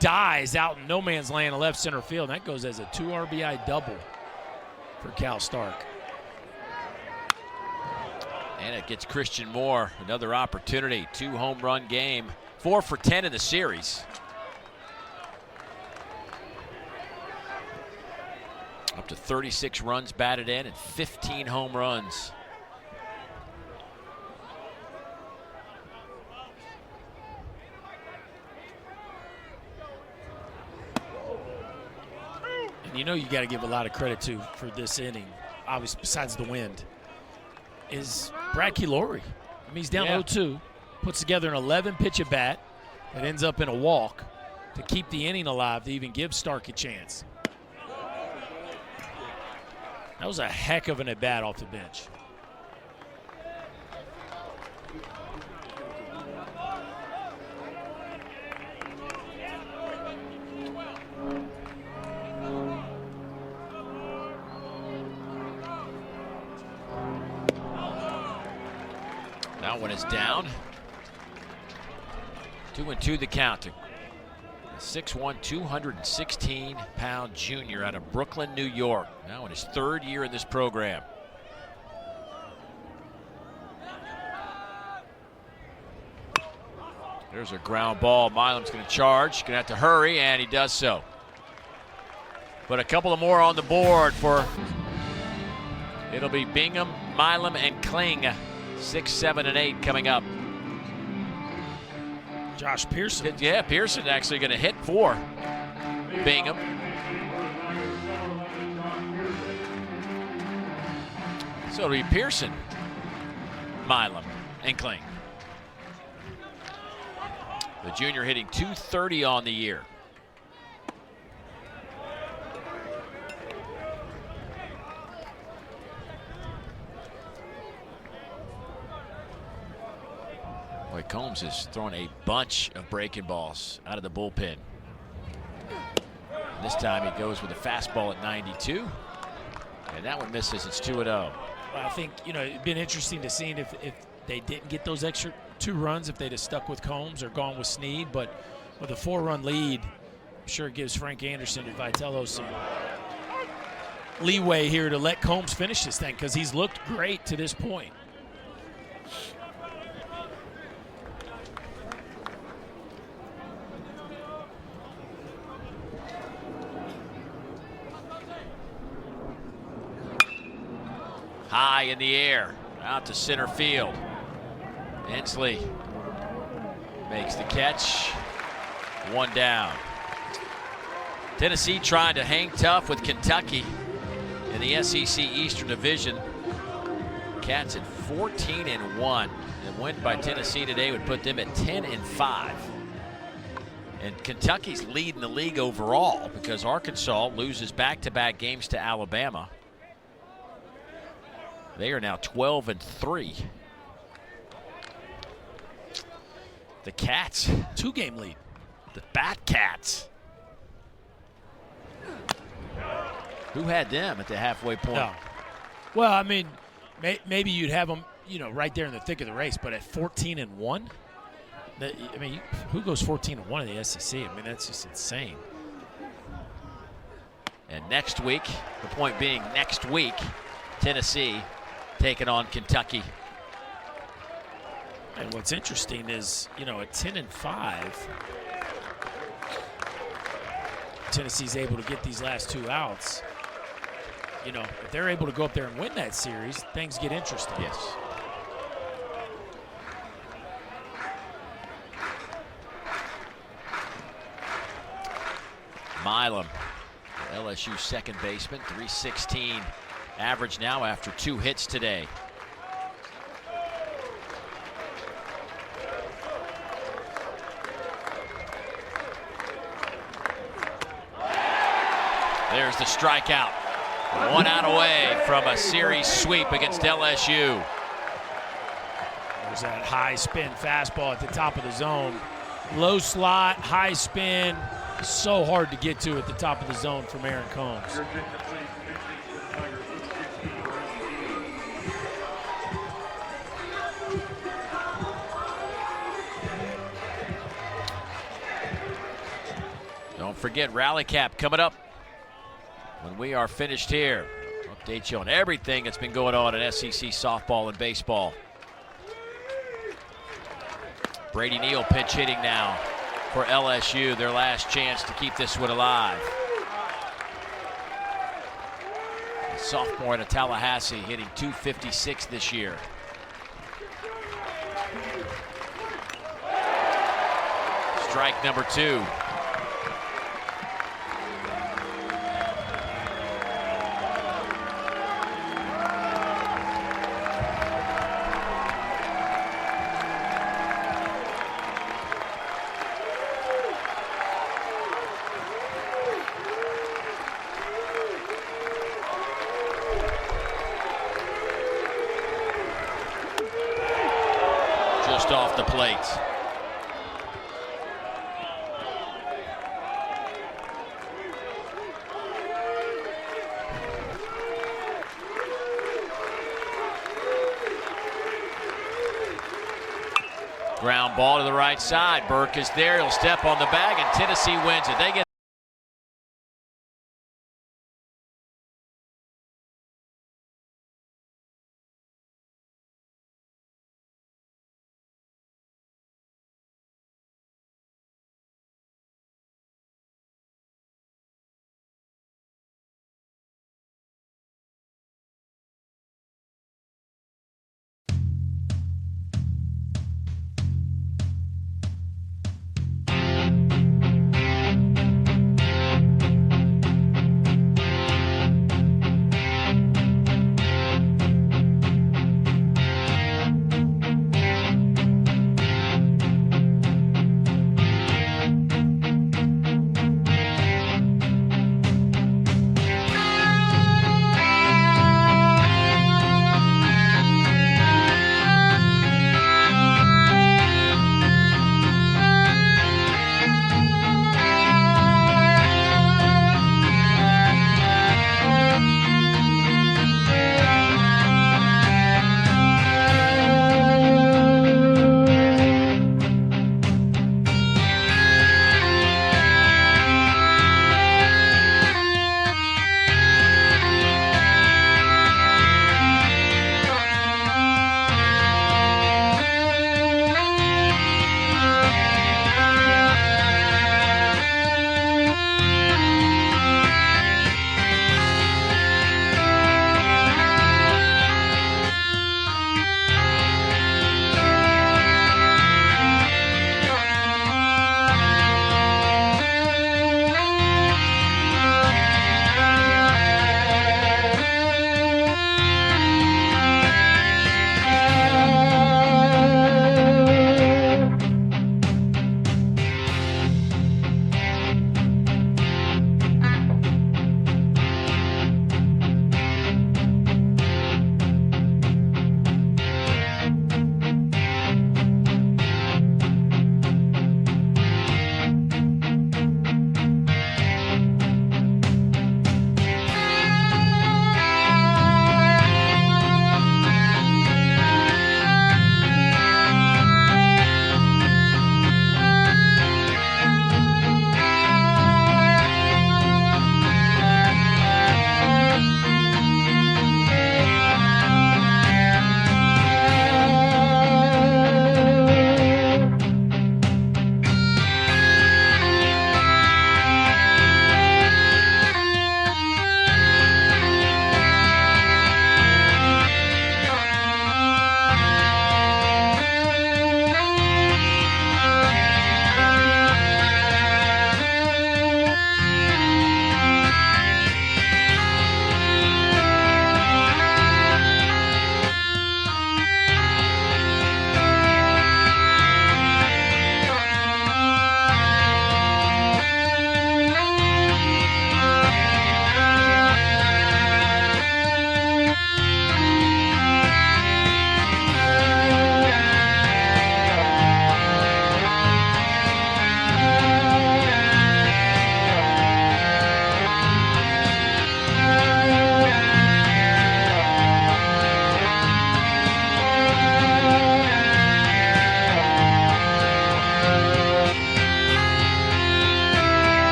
Speaker 2: dies out in no man's land in left center field. And that goes as a 2 RBI double for Cal Stark.
Speaker 1: And it gets Christian Moore another opportunity. 2 home run game, 4 for 10 in the series. Up to 36 runs batted in and 15 home runs.
Speaker 2: And you know you got to give a lot of credit to for this inning, obviously besides the wind, is Brad Keylori. I mean, he's down 0-2, puts together an 11-pitch at bat that ends up in a walk to keep the inning alive, to even give Stark a chance. That was a heck of an at bat off the bench.
Speaker 1: That one is down. 2-2 the count to 6'1", 216-pound junior out of Brooklyn, New York. Now in his 3rd year in this program. There's a ground ball. Milam's going to charge. Going to have to hurry, and he does so. But a couple of more on the board for, it'll be Bingham, Milam, and Kling. 6, 7, and 8 coming up.
Speaker 2: Josh Pearson.
Speaker 1: Yeah, Pearson actually going to hit for Bingham. So it'll be Pearson, Milam, and Kling. The junior hitting .230 on the year. Boy, Combs has thrown a bunch of breaking balls out of the bullpen. This time he goes with a fastball at 92. And that one misses. It's 2-0.
Speaker 2: Well, I think, it'd been interesting to see if they didn't get those extra 2 runs, if they'd have stuck with Combs or gone with Snead. But with a 4-run lead, I'm sure it gives Frank Anderson and Vitello some leeway here to let Combs finish this thing, because he's looked great to this point.
Speaker 1: High in the air, out to center field. Inslee makes the catch. 1 down. Tennessee trying to hang tough with Kentucky in the SEC Eastern Division. Cats at 14-1. The win by Tennessee today would put them at 10-5. And Kentucky's leading the league overall because Arkansas loses back-to-back games to Alabama. They are now 12-3. The Cats,
Speaker 2: 2-game lead.
Speaker 1: the Bat Cats. Who had them at the halfway point?
Speaker 2: No. Well, I mean, maybe you'd have them, right there in the thick of the race, but at 14-1, I mean, who goes 14-1 in the SEC? I mean, that's just insane.
Speaker 1: And next week, the point being next week, Tennessee taking on Kentucky.
Speaker 2: And what's interesting is, at 10-5, Tennessee's able to get these last 2 outs. If they're able to go up there and win that series, things get interesting.
Speaker 1: Yes. Milam, LSU second baseman, .316 average now after 2 hits today. There's the strikeout. 1 out away from a series sweep against LSU.
Speaker 2: There's that high spin fastball at the top of the zone. Low slot, high spin. So hard to get to at the top of the zone from Aaron Combs.
Speaker 1: Don't forget Rally Cap coming up when we are finished here. Update you on everything that's been going on in SEC softball and baseball. Brady Neal pinch hitting now for LSU, their last chance to keep this one alive. A sophomore out of Tallahassee hitting .256 this year. Strike number 2. Just off the plate. Ground ball to the right side. Burke is there. He'll step on the bag, and Tennessee wins it. They get